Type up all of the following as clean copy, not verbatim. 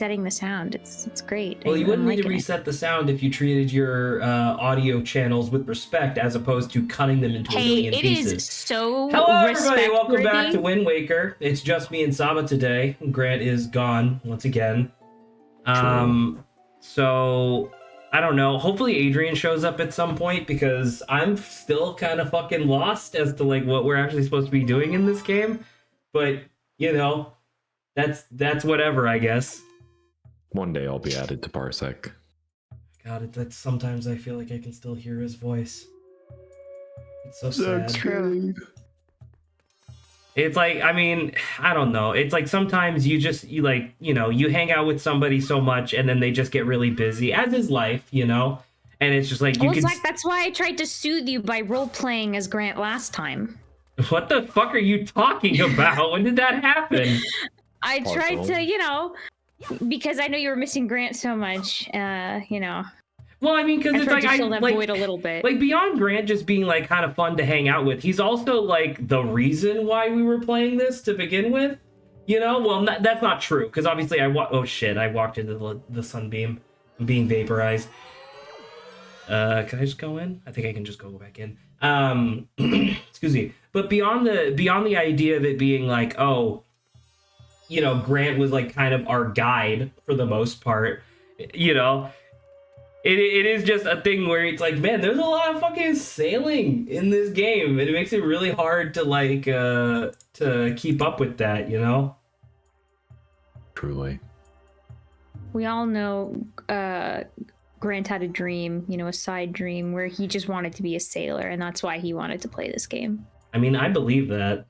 resetting the sound. It's great. Well, you wouldn't need to reset the sound if you treated your audio channels with respect, as opposed to cutting them into a million pieces. It is so Hello, everybody. Welcome back to Wind Waker. It's just me and Saba today. Grant is gone once again. So I don't know. Hopefully Adrian shows up at some point, because I'm still kind of fucking lost as to like what we're actually supposed to be doing in this game. But you know, that's whatever, I guess. One day I'll be added to Parsec. God, that's sometimes I feel like I can still hear his voice. It's so sad. True. It's like, I mean, I don't know. It's like sometimes you hang out with somebody so much and then they just get really busy, as is life, you know? And it's just like that's why I tried to soothe you by role-playing as Grant last time. What the fuck are you talking about? When did that happen? I tried to, because I know you were missing Grant so much, Well, I mean, because it's like, I fill that void a little bit. Like, beyond Grant just being like kind of fun to hang out with, he's also like the reason why we were playing this to begin with. Well, that's not true, because obviously I walked into the sunbeam. I'm being vaporized. Can I just go in? I think I can just go back in. Excuse me. But beyond the idea of it being like, oh, Grant was like kind of our guide for the most part, It is just a thing where it's like, man, there's a lot of fucking sailing in this game, and it makes it really hard to like to keep up with that, Truly. We all know Grant had a dream, a side dream where he just wanted to be a sailor, and that's why he wanted to play this game. I mean, I believe that.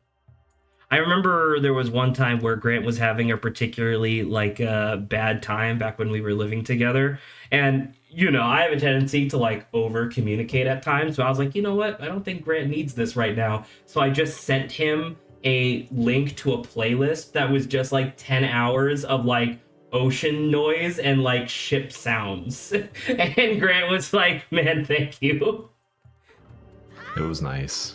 I remember there was one time where Grant was having a particularly like bad time back when we were living together, and I have a tendency to like over communicate at times. So I was like, you know what? I don't think Grant needs this right now. So I just sent him a link to a playlist that was just like 10 hours of like ocean noise and like ship sounds, and Grant was like, man, thank you. It was nice.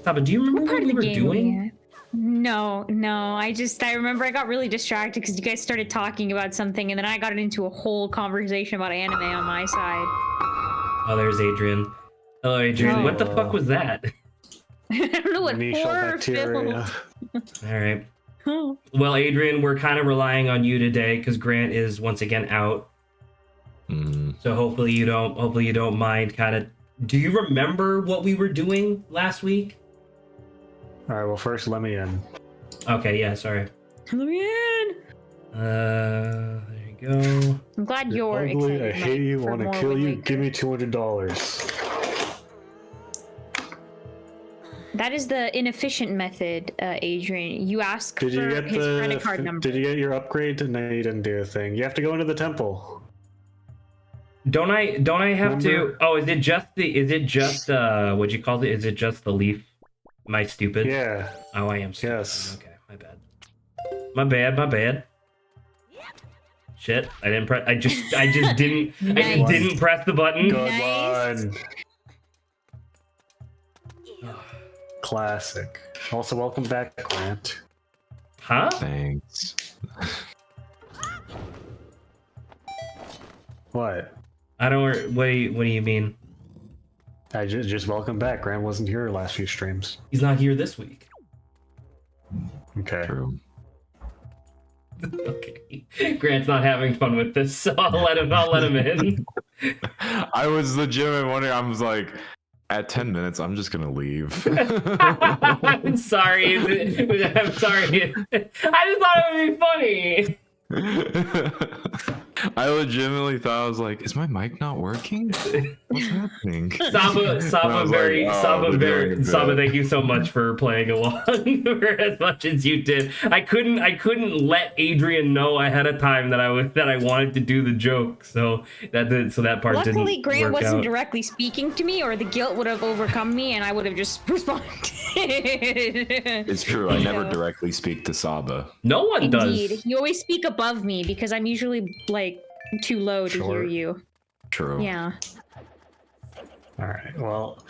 Saba, do you remember what we were doing? No. I remember I got really distracted because you guys started talking about something, and then I got into a whole conversation about anime on my side. Oh, there's Adrian. Hello, Adrian. What the fuck was that? I don't know what horror film. All right. Well, Adrian, we're kind of relying on you today because Grant is once again out. So hopefully you don't mind. Kind of. Do you remember what we were doing last week? All right. Well, first let me in. Okay. Yeah. Sorry. Let me in. There you go. I'm glad you're ugly. excited. I hate you. Want to kill you? Give me $200. That is the inefficient method, Adrian. You ask for his credit card number. Did you get your upgrade? No, you didn't do a thing. You have to go into the temple. Don't I have to? Oh, is it just what'd you call it? Is it just the leaf? Am I stupid? Yeah. Oh, I am stupid. Yes. Okay, my bad. Shit, I didn't press. I just didn't. Nice. I didn't press the button. Good Nice. one. Classic. Also, welcome back, Grant. Huh? Thanks. What? I don't. What do you mean? I just welcome back. Grant wasn't here last few streams. He's not here this week. Okay. True. Okay. Grant's not having fun with this, so I'll let him in. I was legitimately wondering. I was like, at 10 minutes, I'm just gonna leave. I'm sorry. I'm sorry. I just thought it would be funny. I legitimately thought, I was like, is my mic not working? What's happening? Saba, thank you so much for playing along for as much as you did. I couldn't let Adrian know ahead of time that I wanted to do the joke, so that part Luckily, didn't Luckily, Grant work wasn't out. Directly speaking to me, or the guilt would have overcome me, and I would have just responded. It's true. I never directly speak to Saba. No one Indeed. does. You always speak above me because I'm usually like too low to hear you. True. Yeah. All right. Well,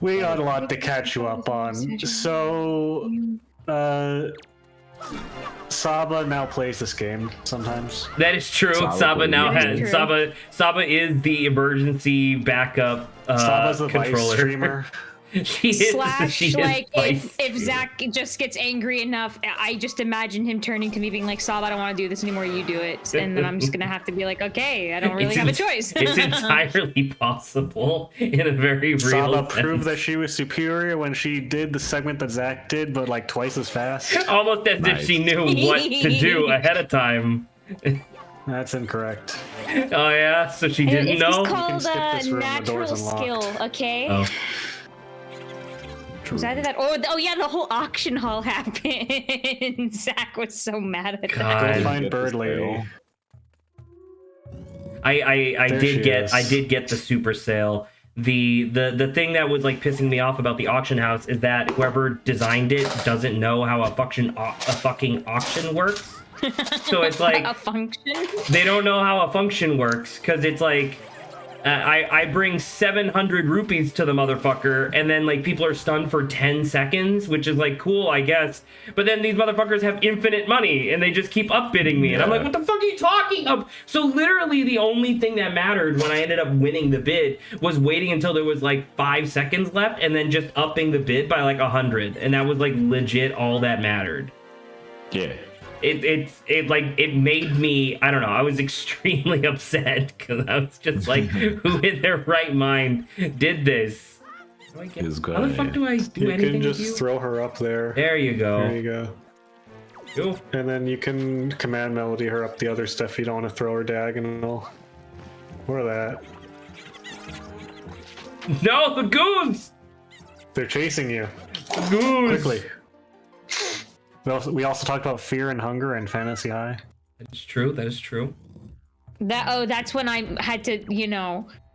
we got a lot to catch you up on. So, Saba now plays this game sometimes. That is true. Saba now That is has true. Saba is the emergency backup Saba's the Vice controller. streamer. She is. Slash, She is like, Vice if streamer. Zach just gets angry enough, I just imagine him turning to me being like, Sob, I don't want to do this anymore, you do it. And then I'm just going to have to be like, okay, I don't really have a choice. It's entirely possible in a very real Saba sense. proved that she was superior when she did the segment that Zach did, but like twice as fast. Almost as if she knew what to do ahead of time. That's incorrect. Oh yeah, so she didn't It's know. called skip this room, the natural door's unlocked. skill, okay? Oh. It was either that, oh yeah, the whole auction hall happened. Zach was so mad at God. that. Go find Get Bird this Lady. sale. I There did she get is. I did get the super sale. The thing that was like pissing me off about the auction house is that whoever designed it doesn't know how a fucking auction works. So it's like A function? they don't know how a function works because it's like I bring 700 rupees to the motherfucker and then like people are stunned for 10 seconds, which is like cool, I guess. But then these motherfuckers have infinite money and they just keep upbidding me. And I'm like, what the fuck are you talking about? So literally the only thing that mattered when I ended up winning the bid was waiting until there was like 5 seconds left and then just upping the bid by like 100. And that was like legit all that mattered. Yeah. It made me, I don't know, I was extremely upset because I was just like, who in their right mind did this? How the fuck do I do You anything can with you? just throw her up there. There you go. There you go. Cool. And then you can command melody her up the other stuff if you don't want to throw her diagonal. Or that. No, the goons! They're chasing you. The goons! Quickly. We also talked about fear and hunger and fantasy high. That is true, that is true. That's when I had to,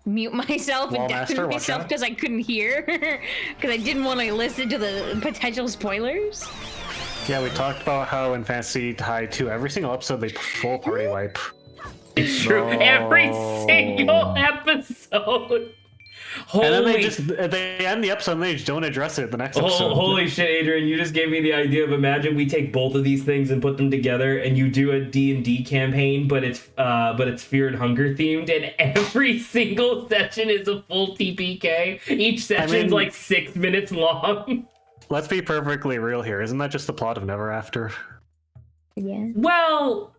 mute myself and Wallmaster, deafen watch myself out. because I couldn't hear. Because I didn't want to listen to the potential spoilers. Yeah, we talked about how in Fantasy High 2, every single episode they full party wipe. It's true. Every No. single episode. And then Holy they end the episode and they just don't address it the next episode. holy shit, Adrian! You just gave me the idea of imagine we take both of these things and put them together, and you do a D&D campaign, but it's fear and hunger themed, and every single session is a full TPK. Each session's like 6 minutes long. Let's be perfectly real here. Isn't that just the plot of Never After? Yeah. Well,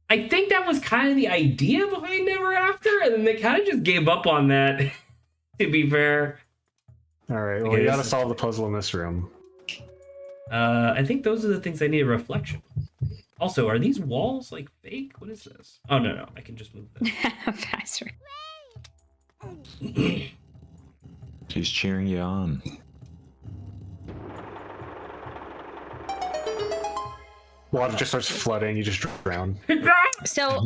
I think that was kind of the idea behind Never After, and then they kind of just gave up on that. To be fair, All right, well, Okay, we this gotta is- solve the puzzle in this room. I think those are the things I need a reflection. Also, are these walls like fake? What is this? Oh no, I can just move them. Faster. She's cheering you on. Water just starts flooding, you just drown. So,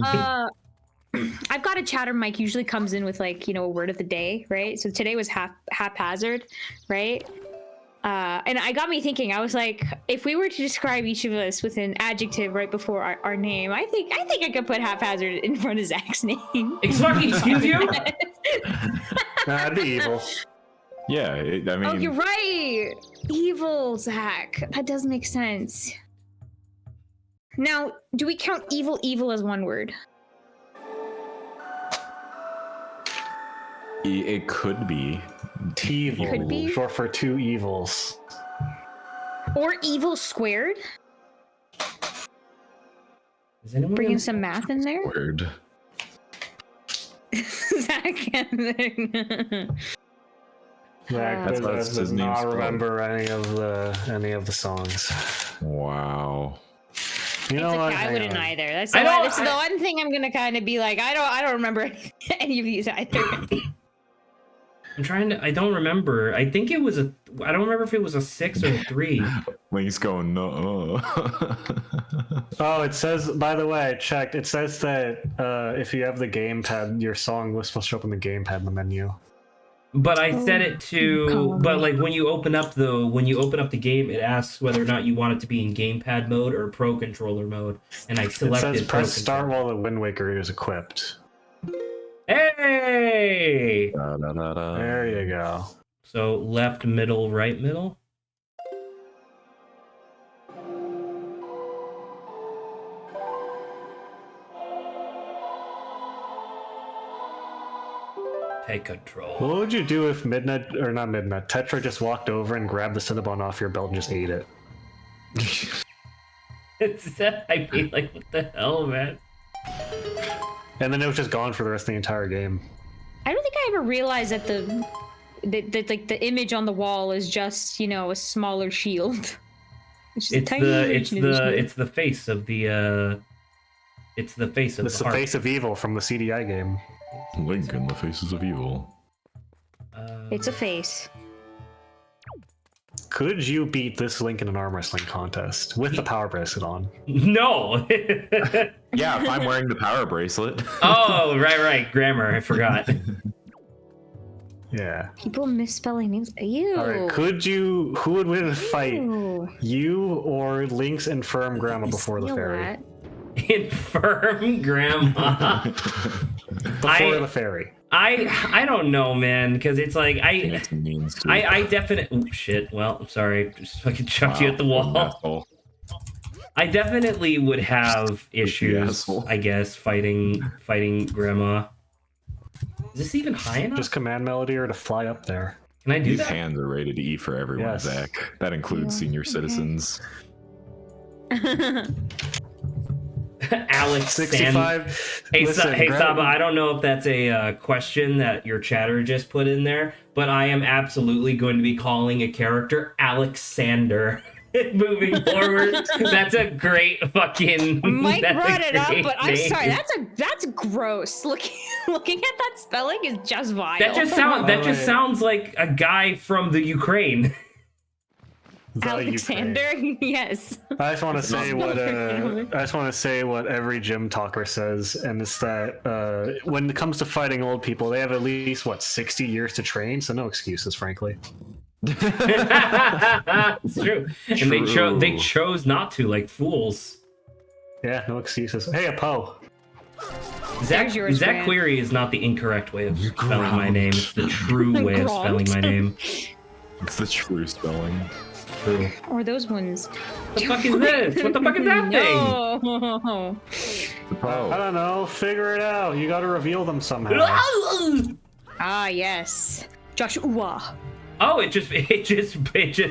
I've got a chatter mic usually comes in with like, a word of the day, right? So today was haphazard, right? And I got me thinking, I was like, if we were to describe each of us with an adjective right before our name, I think I could put haphazard in front of Zach's name. Excuse you? That'd be evil. Yeah, I mean, Oh, you're right. Evil, Zach. That does make sense. Now, do we count evil as one word? it could be. Evil. Could be. Short for two evils. Or evil squared? Is anyone Bringing gonna- some math in there? Word. Zach. Zach That's why it's does his name's not spelled. remember any of the songs. Wow. You know It's what? okay, I Hang wouldn't on. either. That's I don't- this is the one thing I'm gonna kind of be like, I don't remember any of these either. I'm trying to. I don't remember. I think it was a. I don't remember if it was a 6 or a 3. Link's going no. Oh, it says, by the way, I checked. It says that if you have the gamepad, your song was supposed to show up in the gamepad in the menu. But I set it to. column. But like when you open up the game, it asks whether or not you want it to be in gamepad mode or pro controller mode, and I It selected. says Pro press start controller. while the Wind Waker is equipped. Hey! Da, da, da, da. There you go. So left, middle, right, middle. Take control. What would you do if Tetra just walked over and grabbed the Cinnabon off your belt and just ate it? I'd be like, what the hell, man? And then it was just gone for the rest of the entire game. I don't think I ever realized that the image on the wall is just, you know, a smaller shield. It's It's the face of the it's the face of It's the the heart. face of evil from the CDI game. Link in the Faces of Evil. It's a face. Could you beat this Link in an arm wrestling contest with the power bracelet on? No. Yeah, if I'm wearing the power bracelet. Oh, right. Grammar. I forgot. Yeah. People misspelling names. Ew. All right. Who would win a fight? Ew. You or Link's infirm grandma before the Feel fairy? that. Infirm grandma. Before the fairy. I don't know, man, because it's like I definitely. Oh shit. Well, I'm sorry. Just fucking chucked you at the wall. I definitely would have issues. I guess fighting grandma. Is this even high enough? Just command Melody or to fly up there. Can I do These that? hands are rated E for everyone, Yes. Zach. That includes senior citizens. Alex 65. Hey, Listen, Saba, I don't know if that's a question that your chatter just put in there, but I am absolutely going to be calling a character Alexander moving forward. That's a great fucking. Mike brought it up, great but I'm name. sorry. That's gross. Looking at that spelling is just vile. That just sounds like a guy from the Ukraine. Alexander. Yes. I just want to say what every gym talker says, and it's that when it comes to fighting old people, they have at least 60 years to train, so no excuses, frankly. It's true. And they chose not to, like fools. Yeah, no excuses. Hey, a Poe. Zach Grant. Query is not the incorrect way of spelling my name. It's the true way of spelling my name. It's the true spelling. True. Or those ones. What the fuck is this? What the fuck is that thing? No. The Poe. I don't know. Figure it out. You got to reveal them somehow. Ah, yes. Joshua. Oh, it just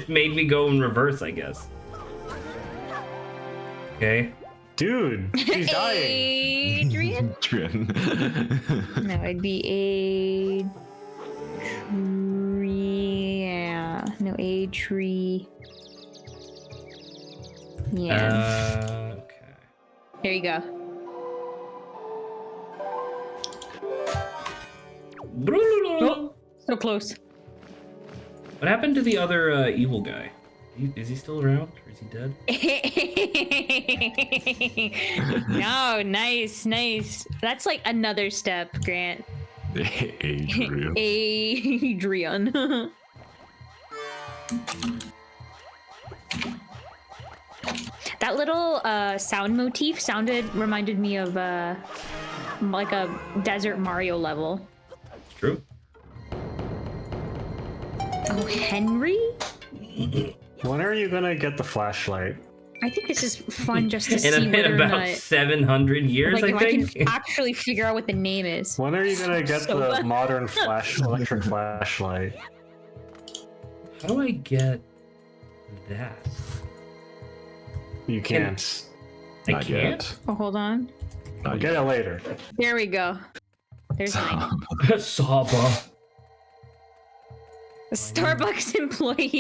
made me go in reverse, I guess. Okay. Dude, she's dying. Adrian? No, it'd be No, a tree. Yeah. Okay. Here you go. Oh, so close. What happened to the other evil guy? Is he still around, or is he dead? No, nice. That's like another step, Grant. Adrian. Adrian. That little sound motif reminded me of like a Desert Mario level. It's true. Oh, Henry? When are you gonna get the flashlight? I think this is fun just to see whether In or about not 700 years, like, I if think. I can actually figure out what the name is. When are you gonna get So the what? modern electric flashlight? How do I get that? You can't. I Not can't. yet. Oh, hold on. I'll get it later. There we go. There's mine. Saba. Starbucks employees.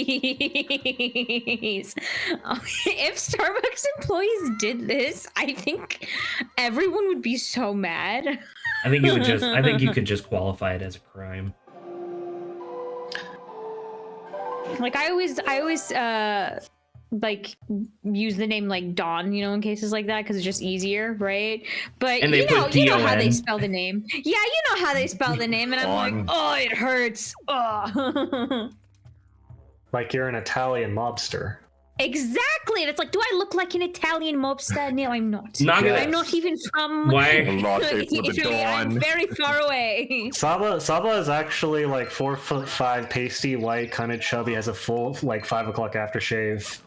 If Starbucks employees did this, I think everyone would be so mad. I think you could just qualify it as a crime. Like I always like use the name like Dawn, you know, in cases like that because it's just easier, right? But And they you know how they D-O-N. spell the name. Yeah, you know how they spell the name, and I'm like, oh, it hurts. Oh. Like you're an Italian mobster. Exactly, and it's like, do I look like an Italian mobster? No, I'm not. Not I'm not even from Why? Latte for the Italy. I'm dawn. very far away. Saba is actually like 4'5", pasty, white, kind of chubby, has a full like 5 o'clock aftershave.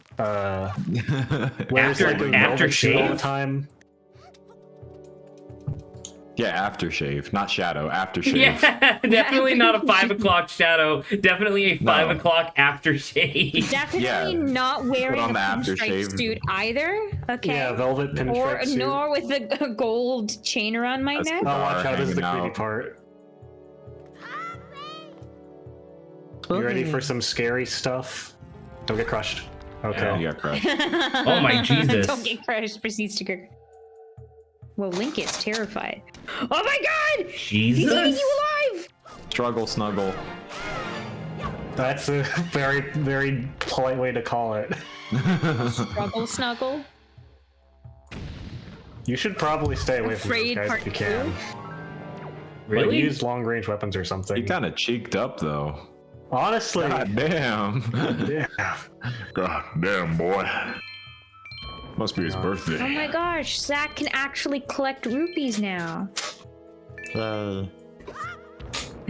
Wears like a velvet suit all the aftershave? time. Yeah, aftershave, not shadow. Aftershave. Yeah, definitely not a 5 o'clock shadow. Definitely a 5 o'clock aftershave. Definitely not wearing a on the pinstripe aftershave. suit either. Okay. Yeah, velvet pinstripe Or suit. nor with a gold chain around my That's neck. Oh, watch out! This is the hanging creepy out. part. You ready for some scary stuff? Don't get crushed. Okay. Yeah, you got crushed. Oh my Jesus. Don't get crushed. Proceeds to go. Well, Link gets terrified. Oh my God! He's eating Jesus. you alive! Struggle, snuggle. That's a very, very polite way to call it. Struggle, snuggle. You should probably stay away from those Afraid guys part if you can. two? Like, Really? use long-range weapons or something. He kind of cheeked up though. Honestly. God damn. Yeah. God damn, boy. Must be his birthday. Oh my gosh, Zach can actually collect rupees now.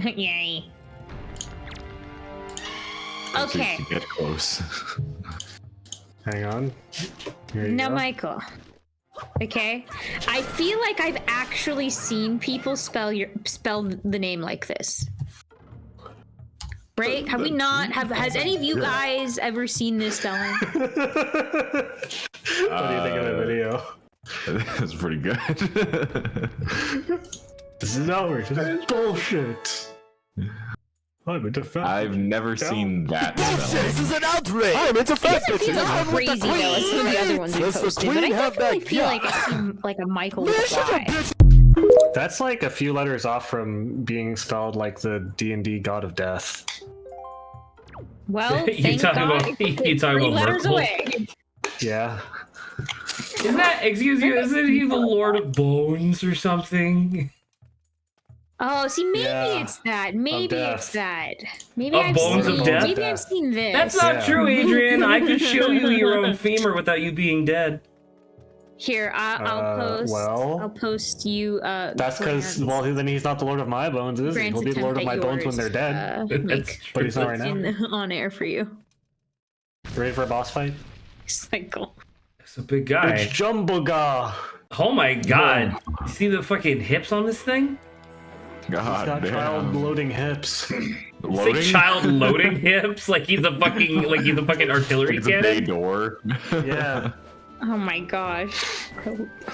Yay. Okay. Get close. Hang on. Here you Now, go. Michael. Okay, I feel like I've actually seen people spell the name like this. Right? Have we not? Has any of you guys ever seen this spelling? What do you think of the video? That's pretty good. This is outrage. This is bullshit. I'm a defense. I've never seen that spelling. This is an outrage! I'm into It doesn't feel as crazy though as some of the other ones we Does the posted, but I queen have definitely that feel like gun? I seem like a Michael with a Y. That's like a few letters off from being spelled like the D&D God of Death. Well, You thank talking God. about- you it's talking 3 about letters Merkel? away. Yeah. Isn't that, excuse you, isn't he the Lord of Bones or something? Oh, see, maybe Yeah. it's that. Maybe death. it's that. Maybe Of I've Bones seen. of Death? Maybe I've seen this. That's not Yeah. true, Adrian. I can show you your own femur without you being dead. Here, I'll post. well, I'll post you. That's because, Grant's- well, then he's not the Lord of my bones, is he? Grant's He'll be the Lord of my attempt at bones when they're yours, dead. That's Like, But he's not right now. on air for you. Ready for a boss fight? Cycle. It's a big guy. It's Jumboga! Oh my god. You see the fucking hips on this thing? He's God got child damn. loading hips. It's Loading? like child loading hips, like he's a fucking artillery It's a bay cannon. door. Yeah. Oh my gosh.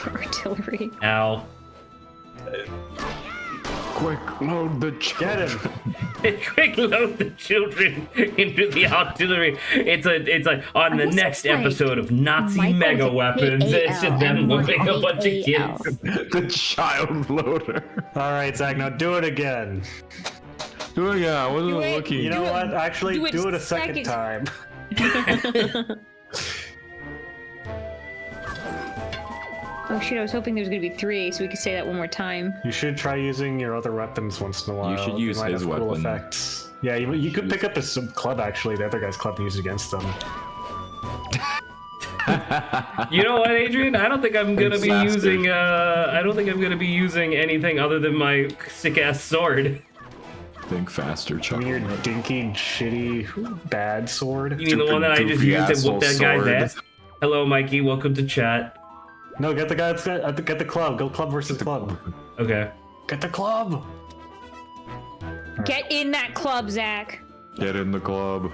Artillery. Ow. Quick, load the Get him! Quick load the children into the artillery. It's like on the Almost next like episode of Nazi Michael mega with a weapons. It's just them K-A-L loading a bunch of A-A-L. kids. The child loader. Alright, Zach, now do it again. Oh yeah, I wasn't Do it. looking. You know what? Actually, do it do it a second second. time. Oh shoot, I was hoping there was gonna be 3 so we could say that one more time. You should try using your other weapons once in a while. You should They use might his have cool weapon. effects. Yeah, you could pick up his club actually, the other guy's club, and use it against them. You know what, Adrian? I don't think I'm gonna be Faster. using. I don't think I'm gonna be using anything other than my sick ass sword. Think faster, I Chuck. mean, your dinky, shitty, bad sword. You mean the one that I just Goofy used to asshole whoop that guy's sword. ass? Hello, Mikey. Welcome to chat. No, get the guy that's get the club. Go club versus club. Okay. Get the club. Get in that club, Zach. Get in the club.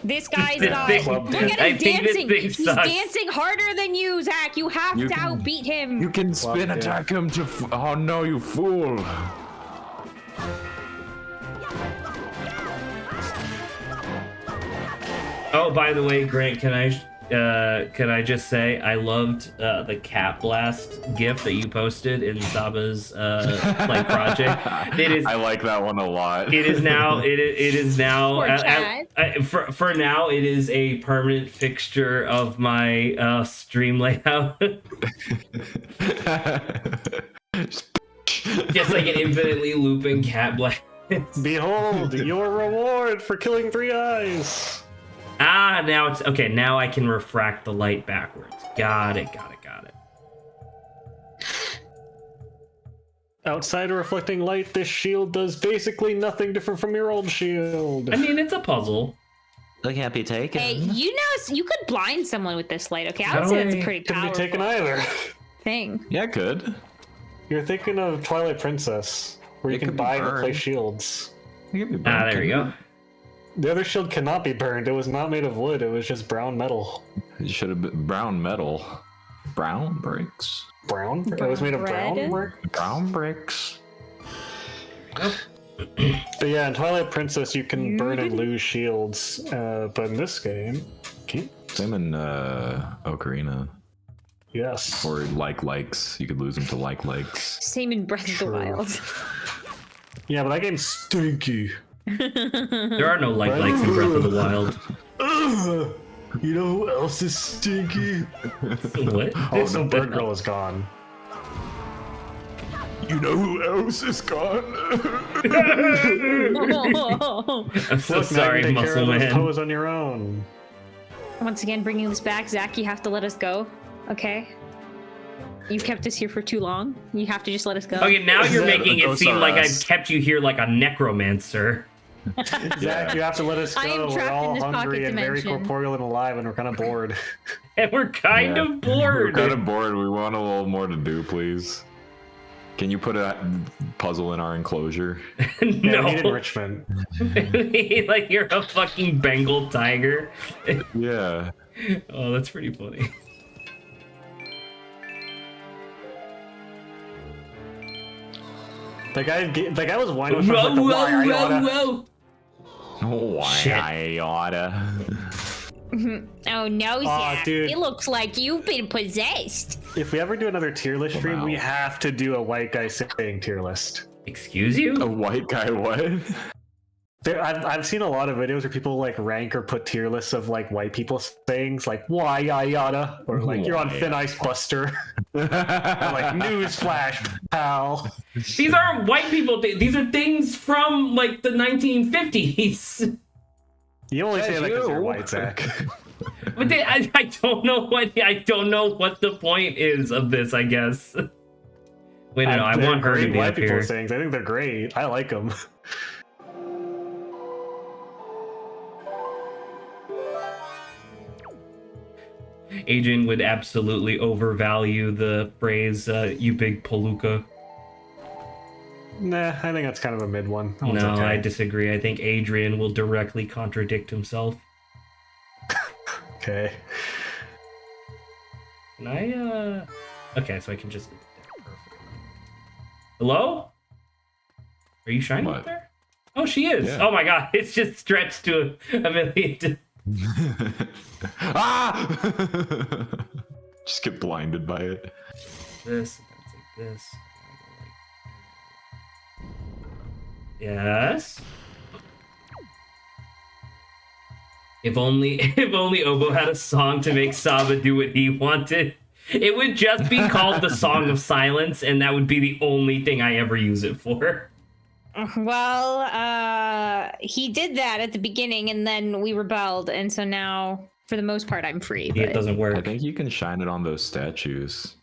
This guy's This got. thing- Look at I him think this dancing. thing He's sucks. dancing harder than you, Zach. You have You to can- outbeat him. You can spin Club, attack him to. Oh no, you fool! Oh, by the way, Grant, can I just say I loved the cat blast gif that you posted in Saba's like project. It is. I like that one a lot. It is now. It is now. Poor cat. For now, it is a permanent fixture of my stream layout. Just like an infinitely looping cat blast. Behold your reward for killing 3 eyes. Ah, now it's okay. Now I can refract the light backwards. Got it. Outside of reflecting light, this shield does basically nothing different from your old shield. I mean, it's a puzzle. They can't be taken. Hey, you know, you could blind someone with this light. Okay, I How would do say that's I- a pretty Couldn't be powerful. taken either. thing. Yeah, it could. You're thinking of Twilight Princess, where you It can could be buy and burned. replace shields. It could be Ah, broken. there you go. The other shield cannot be burned. It was not made of wood. It was just brown metal. It should have been brown metal. Brown bricks. Brown? It was made of brown Bread? brick? Brown bricks. But yeah, in Twilight Princess, you can burn and lose shields. But in this game, can't. Same in Ocarina. Yes. Or likes. You could lose them to likes. Same in Breath of the True. Wild. Yeah, but that game's stinky. There are no likes in Breath of the Wild. Ugh. You know who else is stinky? What? Oh, so Bird Girl is gone. You know who else is gone? I'm so Look, sorry, now you can take care Muscle of those Man. toes on your own. Once again, bringing this back, Zach, you have to let us go. Okay? You kept us here for too long. You have to just let us go. Okay, now you're Yeah, making it those seem are like us. I've kept you here like a necromancer. Zach, you have to let us go. I am We're trapped in all this hungry pocket and very dimension. corporeal and alive, and we're kind of bored. And we're kind Yeah. of We're bored. kind of bored. We want a little more to do, please. Can you put a puzzle in our enclosure? Yeah, we need No. enrichment. Like you're a fucking Bengal tiger. Yeah. Oh, that's pretty funny. That guy was whining for like the why I oughta. whoa. Why Shit. I oughta. Oh no, Aw, Zach. dude. It looks like you've been possessed. If we ever do another tier list stream, Wow. we have to do a white guy saying tier list. Excuse you? A white guy what? I've seen a lot of videos where people like rank or put tier lists of like white people sayings like why I oughta or like you're on Why thin ice buster or like newsflash pal. These aren't white people. These are things from like the 1950s. You only say Says that because you. you're white, Zach. But I don't know what the point is of this. I guess. Wait, no, I They're want her to great be white up people here. sayings. I think they're great. I like them. Adrian would absolutely overvalue the phrase "you big palooka." Nah, I think that's kind of a mid one. That one's No, okay. I disagree. I think Adrian will directly contradict himself. Okay. Can I? Okay, so I can just. Perfect. Hello? Are you shining up What? there? Oh, she is. Yeah. Oh my god, it's just stretched to a million. Ah! Just get blinded by it. This, that's like this. Yes. If only Obo had a song to make Saba do what he wanted. It would just be called the Song of Silence, and that would be the only thing I ever use it for. Well, he did that at the beginning, and then we rebelled, and so now, for the most part, I'm free. Yeah, it But doesn't I work. think you can shine it on those statues.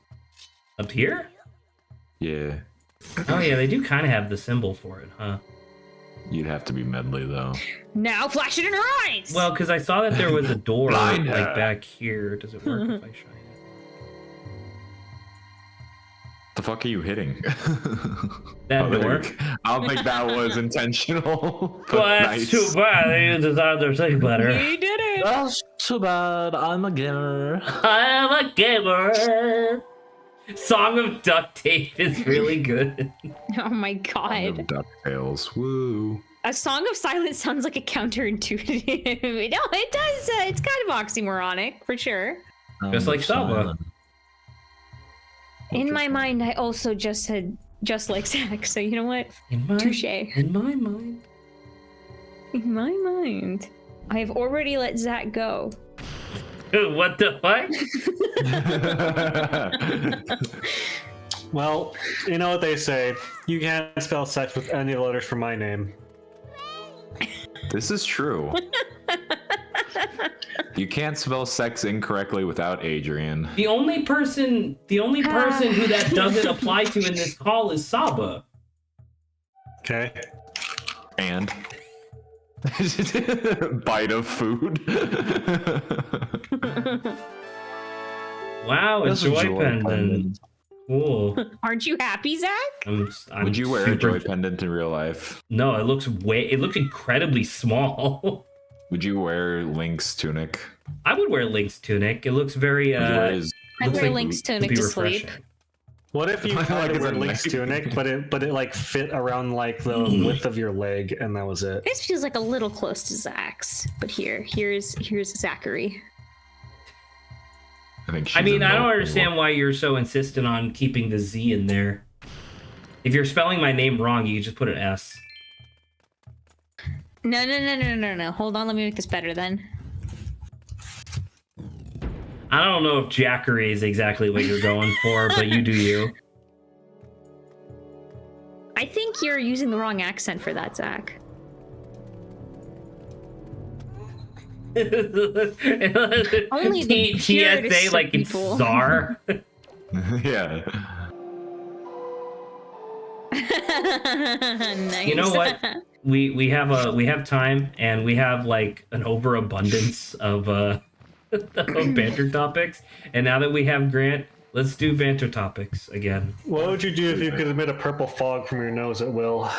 Up here? Yeah. Oh yeah, they do kind of have the symbol for it, huh? You'd have to be medley though. now flash it in her eyes. Well, because I saw that there was a door Blind like her. back here. Does it work if I shine it? The fuck are you hitting? That there door. you go. I don't think that was intentional. But Well, that's nice. too bad. These others say better. we did it. That's too bad. I'm a gamer. I'm a gamer. Song of Duct Tape is really good. Oh my Kind god. of DuckTales. Woo. A Song of Silence sounds like a counterintuitive. No, it does. It's kind of oxymoronic, for sure. Just like Saba. In my mind, I also just said just like Zach, so you know what? In my, Touche. in my mind. In my mind, I have already let Zach go. What the fuck? Well, you know what they say. You can't spell sex with any of the letters from my name. This is true. You can't spell sex incorrectly without Adrian. The only person who that doesn't apply to in this call is Saba. Okay. And bite of food. Wow, a That's a joy pendant. Cool. Aren't you happy, Zach? I'm Would you wear a super- joy pendant in real life? No, it looks incredibly small. Would you wear Link's tunic? I would wear Link's tunic. It looks very Would you wear his? I'd looks wear like Link's it could tunic be to sleep. refreshing. What if you Like had to it's wear a Link's neck. tunic, but it like fit around like the width of your leg, and that was it? This feels like a little close to Zach's, but here's Zachary. I think. I she's mean, a I don't no. understand why you're so insistent on keeping the Z in there. If you're spelling my name wrong, you just put an S. No. Hold on, let me make this better then. I don't know if Jackery is exactly what you're going for, but you do you. I think you're using the wrong accent for that, Zach. Only the purest TSA of like it's people. czar. Yeah. Nice. You know what? We have time, and we have like an overabundance of of banter topics. And now that we have Grant, let's do banter topics again. What would you do if you could emit a purple fog from your nose at will?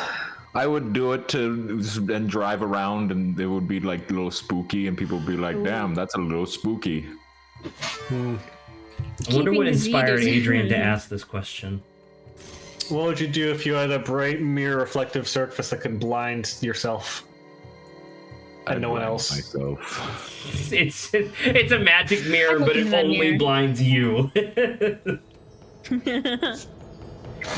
I would do it and drive around, and it would be like a little spooky, and people would be like, "Damn, that's a little spooky." I wonder Keeping what the Z inspired doesn't- Adrian to ask this question. What would you do if you had a bright mirror reflective surface that could blind yourself and I'd no one blind else? Myself. It's a magic mirror, I'm but looking it in that only mirror. blinds you.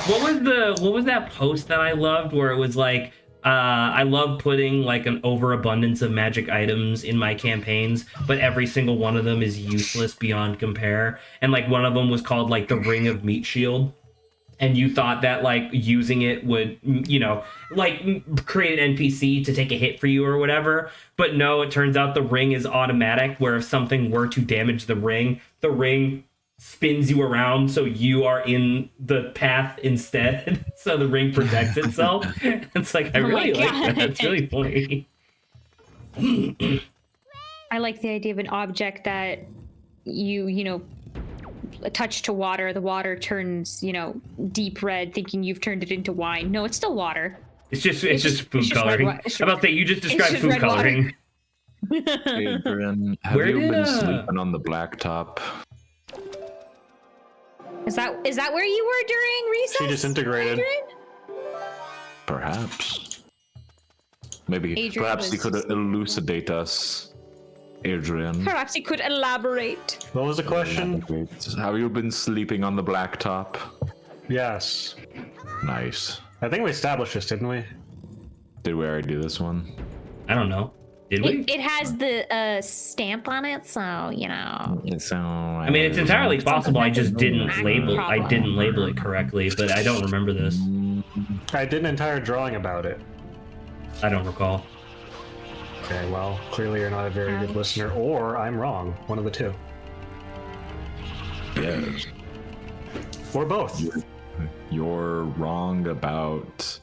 What was that post that I loved where it was like, I love putting like an overabundance of magic items in my campaigns, but every single one of them is useless beyond compare. And like one of them was called like the Ring of Meat Shield. And you thought that like using it would, you know, like create an NPC to take a hit for you or whatever. But no, it turns out the ring is automatic, where if something were to damage the ring spins you around so you are in the path instead. So the ring protects itself. It's like, I Oh my really like God. that. It's really funny. I like the idea of an object that you know, touch to water, the water turns, you know, deep red, thinking you've turned it into wine. No, it's still water. It's just food just red coloring. wa- it's How about that? You just described just food red water. coloring. Adrian, have Where you did, been sleeping on the blacktop? Is that where you were during recess? She disintegrated. Adrian? Perhaps. Maybe. Adrian Perhaps you was- could elucidate us, Adrian. Perhaps you could elaborate. What was the question? Have you been sleeping on the blacktop? Yes. Nice. I think we established this, didn't we? Did we already do this one? I don't know. Did we? It has the stamp on it, so you know. So, I mean, it's entirely possible. I just didn't Mac label. I problem. didn't label it correctly, but I don't remember this. I did an entire drawing about it. I don't recall. Okay, well, clearly you're not a very good listener, or I'm wrong. One of the two. Yes. Or both. You're wrong about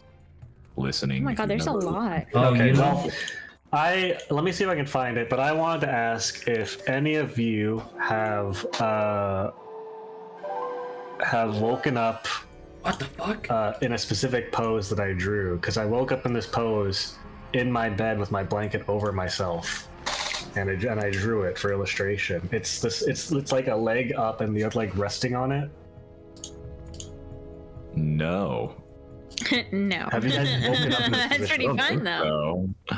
listening. Oh my god, there's a lot. Oh, Okay, you know, well, let me see if I can find it, but I wanted to ask if any of you have woken up what the fuck? in a specific pose that I drew, because I woke up in this pose in my bed with my blanket over myself, and I drew it for illustration. It's like a leg up and the other leg resting on it. No. No. Have you guys woken up in this That's pretty position? fun though. So,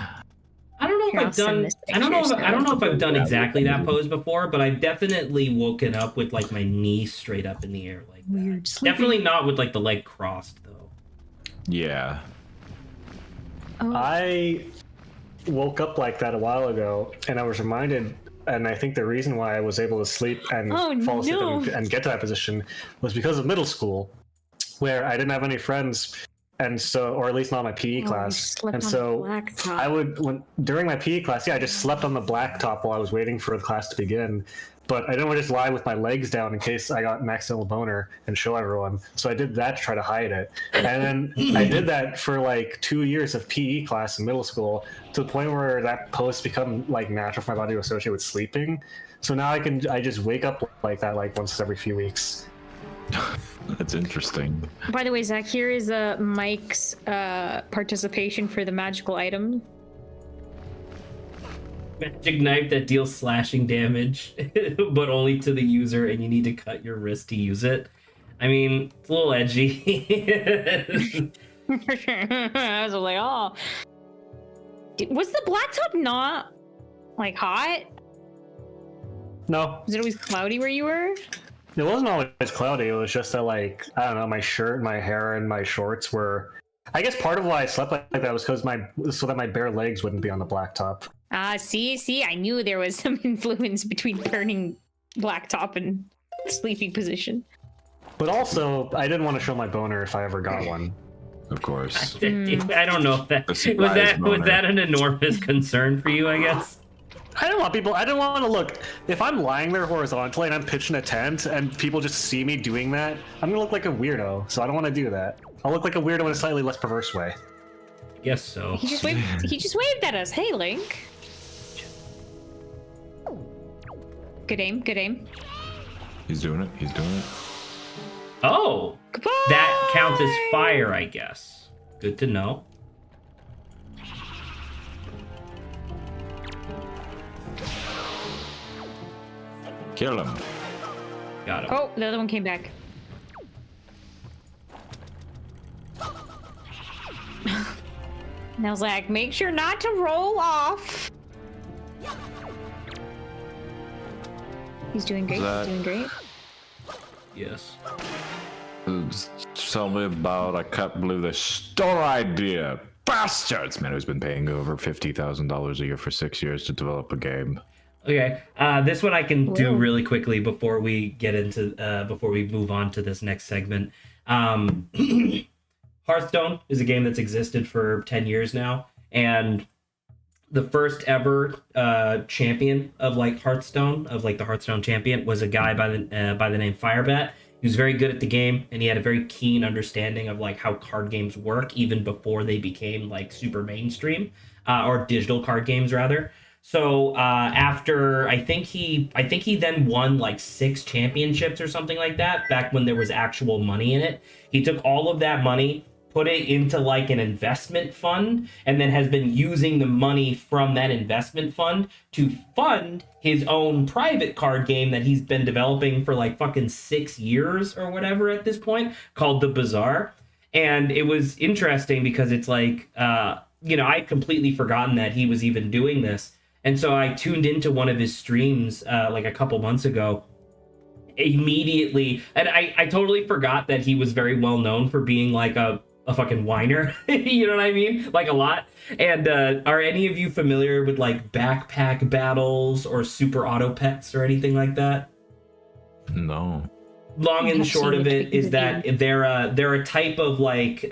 I don't know Here, if I'll I've send done. this I don't know. pictures I don't know if I've done Yeah, exactly we that can- pose before, but I've definitely woken up with like my knee straight up in the air like that. Weird sleeping. Definitely not with like the leg crossed though. yeah. Oh, I woke up like that a while ago, and I was reminded, and I think the reason why I was able to sleep and Oh, fall asleep no. and get to that position was because of middle school, where I didn't have any friends, and so, or at least not my PE you class, slept and on so the blacktop. I would during my PE class, yeah, I just slept on the blacktop while I was waiting for the class to begin. But I didn't want to just lie with my legs down in case I got an accidental boner and show everyone. So I did that to try to hide it. And then I did that for like 2 years of PE class in middle school, to the point where that pose become like natural for my body to associate with sleeping. So now I just wake up like that like once every few weeks. That's interesting. By the way, Zach, here is Mike's participation for the magical item. Magic knife that deals slashing damage, but only to the user, and you need to cut your wrist to use it. I mean, it's a little edgy. For sure. I was like, oh. Was the blacktop not, like, hot? No, Was it always cloudy where you were? it wasn't always cloudy. It was just that, like, I don't know, my shirt, my hair, and my shorts were. I guess part of why I slept like that was because so that my bare legs wouldn't be on the blacktop. See, I knew there was some influence between burning blacktop and sleeping position. But also, I didn't want to show my boner if I ever got one. Of course. I don't know if that The was surprise boner. that an enormous concern for you, I guess. I don't want to look. If I'm lying there horizontally and I'm pitching a tent and people just see me doing that, I'm gonna look like a weirdo. So I don't want to do that. I'll look like a weirdo in a slightly less perverse way. I guess so. He just waved at us. Hey, Link. Good aim, good aim. He's doing it. He's doing it. Oh, Goodbye! that counts as fire, I guess. Good to know. Kill him. Got him. Oh, the other one came back. And I was like, make sure not to roll off. He's doing great. that- He's doing great. Yes. Tell me about I can't believe this store idea. Bastards! Man who's been paying over $50,000 a year for 6 years to develop a game. Okay. This one I can do Whoa. really quickly before we get into before we move on to this next segment. Hearthstone is a game that's existed for 10 years now, and the first ever champion of like Hearthstone, of like the Hearthstone champion, was a guy by the name Firebat. He was very good at the game, and he had a very keen understanding of like how card games work, even before they became like super mainstream, or digital card games rather. So after I think he then won like 6 championships or something like that back when there was actual money in it. He took all of that money, put it into like an investment fund, and then has been using the money from that investment fund to fund his own private card game that he's been developing for like fucking 6 years or whatever at this point, called The Bazaar. And it was interesting because it's like, I'd completely forgotten that he was even doing this. And so I tuned into one of his streams like a couple months ago immediately. And I totally forgot that he was very well known for being like a fucking whiner. You know what I mean? Like a lot. And are any of you familiar with like backpack battles or super auto pets or anything like that? No. Long and I've short seen of it it is that they're a type of like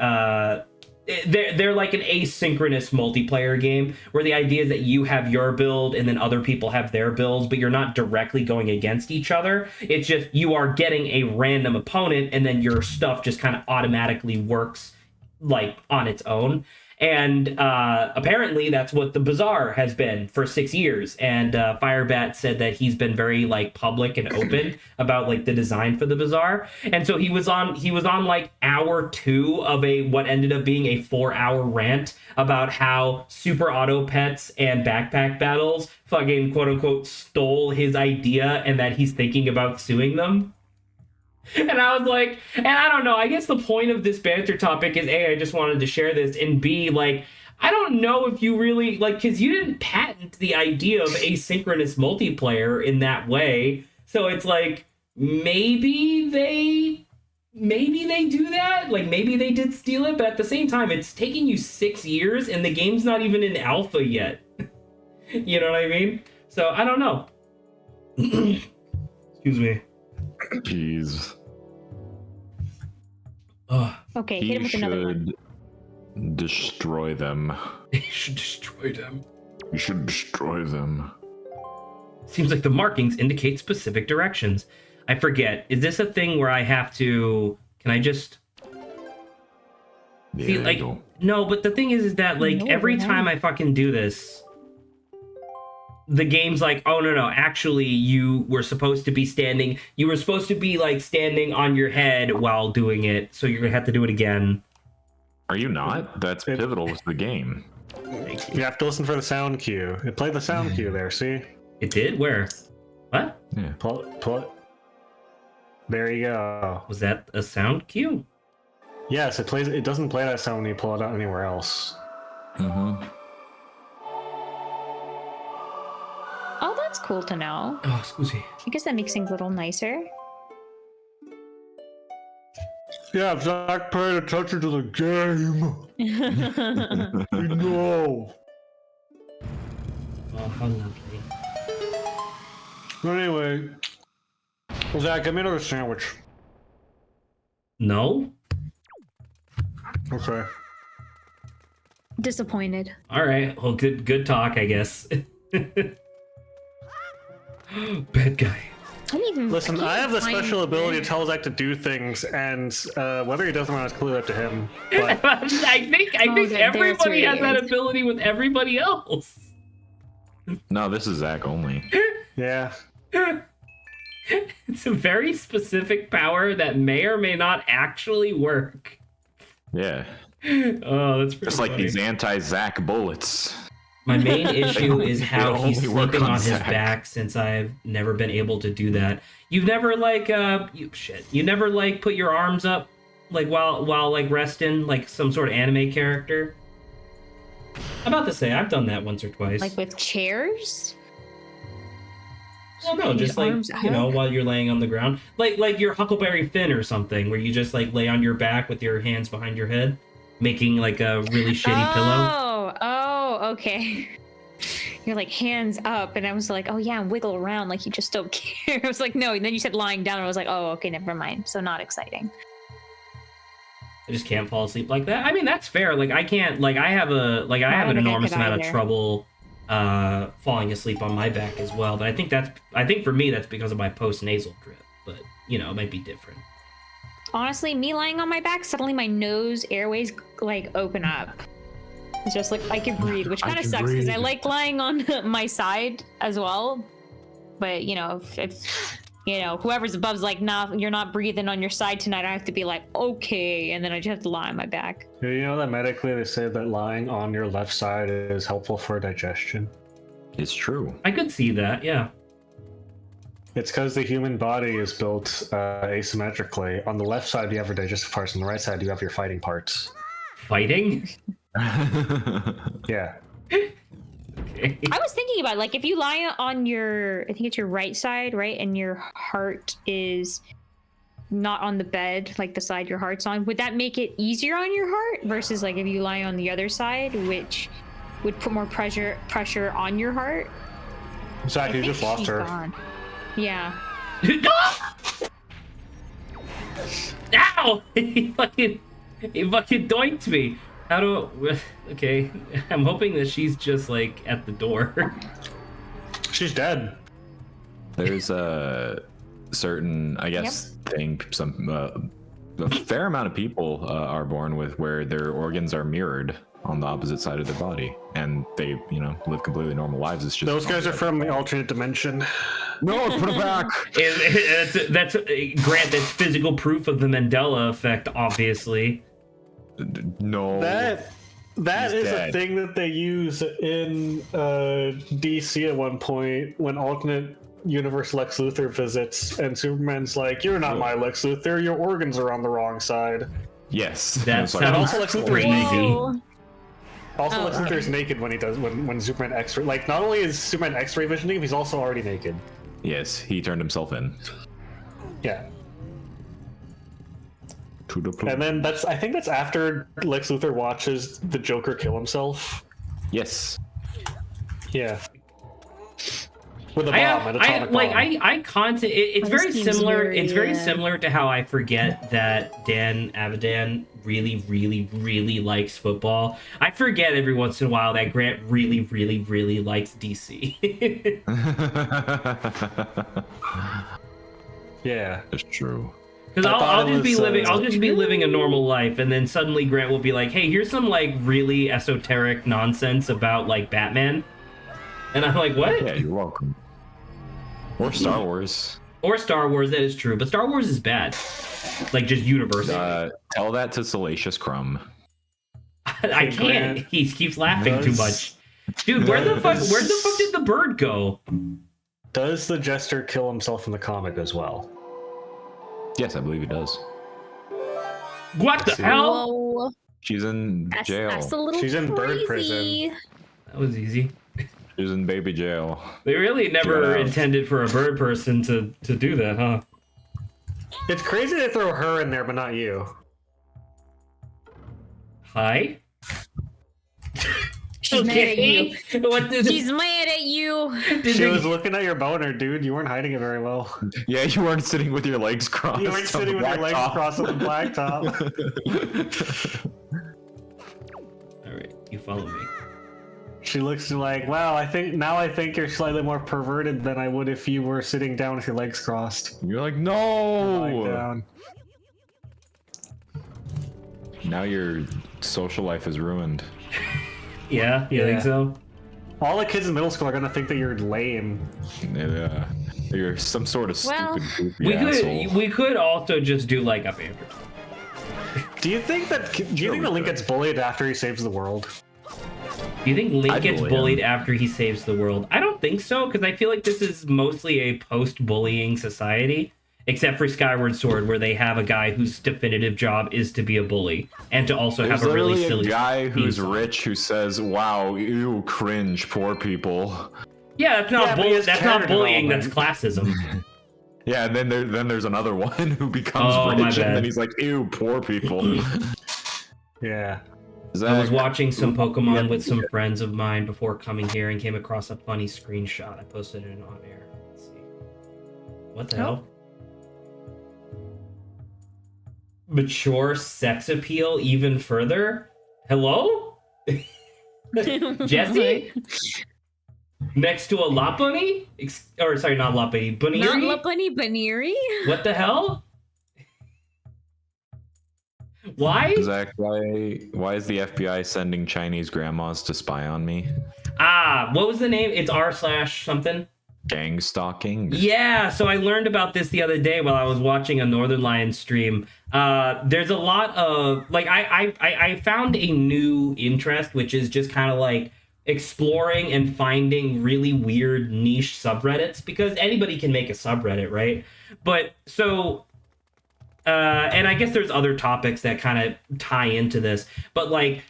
they're like an asynchronous multiplayer game where the idea is that you have your build and then other people have their builds, but you're not directly going against each other. It's just you are getting a random opponent and then your stuff just kind of automatically works like on its own. And apparently that's what the Bazaar has been for 6 years. And Firebat said that he's been very like public and open about like the design for the Bazaar. And so he was on like hour 2 of what ended up being a 4-hour rant about how super auto pets and backpack battles fucking quote unquote stole his idea and that he's thinking about suing them. And I was like, and I don't know, I guess the point of this banter topic is A, I just wanted to share this, and B, like, I don't know if you really, like, because you didn't patent the idea of asynchronous multiplayer in that way. So it's like, maybe they do that, like, maybe they did steal it, but at the same time, it's taking you 6 years, and the game's not even in alpha yet. You know what I mean? So, I don't know. Excuse me. Jeez. Okay, hit He him with another one. should destroy them. You should destroy them. You should destroy them. Seems like the markings indicate specific directions. I forget. Is this a thing where I have to... Can I just... Yeah, See, like... go. No, but the thing is that, like, No, every no. time I fucking do this... the game's like, oh no, actually you were supposed to be standing. You were supposed to be like standing on your head while doing it, so you're gonna have to do it again. Are you not? That's pivotal to the game. You have to listen for the sound cue. It played the sound cue there. See? It did? Where? What? Yeah. Pull it. There you go. Was that a sound cue? Yes, it plays. It doesn't play that sound when you pull it out anywhere else. Mm-hmm. Oh, that's cool to know. Oh, excuse me. I guess that makes things a little nicer. Yeah, Zach paid attention to the game. No. Oh, how lovely. Anyway, Zach, give me another sandwich. No? Okay. Disappointed. All right. Well, good talk, I guess. Bad guy. Listen, I have the special ability to tell Zach to do things, and whether he does them or not is clearly up to him. But I think everybody has that ability with everybody else. No, this is Zach only. yeah, It's a very specific power that may or may not actually work. Yeah. Oh, that's pretty Just like funny. these anti-Zach bullets. My main issue is how They he's only work sleeping on on his Zach. back, since I've never been able to do that. You've never like you never like put your arms up like while like resting like some sort of anime character. I'm about to say I've done that once or twice. Like with chairs? Well, no, just like arms while you're laying on the ground, like your Huckleberry Finn or something, where you just like lay on your back with your hands behind your head, making like a really shitty pillow. Oh, okay. You're like hands up, and I was like, oh yeah, and wiggle around like you just don't care. I was like, no, and then you said lying down, and I was like, oh, okay, never mind. So not exciting. I just can't fall asleep like that. I mean, that's fair. Like I can't. Like I have an think I enormous could amount of either. trouble falling asleep on my back as well. But I think for me that's because of my post nasal drip. But it might be different. Honestly, me lying on my back, suddenly my nose airways like open up. It's just like I can breathe, which I kind of can sucks because I breathe. like lying on my side as well. But if whoever's above's like, nah, you're not breathing on your side tonight, I have to be like, okay, and then I just have to lie on my back. you know that medically they say that lying on your left side is helpful for digestion. It's true. I could see that. Yeah. It's because the human body is built asymmetrically. On the left side, you have your digestive parts. On the right side, you have your fighting parts. Fighting. Yeah. Okay. I was thinking about like if you lie on your, I think it's your right side, right, and your heart is not on the bed, like the side your heart's on, would that make it easier on your heart versus like if you lie on the other side, which would put more pressure on your heart? Zach, I you think just lost she's her. gone. Yeah. Ow! He fucking doinked me. How do? Okay, I'm hoping that she's just like at the door. She's dead. There's a certain, I guess, thing a fair amount of people are born with where their organs are mirrored on the opposite side of their body, and they, live completely normal lives. It's just Those guys are from the alternate dimension. no, put it back. That's Grant. That's physical proof of the Mandela effect, obviously. No, That He's is dead. a thing that they use in DC at one point when alternate universe Lex Luthor visits, and Superman's like, "You're not my Lex Luthor. Your organs are on the wrong side." yes, That It's like, sounds also Lex Luthor's crazy. Whoa. Also, Oh, Lex okay. Luthor's naked when he does when Superman X-ray. Like, not only is Superman X-ray visioning him, he's also already naked. yes, he turned himself in Yeah, to the and then I think that's after Lex Luthor watches the Joker kill himself. yes. Yeah. With a bomb, an atomic bomb. It's This very seems similar. very, It's very uh, similar to how I forget that Dan Avidan really, really, really likes football. I forget every once in a while that Grant really, really, really likes DC. Yeah. It's true. Because I thought I'll it just be was, living, I'll just be living a normal life, and then suddenly Grant will be like, "Hey, here's some like really esoteric nonsense about like Batman," And I'm like, what? Yeah, you're welcome. Or Star Wars. Or Star Wars, that is true. But Star Wars is bad. Like, just universally. Tell that to Salacious Crumb. I can't. He keeps laughing too much. Dude, where the fuck did the bird go? Does the Jester kill himself in the comic as well? Yes, I believe he does. What the hell? Whoa. She's in jail. That's a little She's in bird crazy. prison. That was easy. She's in baby jail. They really never intended for a bird person to do that, huh? It's crazy they throw her in there, but not you. Hi? She's mad at you. What did She's mad at you. She was looking at your boner, dude. You weren't hiding it very well. Yeah, you weren't sitting with your legs crossed. You weren't sitting with your legs crossed on the blacktop. Alright, you follow me. She looks like, wow, I think you're slightly more perverted than I would if you were sitting down with your legs crossed. You're like, Lying no! down. Now your social life is ruined. Yeah, you think so? All the kids in middle school are gonna think that you're lame. Yeah. You're some sort of Well, stupid, goofy asshole. We could also just do like a favorite. Do you think that Link gets bullied after he saves the world? Do you think Link I'd gets bully bullied him. after he saves the world? I don't think so, because I feel like this is mostly a post-bullying society, except for Skyward Sword, where they have a guy whose definitive job is to be a bully and to also There's have a really literally silly a guy who's theme song. rich who says, wow, ew, cringe, poor people. Yeah, that's not Yeah, but he has that's not character bullying. That's development. classism. Yeah, and then there's another one who becomes Oh, my rich, and bad. then he's like, ew, poor people. Yeah. I was watching some Pokemon with some friends of mine before coming here and came across a funny screenshot. I posted it on air. Let's see. What the hell? Mature sex appeal even further? Hello? Jesse? Next to a Lopunny? Or sorry, not Lopunny. Bunny? Not Lopunny Baniri? What the hell? Why? Zach, why is the FBI sending Chinese grandmas to spy on me? What was the name? It's r/something. Gang stalking? Yeah, so I learned about this the other day while I was watching a Northern Lion stream. There's a lot of like I found a new interest, which is just kind of like exploring and finding really weird niche subreddits, because anybody can make a subreddit, right? But so and I guess there's other topics that kind of tie into this, but like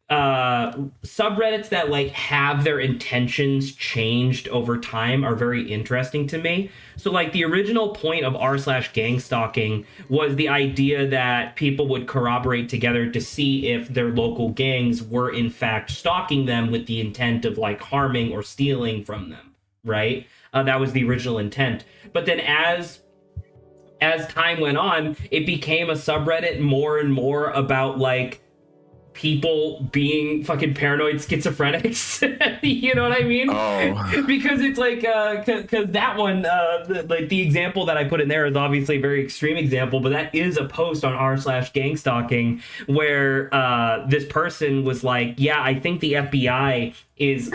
subreddits that like have their intentions changed over time are very interesting to me. So like the original point of r/gang stalking was the idea that people would corroborate together to see if their local gangs were in fact stalking them with the intent of like harming or stealing from them, right? That was the original intent. But then as time went on, it became a subreddit more and more about like people being fucking paranoid schizophrenics. You know what I mean? Oh. Because it's like because that one like the example that I put in there is obviously a very extreme example, but that is a post on r/gang stalking where this person was like, yeah, I think the FBI is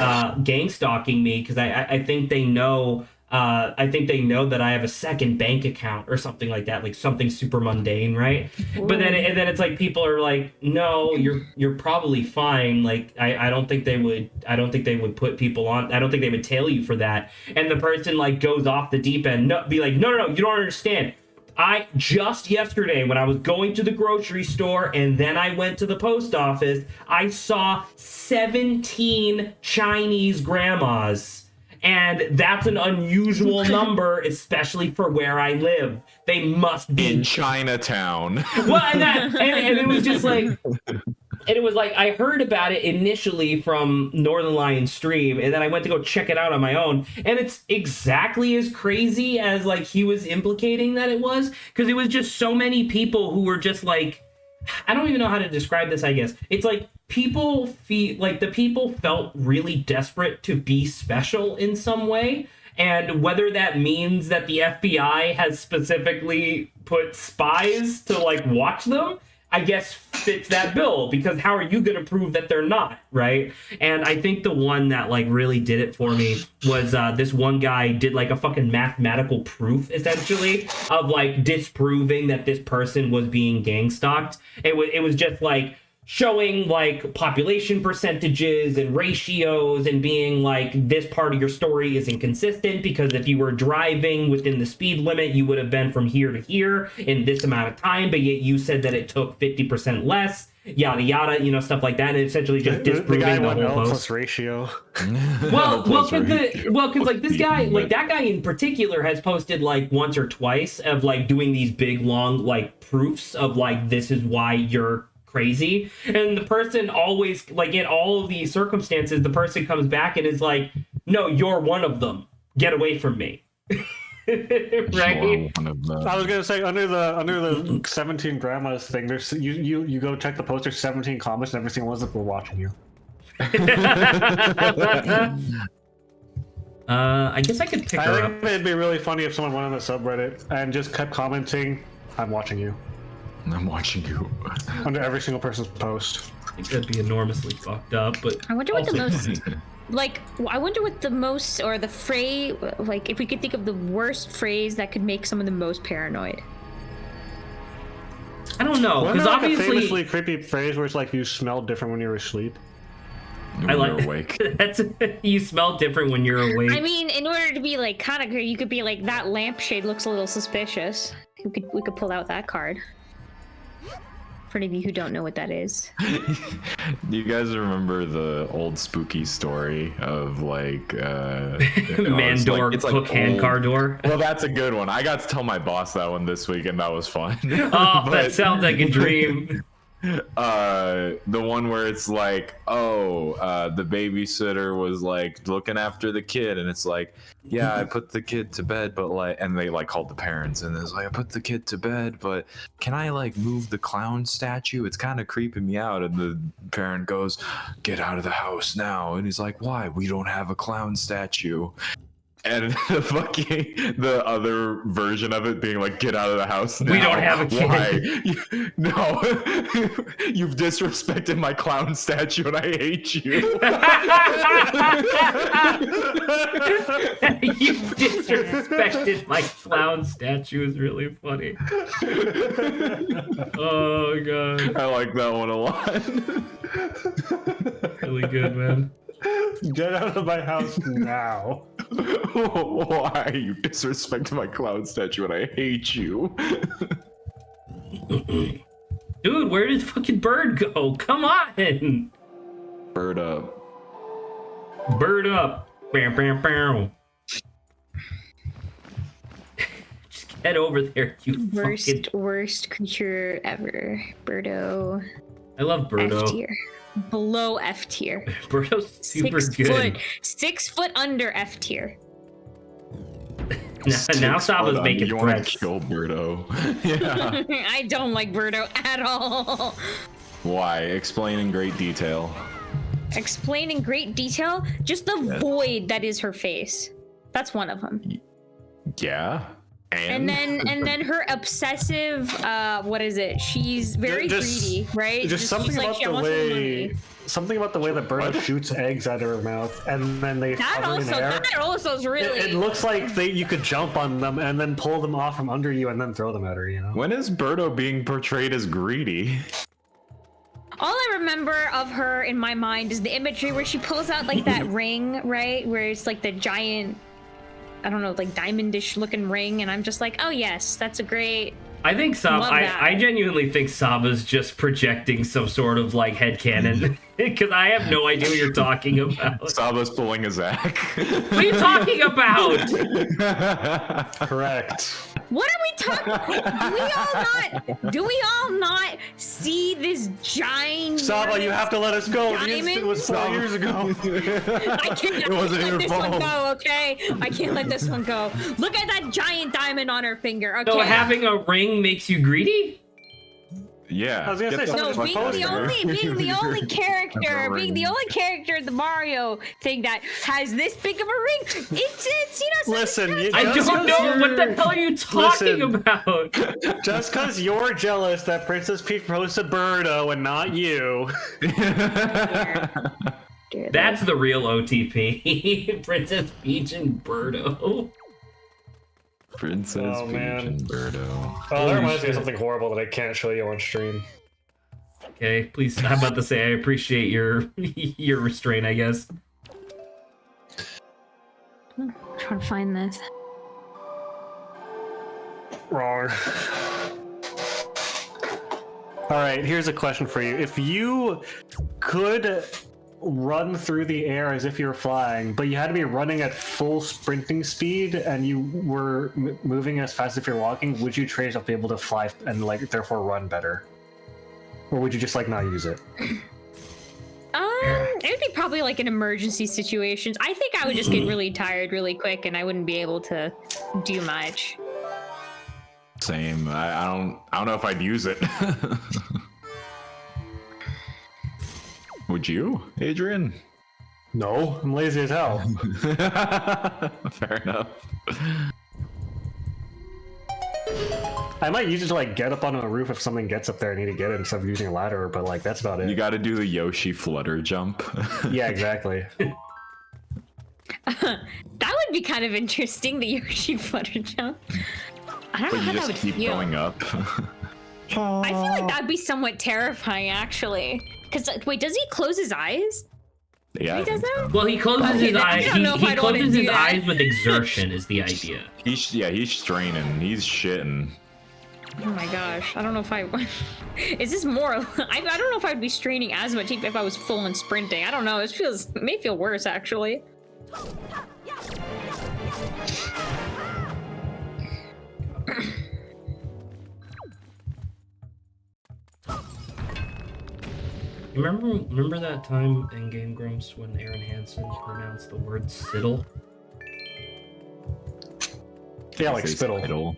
gang stalking me because I think they know that I have a second bank account or something like that, like something super mundane, right? Ooh. But then it's like people are like, no, you're probably fine. Like I don't think they would put people on. I don't think they would tail you for that. And the person like goes off the deep end, no, you don't understand. I just yesterday when I was going to the grocery store and then I went to the post office, I saw 17 Chinese grandmas. And that's an unusual number, especially for where I live. They must be in Chinatown. Well, and it was just like, and it was like I heard about it initially from Northern Lion stream, and then I went to go check it out on my own, and it's exactly as crazy as like he was implicating that it was, because it was just so many people who were just like, I don't even know how to describe this. I guess it's like people felt really desperate to be special in some way, and whether that means that the FBI has specifically put spies to like watch them, I guess, fits that bill, because how are you going to prove that they're not, right? And I think the one that like really did it for me was this one guy did like a fucking mathematical proof, essentially, of like disproving that this person was being gang stalked. It was just like showing like population percentages and ratios and being like, this part of your story is inconsistent because if you were driving within the speed limit, you would have been from here to here in this amount of time, but yet you said that it took 50% less, yada yada, you know, stuff like that, and essentially just disproving the whole post. Plus ratio. Well, because like this guy, like that guy in particular, has posted like once or twice of like doing these big long like proofs of like, this is why you're crazy, and the person always, like, in all of these circumstances, the person comes back and is like, no, you're one of them, get away from me. Right? I was gonna say, under the 17 grandmas thing, there's you go check the post, there's 17 comments and every single one of them were watching you. I guess I could pick her I up. think it'd be really funny if someone went on the subreddit and just kept commenting, I'm watching you. I'm watching you. Under every single person's post. I think that'd be enormously fucked up, but I wonder what the also- most, like, I wonder what the most, or the phrase, like, if we could think of the worst phrase that could make someone the most paranoid. I don't know, Wasn't because there, like, a obviously famously creepy phrase where it's like you smell different when you're asleep? I When like you're awake. that's you smell different when you're awake. I mean, in order to be like kind of, you could be like, that lampshade looks a little suspicious. We could pull out that card. For any of you who don't know what that is. Do you guys remember the old spooky story of like Man door, it's hook hand car door. Well, that's a good one. I got to tell my boss that one this week, and that was fun. Oh, that sounds like a dream. The one where it's like, the babysitter was like looking after the kid, and it's like, yeah, I put the kid to bed, but like, and they like called the parents, and it's like, I put the kid to bed, but can I like move the clown statue? It's kind of creeping me out. And the parent goes, get out of the house now. And he's like, why? We don't have a clown statue. And the other version of it being like, get out of the house now. We don't have a kid. Why? No. You've disrespected my clown statue and I hate you. You disrespected my clown statue is really funny. Oh god. I like that one a lot. Really good, man. Get out of my house now. Why? You disrespected my clown statue and I hate you. Dude, where did fucking Bird go? Come on! Bird up. Bird up. Bam, bam, bam. Just get over there, you fucking... Worst creature ever. Birdo. I love Birdo. F tier. Below F tier. Birdo's super good. 6 foot under F tier. Now Saba's making You want threats. to kill Birdo. Yeah. I don't like Birdo at all. Why? Explain in great detail. Explain in great detail just the void that is her face. That's one of them. Yeah. And then her obsessive, what is it? She's very greedy, right? Just something she's about like, she the wants more way. money. Something about the way that Birdo shoots eggs out of her mouth, and then they hover in air. That also is really. It looks like you could jump on them and then pull them off from under you and then throw them at her. You know. When is Birdo being portrayed as greedy? All I remember of her in my mind is the imagery where she pulls out like that ring, right? Where it's like the giant, I don't know, like diamondish looking ring, and I'm just like, oh yes, that's a great. I think I genuinely think Saba's just projecting some sort of like headcanon because I have no idea what you're talking about. Saba's pulling a Zach. What are you talking about? Correct. What are we talking about? Do we all not see this giant? Saba, you have to let us go. The Diamond? incident was 4 years ago. I can't wasn't let your this one fault. go, okay? I can't let this one go. Look at that giant diamond on her finger, okay? So having a ring makes you greedy? Yeah. I was gonna Get say, the No, fuck being out the of here. only character, Ring. being the only character in the Mario thing that has this big of a ring. It's you know. Listen, I just don't 'cause know what the you're- hell are you talking Listen. about. Just because you're jealous that Princess Peach proposed to Birdo and not you. Dear That's the real OTP. Princess Peach and Birdo. Princess Oh, Peach man. and Birdo. Oh, that reminds me shit. of something horrible that I can't show you on stream. Okay, please. I'm about to say I appreciate your your restraint, I guess. I'm trying to find this. Wrong. Alright, here's a question for you. If you could run through the air as if you were flying, but you had to be running at full sprinting speed and you were moving as fast as if you're walking, would you trade yourself to be able to fly and like therefore run better? Or would you just like not use it? It would be probably like in emergency situations. I think I would just get really tired really quick and I wouldn't be able to do much. Same. I don't know if I'd use it. Would you, Adrian? No, I'm lazy as hell. Fair enough. I might use it to like get up onto a roof if something gets up there I need to get it instead of using a ladder, but like that's about it. You got to do the Yoshi flutter jump. Yeah, exactly. That would be kind of interesting, the Yoshi flutter jump. I don't know But how you that just would keep feel. going up. I feel like that'd be somewhat terrifying, actually. Because wait, does he close his eyes? Yeah, He I does think that? so. Well, he closes Okay, his then I eyes. don't know if He I'd wanna closes do his that. eyes with exertion. Is the idea? He's straining. He's shitting. Oh my gosh, I don't know if I. Is this more? I don't know if I'd be straining as much if I was full and sprinting. I don't know. It may feel worse actually. You remember that time in Game Grumps when Aaron Hansen pronounced the word "siddle"? Yeah, like Say spittle.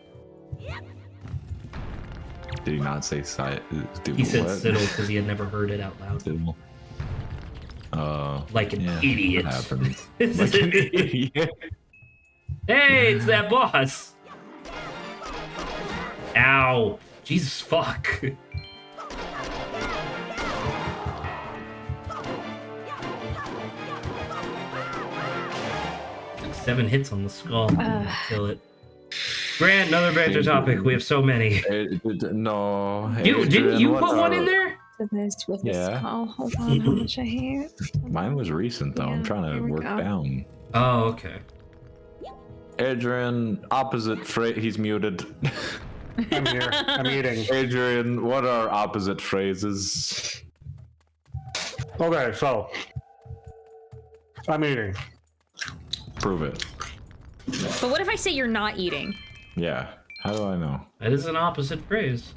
Did he not say side? He said "siddle" because he had never heard it out loud. Siddle. Like an Yeah, idiot. that happens. Like an idiot. Hey, it's that boss. Ow! Jesus fuck! Like 7 hits on the skull. Kill it. Grant, another banter topic. We have so many. No. Didn't Adrian, you what put one in are- there? With Yeah. this call. Hold on, how much I hear? Mine was recent though. I'm Yeah, trying here to we work go. down. Oh, okay. Adrian, opposite phrase. He's muted. I'm here. I'm eating. Adrian, what are opposite phrases? Okay, so I'm eating. Prove it. But what if I say you're not eating? Yeah. How do I know? That is an opposite phrase.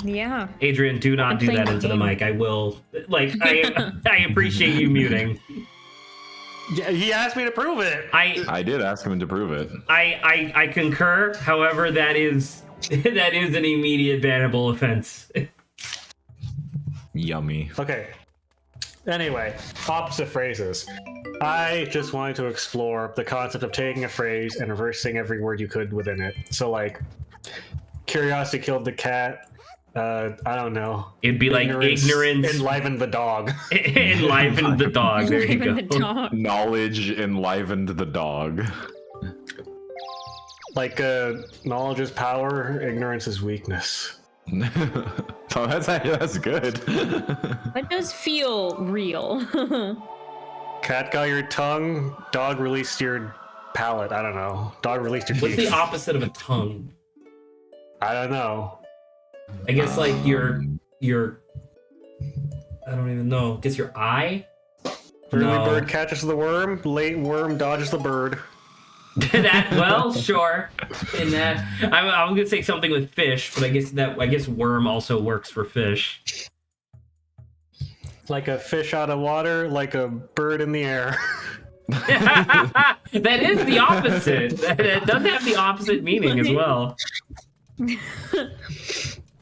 Yeah. Adrian, do not I'm do playing that the into the game. mic. I will. Like, I appreciate you muting. Yeah, he asked me to prove it. I did ask him to prove it. I concur. However, that is an immediate bannable offense. Yummy. Okay. Anyway, opposite phrases. I just wanted to explore the concept of taking a phrase and reversing every word you could within it. So, like, curiosity killed the cat. I don't know. It'd be like ignorance enlivened the dog. enlivened the dog. There you Even go. the dog. Knowledge enlivened the dog. Like, knowledge is power, ignorance is weakness. Oh, that's good. That does feel real. Cat got your tongue, dog released your palate. I don't know. Dog released your What's teeth. the opposite of a tongue? I don't know. I guess like your I don't even know. I guess your eye? Early No. bird catches the worm, late worm dodges the bird. That well, sure. In that, I'm gonna say something with fish, but I guess worm also works for fish. Like a fish out of water, like a bird in the air. That is the opposite. That does have the opposite meaning as well.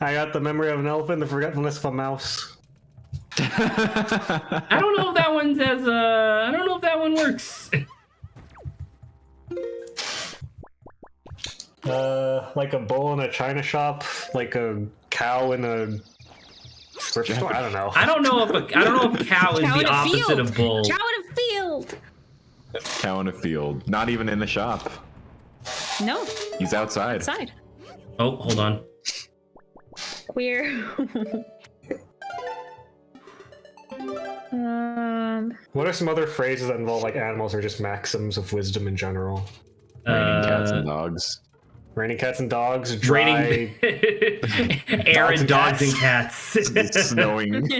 I got the memory of an elephant, the forgetfulness of a mouse. I don't know if that one's as I don't know if that one works. Like a bull in a china shop, like a cow in a thrift store. I don't know. I don't know if cow is Cow in the a opposite field. of bull. Cow in a field. Cow in a field. Not even in the shop. No, He's outside. outside. Oh, hold on. Queer. What are some other phrases that involve like animals or just maxims of wisdom in general? Raining cats and dogs. Raining cats and dogs. Dry. Arid dogs and cats. Snowing.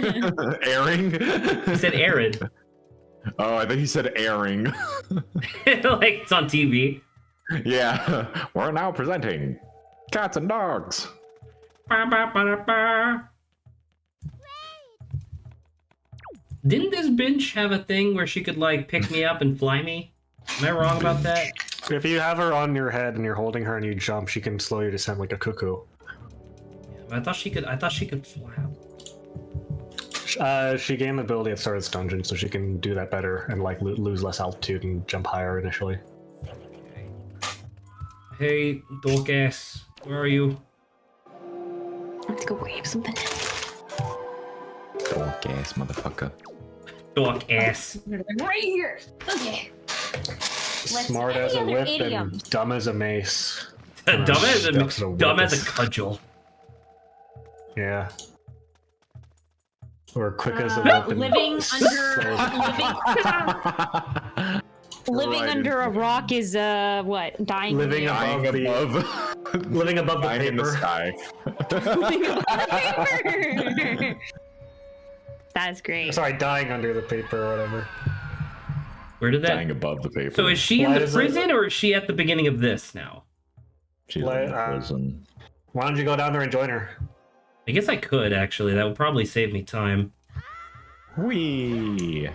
Airing. He said arid. Oh, I think he said airing. Like it's on TV. Yeah. We're now presenting Cats and Dogs. Didn't this bench have a thing where she could like pick me up and fly me? Am I wrong about that? If you have her on your head and you're holding her and you jump, she can slow your descent like a cuckoo. I thought she could fly. She gained the ability at the start of this dungeon, so she can do that better and like lose less altitude and jump higher initially. Hey, dork ass, where are you? I have to go grab something. Dork ass motherfucker. Dork ass. Right here. Okay. Smart as a whip and dumb as a mace. Dumb as That's a a dumb as whip. a cudgel. Yeah. Or quick as a whip. And Living under living Right. under a rock is what? Dying. in Living the air. above Dying the above. living above the Dying in the paper. sky. That's great. Sorry, dying under the paper or whatever. Where did that? Dying above the paper. So is she in Why the is it- prison or is she at the beginning of this now? She's Like, in prison. Why don't you go down there and join her? I guess I could actually. That would probably save me time. Whee!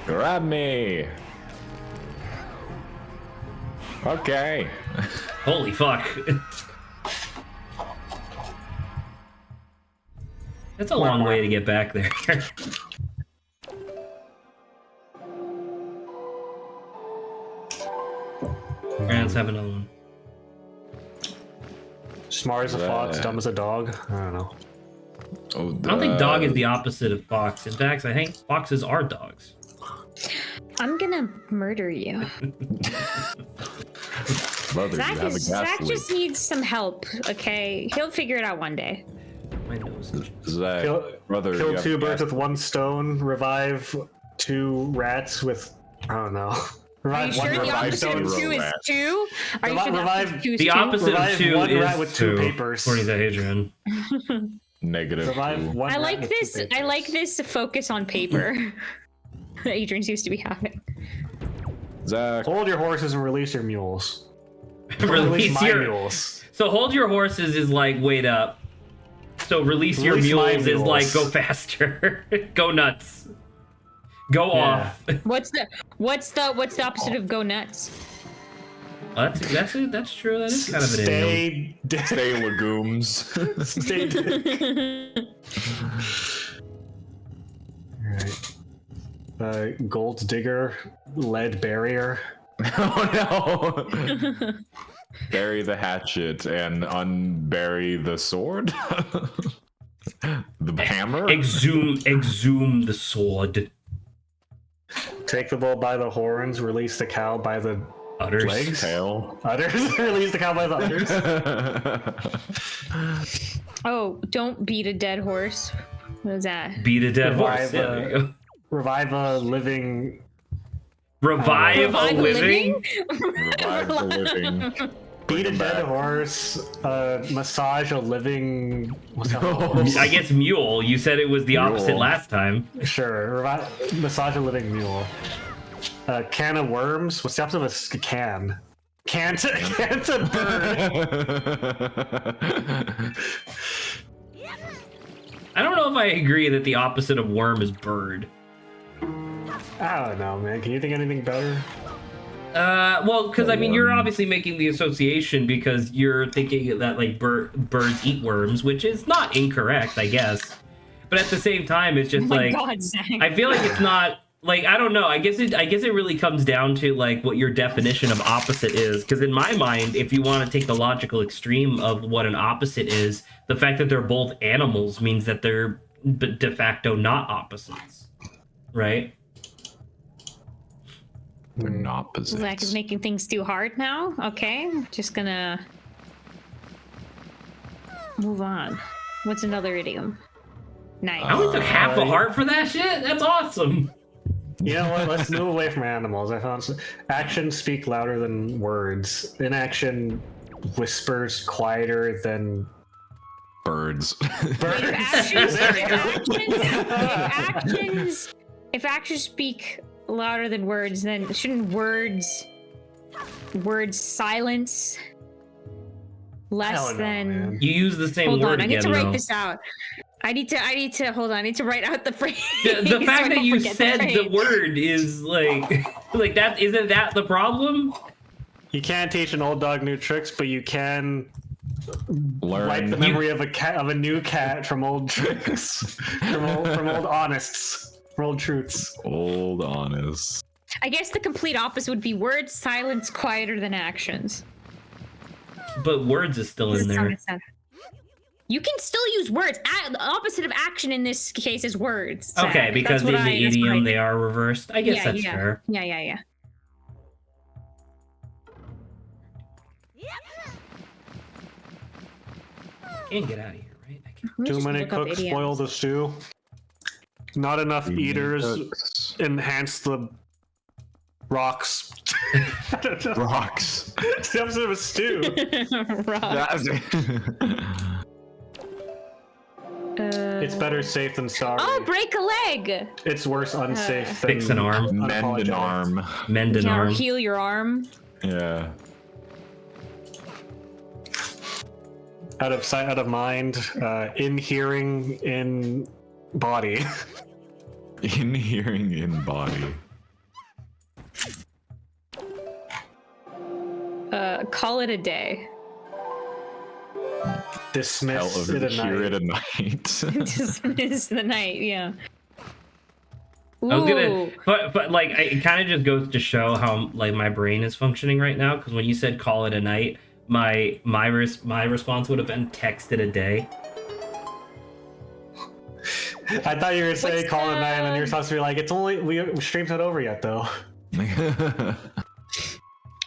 Grab me! Okay. Holy fuck. That's a long way to get back there. Let's have another one. Smart as a fox, dumb as a dog. I don't know. Oh, I don't think dog is the opposite of fox. In fact, I think foxes are dogs. I'm gonna murder you. Brother, you have a gas Zach leak. just needs some help. Okay, he'll figure it out one day. My nose is... Zach, Kill brother, you have two a birds gas with one stone. Revive two rats with I don't know. Are you Revive sure one the revive opposite stone. of two is rat. two? Are you Revi- sure the opposite of two is The two? opposite of Revive two one is rat with two two, papers. according to Adrian. negative. Revive two. one I rat like with two this. I papers. like this focus on paper that Adrian seems to be having. Zach, Hold your horses and release your mules. Release my your... mules. So hold your horses is like wait up. So release your Release my mules is like mules. go faster. Go nuts. Go Yeah. off. What's the opposite of go nuts? Well, that's true. That is kind of an idiom. stay legumes. Stay. Alright. Gold digger, lead barrier. Oh no! Bury the hatchet and unbury the sword. The hammer. Exhume the sword. Take the bull by the horns, release the cow by the Utters. legs. Tail. Udders. Release the cow by the udders. Oh, don't beat a dead horse. What is that? Beat a dead horse. Revive, Yeah, there you go. Revive a living. Revive a Revive living. Revive the living. Beat a him dead back. horse. Massage a living. What's that? No. I guess mule. You said it was the opposite Mule. last time. Sure. Massage a living mule. Can of worms. What's the opposite of a can? Can't a bird. I don't know if I agree that the opposite of worm is bird. I don't know, man. Can you think of anything better? Well, because I mean, you're obviously making the association because you're thinking that like birds eat worms, which is not incorrect, I guess. But at the same time, it's just like God, Zach. I feel like it's not like I don't know. I guess it really comes down to like what your definition of opposite is. Because in my mind, if you want to take the logical extreme of what an opposite is, the fact that they're both animals means that they're de facto not opposites, right? They're not opposites. Zach is making things too hard now. Okay, just gonna move on. What's another idiom? Nice. I only took half a heart for that shit. That's awesome. You know what? Let's move away from animals. I found actions speak louder than words. Inaction whispers quieter than Birds. birds. If actions speak louder than words, then shouldn't words silence less Hell no, than? man. You use the same Hold word on, I need again, to write though. this out. I need to hold on. I need to write out the phrase. The so fact I that don't you forget said the phrase. word is like like that. Isn't that the problem? You can't teach an old dog new tricks, but you can wipe the Learn. memory of a new cat from old tricks, from old honests, from old truths. Old honest. I guess the complete opposite would be words silence quieter than actions. But words is still in there. You can still use words. The opposite of action in this case is words. Zach. Okay, because in That's the what that's what idiom I- they are reversed. I guess yeah, that's yeah. fair. Yeah. Can't get out of here, right? I can't. Let me Too just many look up cooks idioms. spoil the stew. Not enough Too many eaters cooks. enhance the rocks. Rocks. It's the opposite of a stew. Rock. It's better safe than sorry. Oh, break a leg. It's worse unsafe than Fix an arm. Mend an unapologetic. arm. Mend an Yeah, or arm. heal your arm. Yeah. Out of sight, out of mind. In hearing, in body. In hearing, in body. Call it a day. Hell Dismiss over it the at hear it night. at night. Dismiss the night. Yeah. Ooh. I was gonna, but like, it kind of just goes to show how like my brain is functioning right now. Because when you said call it a night, my response would have been text it a day. I thought you were saying What's call it a night, and then the- you're supposed to be like, it's only we stream's not over yet though.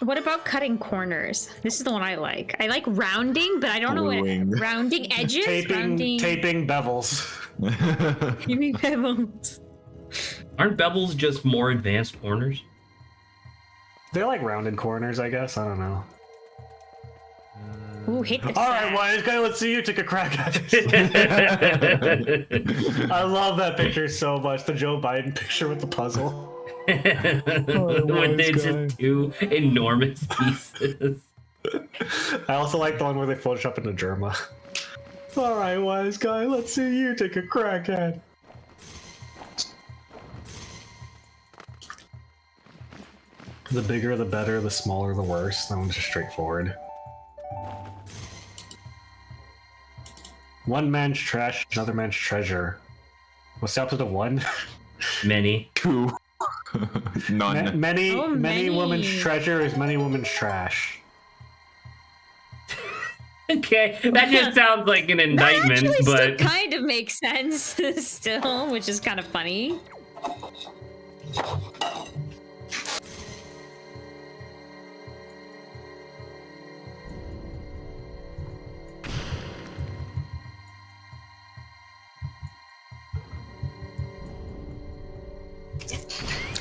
What about cutting corners? This is the one I like. I like rounding, but I don't know Gluing. what rounding edges. Taping bevels. Taping pebbles. Aren't bevels just more advanced corners? They're like rounded corners, I guess. I don't know. Ooh, hit the All right, sack. wise guy, let's see you take a crack at it. I love that picture so much. The Joe Biden picture with the puzzle. When it's just two enormous pieces. I also like the one where they Photoshop into Germa. All right, wise guy, let's see you take a crack at it. The bigger the better, the smaller the worse. That one's just straightforward. One man's trash, another man's treasure. What's the opposite of one? Many. Two. None. Many Oh, many women's many. treasure is many women's trash. Okay, that just sounds like an That indictment, actually still but kind of makes sense still, which is kind of funny.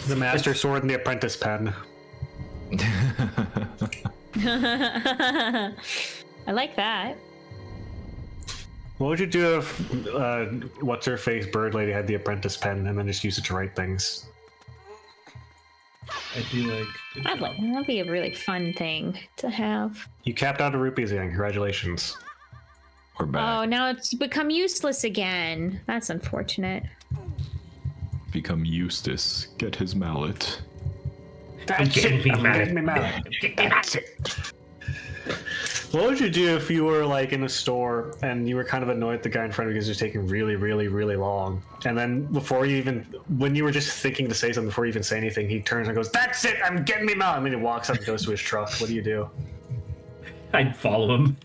The master sword and the apprentice pen. I like that. What would you do if what's her face bird lady had the apprentice pen and then just use it to write things? I do like. That'd be a really fun thing to have. You capped out a rupees again. Congratulations. We're back. Oh, now it's become useless again. That's unfortunate. Become Eustace. Get his mallet. That's getting it. me I'm mad. getting me mad. That's it. What would you do if you were like in a store and you were kind of annoyed at the guy in front of you because he's taking really, really, really long? And then when you were just thinking to say something before you even say anything, he turns and goes, "That's it! I'm getting me mad!" And then he walks up and goes to his truck. What do you do? I'd follow him.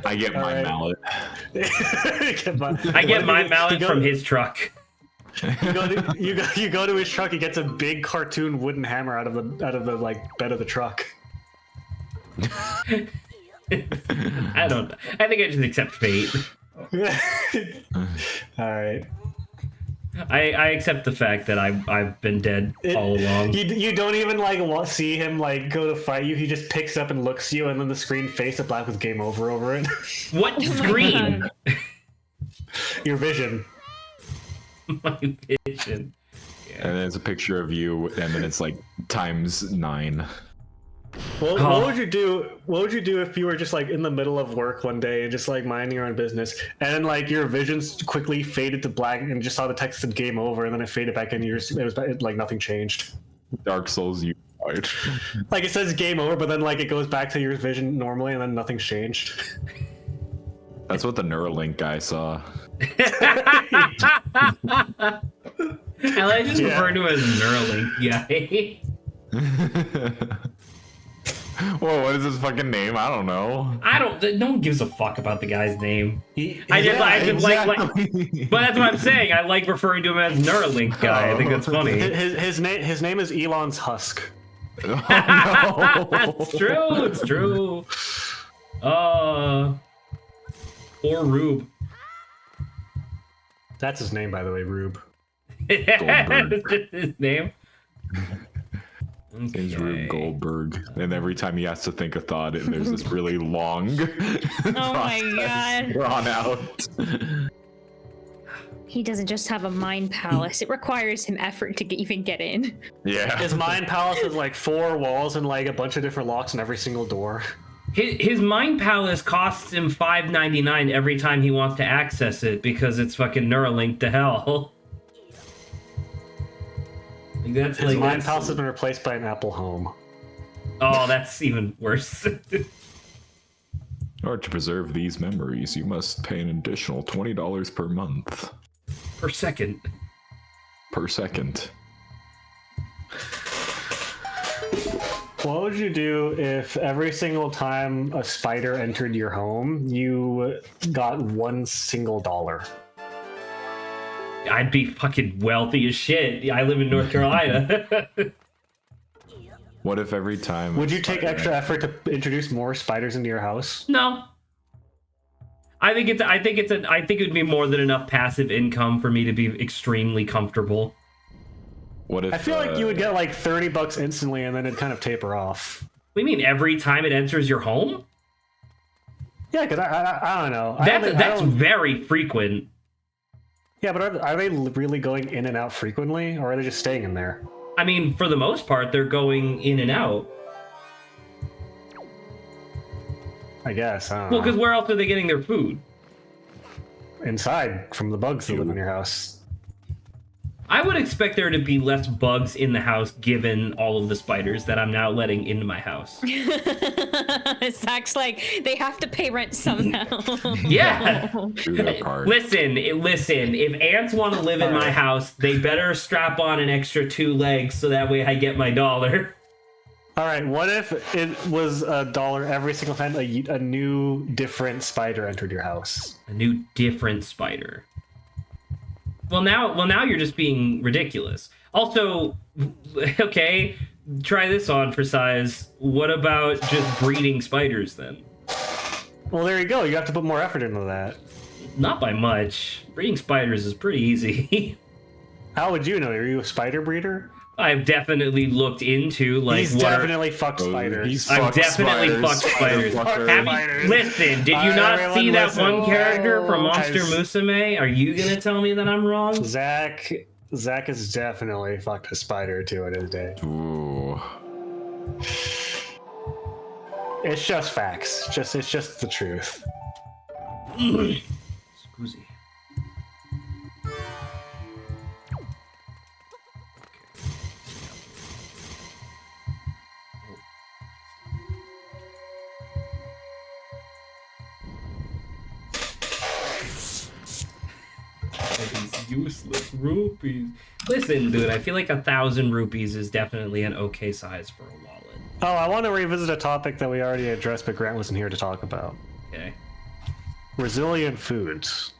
I get my Alright. mallet. I get my mallet from his truck. You go to his truck. He gets a big cartoon wooden hammer out of the like bed of the truck. I don't know. I think I just accept fate. All right. I accept the fact that I've been dead all along. You don't even like see him like go to fight you. He just picks up and looks at you, and then the screen fades to black with "game over" over it. What screen? Your vision. My vision. And then it's a picture of you, and then it's like ×9. What would you do? What would you do if you were just like in the middle of work one day and just like minding your own business, and then like your visions quickly faded to black, and just saw the text said "game over," and then it faded back in. Like nothing changed. Dark Souls, you right. Like it says "game over," but then like it goes back to your vision normally, and then nothing's changed. That's what the Neuralink guy saw. I like just refer to him as Neuralink guy. Whoa, what is his fucking name? I don't know. No one gives a fuck about the guy's name. But Yeah, exactly. that's what I'm saying. I like referring to him as Neuralink guy. I think that's funny. His name is Elon's Husk. Oh, no. It's true. It's true. Or Rube. That's his name, by the way, Rube. That's his name. His name's Rube Goldberg, and every time he has to think a thought, there's this really long Oh my god. drawn out. He doesn't just have a mind palace. It requires him effort to even get in. Yeah. His mind palace is like 4 walls and like a bunch of different locks on every single door. His mind palace costs him $5.99 every time he wants to access it because it's fucking Neuralink to hell. Like that's His like mind that's, palace has been replaced by an Apple Home. Oh, that's even worse. In order to preserve these memories, you must pay an additional $20 per month. Per second. Per second. What would you do if every single time a spider entered your home, you got $1 single dollar? I'd be fucking wealthy as shit. I live in North Carolina. What if every time... Would you take extra effort to introduce more spiders into your house? No. I think it would be more than enough passive income for me to be extremely comfortable. What if... I feel like you would get like $30 instantly, and then it'd kind of taper off. What do you mean every time it enters your home? Yeah, because I don't know. That's very frequent. Yeah, but are they really going in and out frequently, or are they just staying in there? I mean, for the most part, they're going in and out. I guess. I don't Well, know. because where else are they getting their food? Inside from the bugs that live in your house. I would expect there to be less bugs in the house given all of the spiders that I'm now letting into my house. Zach's like, they have to pay rent somehow. Yeah. do that part? Listen, if ants want to live in my house, they better strap on an extra 2 legs so that way I get my dollar. All right, what if it was $1 every single time a new, different spider entered your house? A new different spider. Well, now you're just being ridiculous. Also, okay, try this on for size. What about just breeding spiders then? Well, there you go. You have to put more effort into that. Not by much. Breeding spiders is pretty easy. How would you know? Are you a spider breeder? I've definitely looked into He's definitely fucked spiders. I've definitely fucked spiders. Listen, did you not see that one character from Monster Musume? Are you gonna tell me that I'm wrong? Zach has definitely fucked a spider too in his day. Ooh. It's just facts. It's just the truth. Scusi. Useless rupees. Listen, dude, I feel like 1,000 rupees is definitely an okay size for a wallet. Oh, I want to revisit a topic that we already addressed, but Grant wasn't here to talk about. Okay. Resilient foods.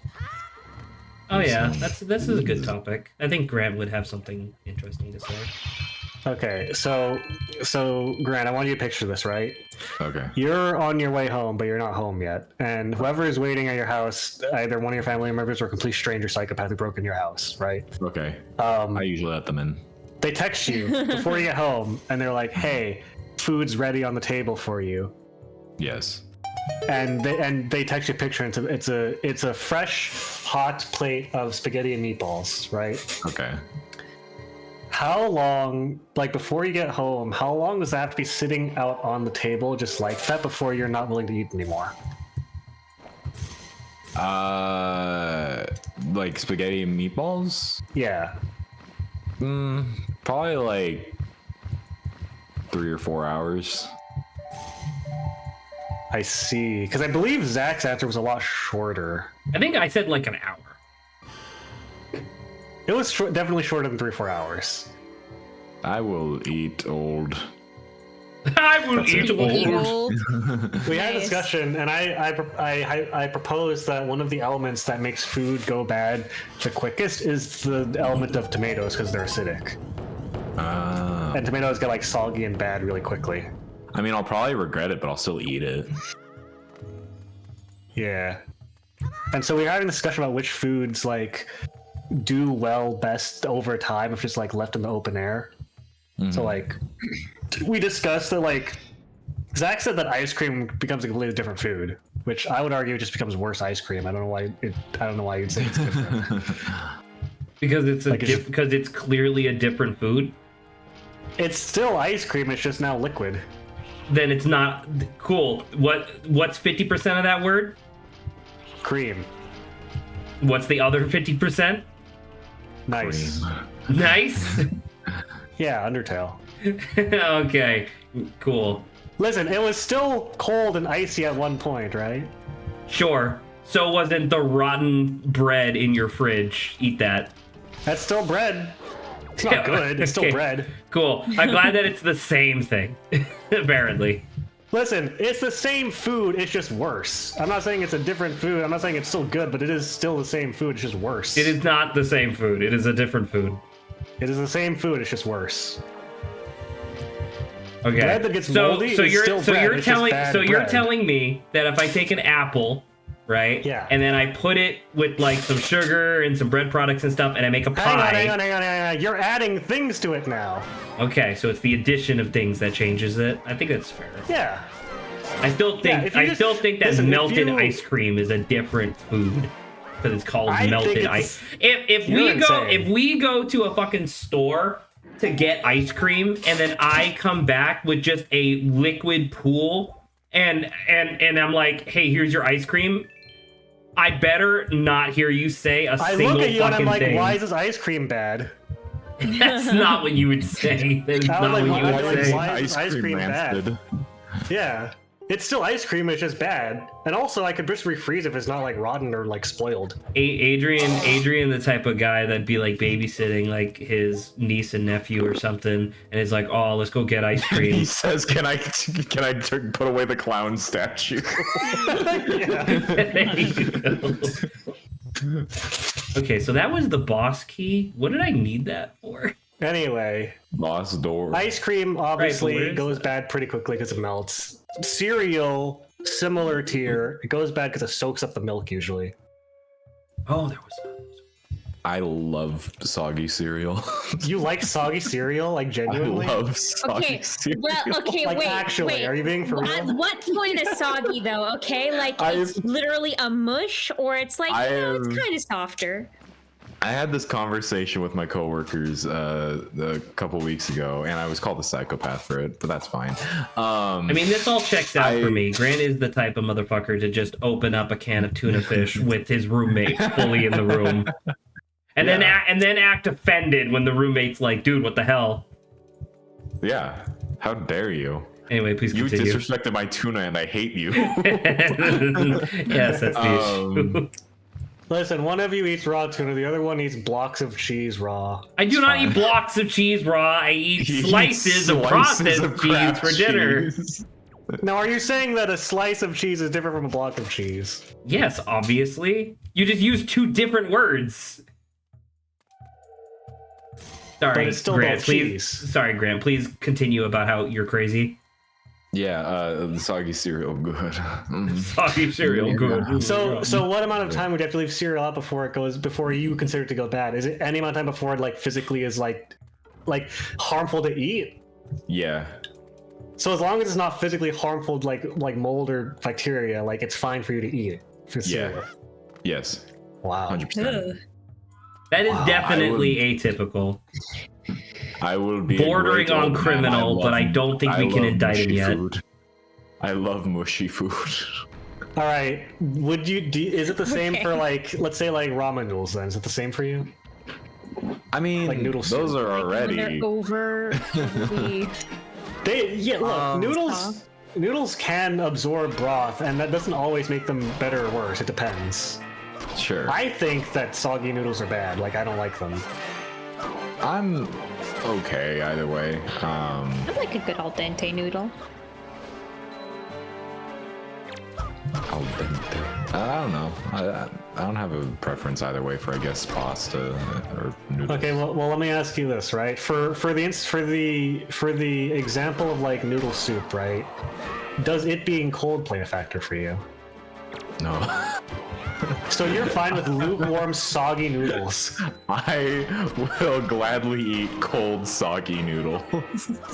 Oh yeah, this is a good topic. I think Grant would have something interesting to say. Okay, so Grant, I want you to picture this, right? Okay. You're on your way home, but you're not home yet, and whoever is waiting at your house, either one of your family members or a complete stranger psychopath who broke in your house, right? Okay. I usually let them in. They text you before you get home, and they're like, "Hey, food's ready on the table for you." Yes. And they text you a picture. And it's a fresh, hot plate of spaghetti and meatballs, right? Okay. How long, like before you get home, how long does that have to be sitting out on the table just like that before you're not willing to eat anymore? Like spaghetti and meatballs? Yeah. Probably like 3 or 4 hours. I see. Because I believe Zach's answer was a lot shorter. I think I said like an hour. It was definitely shorter than 3 or 4 hours. I will eat old. I will eat old. We had a Nice. discussion, and I proposed that one of the elements that makes food go bad the quickest is the element of tomatoes because they're acidic, and tomatoes get like soggy and bad really quickly. I mean, I'll probably regret it, but I'll still eat it. Yeah. And so we were having a discussion about which foods like do well best over time if just like left in the open air. So like we discussed that like Zach said that ice cream becomes a completely different food, which I would argue just becomes worse ice cream. I don't know why you'd say it's different. Because it's Like, because it's clearly a different food. It's still ice cream, it's just now liquid. Then it's not cool. What's 50% of that word? Cream. What's the other 50%? Nice. Cream. Nice. Yeah, Undertale. Okay, cool. Listen, it was still cold and icy at one point, right? Sure. So wasn't the rotten bread in your fridge. Eat that. That's still bread. It's not good, it's still Okay. bread. Cool. I'm glad that it's the same thing. Apparently. Listen, it's the same food, it's just worse. I'm not saying it's a different food, I'm not saying it's still good, but it is still the same food, it's just worse. It is not the same food. It is a different food. It is the same food, it's just worse. Okay. Bread that gets moldy so is you're still so bread, you're it's just telling bad so you're bread. telling me that if I take an apple, right? Yeah. And then I put it with like some sugar and some bread products and stuff, and I make a pie. Hang on. You're adding things to it now. Okay, so it's the addition of things that changes it. I think that's fair. Yeah. I still think Yeah, if you I just- still think that listen, if melted you- ice cream is a different food because it's called I think melted it's- ice. If You're if we go to a fucking store to get ice cream and then I come back with just a liquid pool and I'm like, hey, here's your ice cream. I better not hear you say a I single look at you and I'm fucking like, thing. why is this ice cream bad? That's not what you would say. That's I not was what like, you why- would like, say. why- is ice cream bad? rancid. Yeah. It's still ice cream, it's just bad. And also, I could just refreeze if it's not like rotten or like spoiled. Adrian, the type of guy that'd be like babysitting like his niece and nephew or something, and is like, "Oh, let's go get ice He cream." says, "Can I put away the clown statue?" Yeah. There you go. Okay, so that was the boss key. What did I need that for? Anyway, Lost door. ice cream where obviously is goes bad pretty quickly because it melts. Cereal, similar tier, it goes bad because it soaks up the milk usually. Oh, there was. I love soggy cereal. You like soggy cereal, like I genuinely? love soggy Okay, cereal. well, okay, Like, wait, actually, wait. are you being for At real? what point is soggy though? Okay, like it's literally a mush, or it's like it's kind of softer. I had this conversation with my coworkers a couple weeks ago, and I was called a psychopath for it, but that's fine. I mean, this all checks out for me. Grant is the type of motherfucker to just open up a can of tuna fish with his roommate fully in the room, and then act offended when the roommate's like, "Dude, what the hell?" Yeah, how dare you? Anyway, please You continue. disrespected my tuna, and I hate you. Yes, that's the issue. Listen, one of you eats raw tuna, the other one eats blocks of cheese raw. I do It's not fine. eat blocks of cheese raw. I eat He slices of processed of cheese Kraft for dinner. cheese. Now, are you saying that a slice of cheese is different from a block of cheese? Yes, obviously. You just use two different words. Sorry, But it's still Grant. both Please, cheese. sorry, Grant. Please continue about how you're crazy. Yeah, the soggy cereal, good. Soggy cereal, good. So what amount of time would you have to leave cereal out before you consider it to go bad? Is it any amount of time before it like physically is like harmful to eat? Yeah. So as long as it's not physically harmful, like mold or bacteria, like it's fine for you to eat it. For cereal. Yes. Wow. 100%. That is Wow, definitely atypical. I will be Bordering a great on old man. criminal, but I don't think we can love indict him mushy yet. food. I love mushy food. All right. Would you? Is it the same for like, let's say like ramen noodles? Then is it the same for you? I mean, Like noodle soup. those are When already. they're over the Look, noodles. Noodles can absorb broth, and that doesn't always make them better or worse. It depends. Sure. I think that soggy noodles are bad. Like I don't like them. I'm okay either way. I like a good al dente noodle. Al dente. I don't know. I don't have a preference either way for, I guess, pasta or noodles. Okay, well, let me ask you this, right? For the example of like noodle soup, right? Does it being cold play a factor for you? No. So you're fine with lukewarm, soggy noodles, I will gladly eat cold, soggy noodles.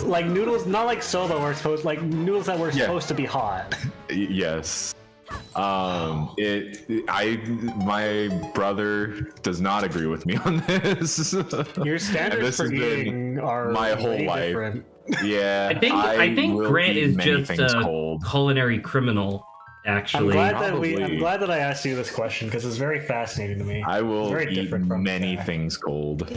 like noodles, not like soba were supposed, like noodles that were Yeah. supposed to be hot. Yes. My brother does not agree with me on this. Your And standards this for has been eating are my whole way life. different. Yeah. I think will Grant eat is many just things a cold. culinary criminal. I'm Actually, glad Probably. that I asked you this question because it's very fascinating to me. I It's will very eat different from many this guy. things cold.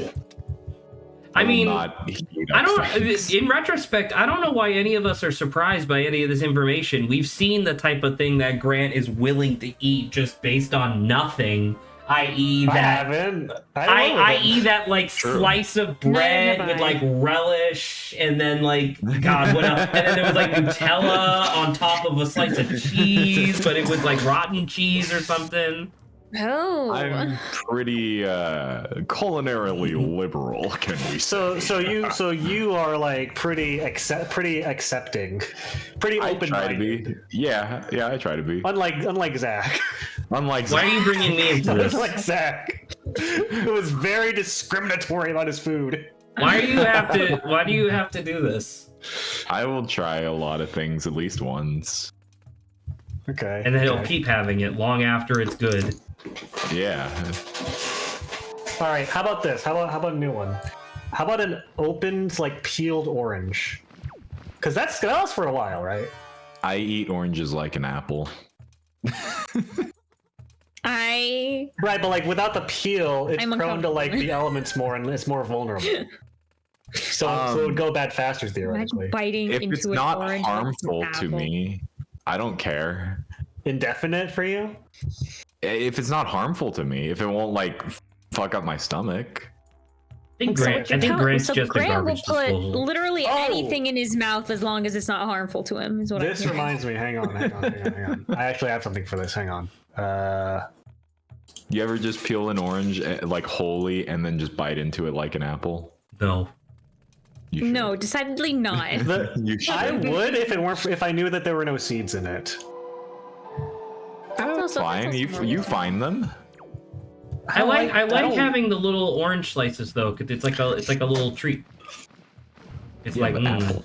I will mean, not heat I up don't. things. In retrospect, I don't know why any of us are surprised by any of this information. We've seen the type of thing that Grant is willing to eat just based on nothing, i.e., I that haven't. i.e. that like True. slice of bread have with I. like relish, and then like God, what else? And then there was like Nutella on top of a slice of cheese, but it was like rotten cheese or something. Oh. I'm pretty culinarily liberal, can we say? So you are like pretty accepting, pretty I open try to minded. be. Yeah, I try to be. Unlike Zach. Unlike Why are you bringing me into this? Unlike Zach, who was very discriminatory about his food. Why do you have to do this? I will try a lot of things at least once. Okay. And then he'll okay. keep having it long after it's good. Yeah. All right. How about this? How about a new one? How about an opened like peeled orange? Because that was for a while, right? I eat oranges like an apple. I Right, but like without the peel, it's I'm prone to like uncomfortable. the elements more, and it's more vulnerable. So it would go bad faster like theoretically. biting If into it's an not orange. like it's an harmful to apple. me, I don't care. Indefinite for you? If it's not harmful to me, if it won't like fuck up my stomach. I think So Grant. what you're I think telling- Grant's so just a Grant will garbage put disposal. literally Oh. anything in his mouth as long as it's not harmful to him. Is what This I'm hearing. reminds me. Hang on. I actually have something for this. Hang on. You ever just peel an orange like wholly and then just bite into it like an apple? No. You should. No, decidedly not. You should. I would if I knew that there were no seeds in it. That's also- fine. that's You also you more find them. I like don't- having the little orange slices though, because it's like a little treat. It's Yeah, like but apple.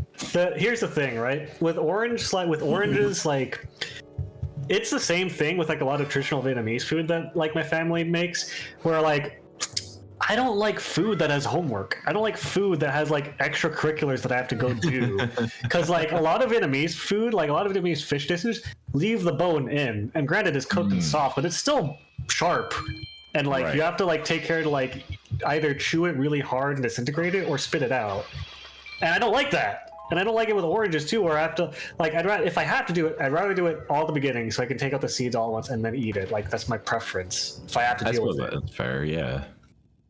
Here's the thing, right? With oranges, like it's the same thing with like a lot of traditional Vietnamese food that like my family makes, where like I don't like food that has homework. I don't like food that has like extracurriculars that I have to go do. Because like a lot of Vietnamese food, like a lot of Vietnamese fish dishes, leave the bone in. And granted, it's cooked and soft, but it's still sharp. And like Right. you have to like take care to like either chew it really hard and disintegrate it or spit it out. And I don't like that. And I don't like it with oranges too, where I have to like if I have to do it, I'd rather do it all at the beginning so I can take out the seeds all at once and then eat it. Like that's my preference. If I have to deal with it. That's fair, yeah.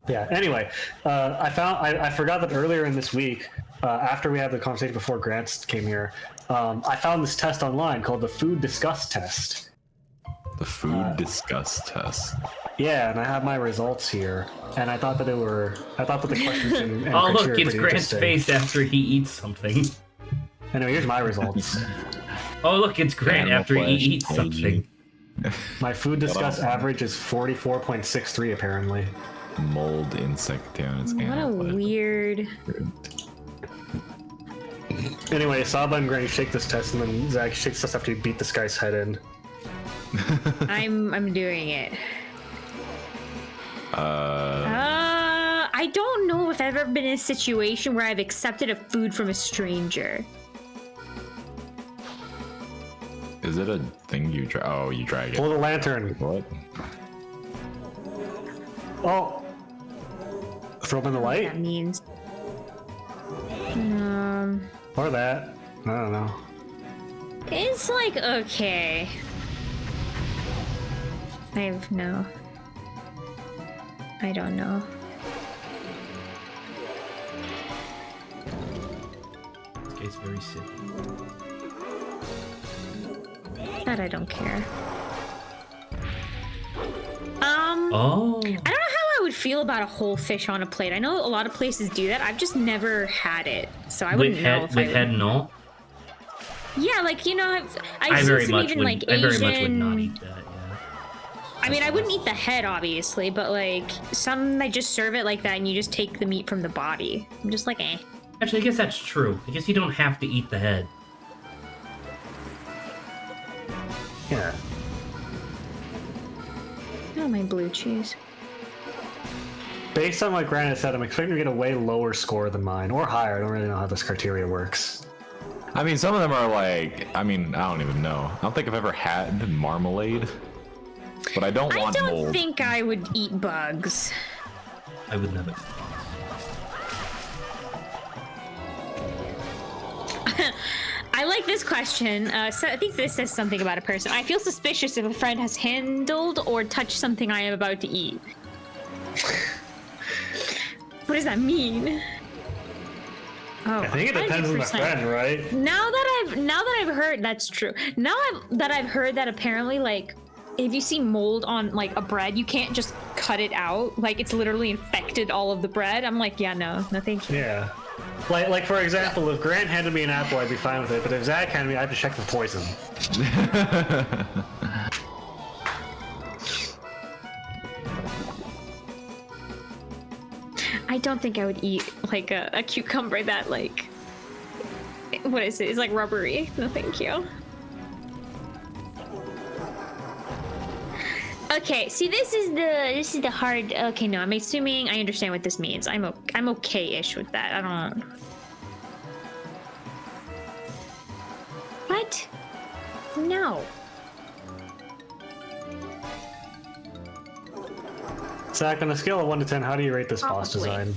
Yeah. Anyway, I forgot that earlier in this week, after we had the conversation before Grant came here, I found this test online called the food disgust test. The food disgust test. Yeah, and I have my results here, and I thought that the questions and Oh look, criteria it's were Grant's interesting. face after he eats something. Anyway, here's my results. Oh look, it's Grant Animal after he flesh, eats hygiene. something. My food disgust awesome. average is 44.63 apparently. Mold insect down its What a animal flesh. weird. Anyway, Saba and Granny shake this test, and then Zach shakes this after you beat this guy's head in. I'm doing it. I don't know if I've ever been in a situation where I've accepted a food from a stranger. Is it a thing you drag? Oh, you drag it. Pull the lantern. What? Oh. Throw him in the What light? that means. Or that. I don't know. It's like, okay. I don't know. This guy's very sick. That I don't care. Oh. I don't know how I would feel about a whole fish on a plate. I know a lot of places do that. I've just never had it, so I wouldn't know if I With would. head and all? Yeah, like, you know, I've I seen very some much even would. like I very Asian. much would not eat that. Yeah. I mean, I wouldn't eat the head, obviously, but like some they just serve it like that, and you just take the meat from the body. I'm just like, eh. Actually, I guess that's true. I guess you don't have to eat the head. Yeah. Oh, my blue cheese. Based on what Granite said, I'm expecting to get a way lower score than mine, or higher. I don't really know how this criteria works. I mean, some of them are like, I don't even know. I don't think I've ever had marmalade, but I don't I want don't mold. think I would eat bugs. I would never. I like this question. So I think this says something about a person. I feel suspicious if a friend has handled or touched something I am about to eat. What does that mean? Oh, I think it depends on the 100%. friend, right? Now that I've heard that's true. That I've heard that apparently, like, if you see mold on like a bread, you can't just cut it out. Like, it's literally infected all of the bread. I'm like, yeah, no thank you. Yeah. Like for example, if Grant handed me an apple, I'd be fine with it. But if Zach handed me, I have to check for poison. I don't think I would eat like a cucumber that like, what is it? It's like rubbery. No, thank you. Okay, see, this is the hard. Okay, no, I'm assuming I understand what this means. I'm okay-ish with that. I don't. What? No. Zach, on a scale of 1 to 10, how do you rate this boss Probably. design?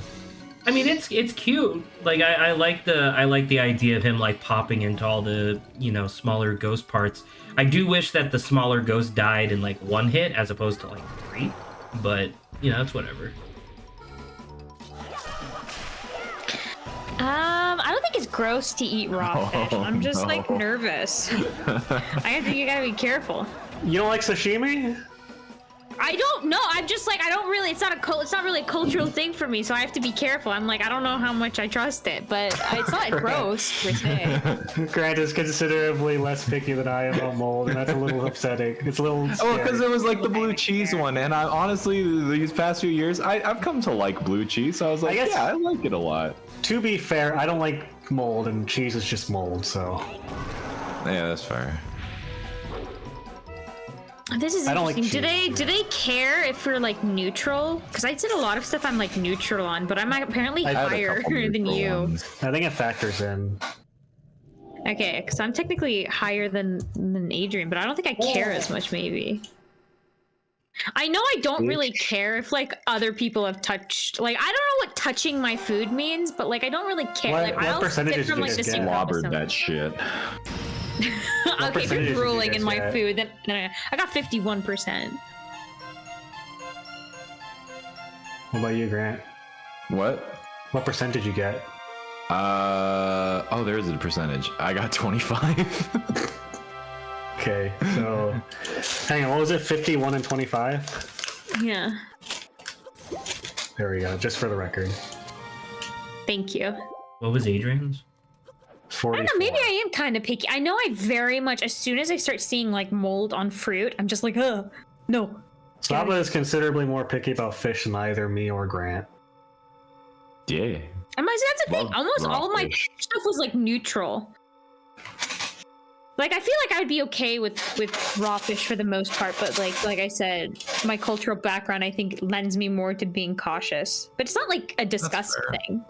I mean, it's cute. Like I like the idea of him like popping into all the smaller ghost parts. I do wish that the smaller ghost died in like one hit as opposed to like 3, but it's whatever. I don't think it's gross to eat raw fish. I'm just like no. nervous. I think you gotta be careful. You don't like sashimi? I don't know. I'm just like, I don't really. It's not really a cultural thing for me, so I have to be careful. I'm like, I don't know how much I trust it, but it's not gross per se. Grant is considerably less picky than I am about mold, and that's a little upsetting. It's a little. Oh, because scary. there was like the blue cheese one, and I honestly, these past few years, I've come to like blue cheese. So I was like, guess- yeah, I like it a lot. To be fair, I don't like mold, and cheese is just mold. So Yeah, that's fair. This is I don't like interesting. cheese, Do they care if we're like neutral? Because I did a lot of stuff I'm like neutral on, but I'm apparently I had a higher couple than neutral you. ones. I think it factors in. Okay, because I'm technically higher than Adrian, but I don't think I care as much. Maybe. I know I don't really care if like other people have touched. Like I don't know what touching my food means, but like I don't really care. What- like what I'll percentages sit from did like you the get? same Slobbered person. that shit. Okay, if percentages you're did you drooling guys in my get? food, then no, I got 51%. What about you, Grant? What? What percentage you get? Oh, there's a percentage. I got 25. Okay, so hang on, what was it? 51 and 25? Yeah. There we go, just for the record. Thank you. What was Adrian's? 44. I don't know, maybe I am kind of picky. I know I very much, as soon as I start seeing like mold on fruit, I'm just like, no. Slava is considerably more picky about fish than either me or Grant. Yeah. And that's the thing. Love Almost raw all of my fish. stuff was like neutral. Like I feel like I'd be okay with raw fish for the most part, but like I said, my cultural background I think lends me more to being cautious. But it's not like a disgust fair. thing.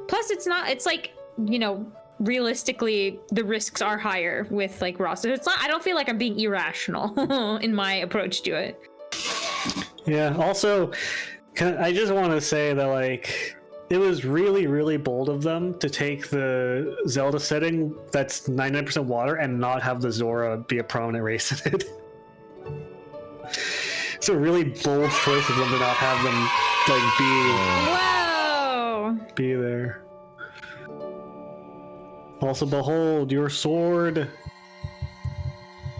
Plus, it's not. It's like, you know, realistically, the risks are higher with like raw. So it's not. I don't feel like I'm being irrational in my approach to it. Yeah, also, I just want to say that, like, it was really, really bold of them to take the Zelda setting that's 99% water and not have the Zora be a prominent race in it. It's a really bold choice of them to not have them, like, Whoa! be there. Also, behold, your sword.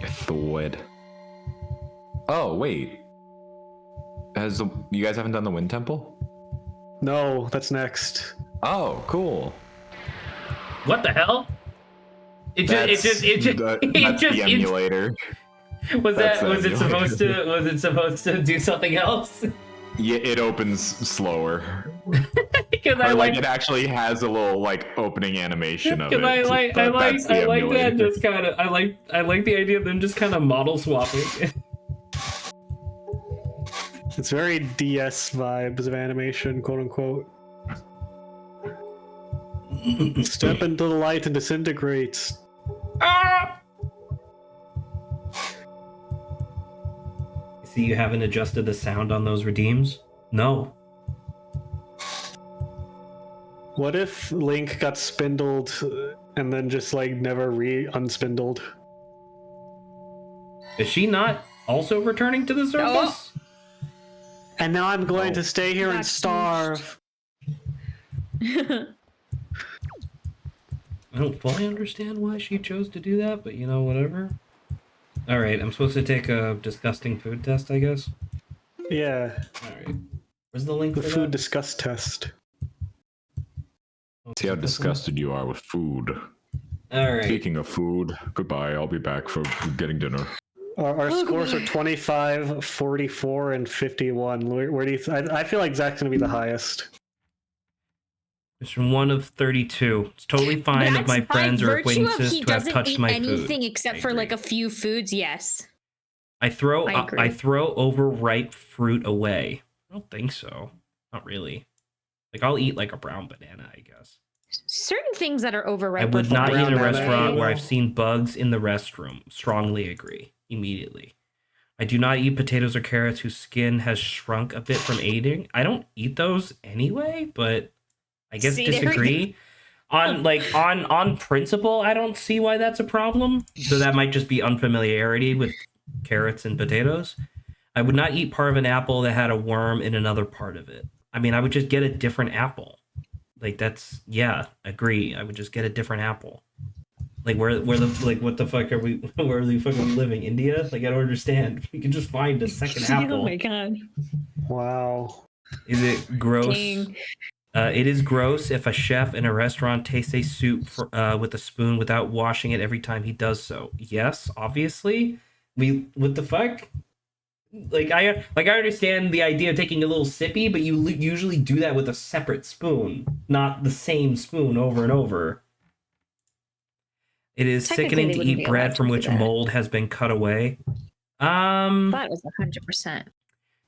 Thwed. Oh, wait. You guys haven't done the Wind Temple? No, that's next. Oh, cool. What the hell? It That's just the emulator. was That's the it emulator. was it supposed to do something else? Yeah, it opens slower. Because Or, I like like it actually has a little like opening animation of it. because I like That's the that emulator. just kind of I like the idea of them just kind of model swapping. It's very DS vibes of animation, quote unquote. Step into the light and disintegrates. Ah! See, you haven't adjusted the sound on those redeems? No. What if Link got spindled and then just like never unspindled? Is she not also returning to the surface? And now I'm going No. to stay here and That's starve. I don't fully understand why she chose to do that, but you know, whatever. Alright, I'm supposed to take a disgusting food test, I guess. Yeah, Alright. Where's the link the for food that? disgust test. See how disgusted you are with food. Alright. Speaking of food, goodbye. I'll be back for getting dinner. Our scores are 25, 44, and 51. Where do you? I feel like Zach's gonna be the highest. It's from 1 of 32. It's totally fine if my friends or acquaintances he to have doesn't touched eat my anything food. except I for like agree. a few foods. Yes. I throw I agree. I throw overripe fruit away. I don't think so. Not really. Like I'll eat like a brown banana, I guess. Certain things that are overripe. I would are not fine. eat in a Brown restaurant banana. where I've seen bugs in the restroom. Strongly agree. Immediately. I do not eat potatoes or carrots whose skin has shrunk a bit from aging. I don't eat those anyway, but I guess See, there we disagree. On principle, I don't see why that's a problem. So that might just be unfamiliarity with carrots and potatoes. I would not eat part of an apple that had a worm in another part of it. I mean, I would just get a different apple. Like that's agree. I would just get a different apple. Like where the like what the fuck are we? Where the fuck are we living? India? Like I don't understand. We can just find a second apple. Oh my god. Wow. Is it gross? Dang. It is gross if a chef in a restaurant tastes a soup with a spoon without washing it every time he does so. Yes, obviously. What the fuck? Like I understand the idea of taking a little sippy, but you usually do that with a separate spoon, not the same spoon over and over. It is Technically, sickening they to wouldn't eat be bread allowed from to do which that. mold has been cut away. That was 100%.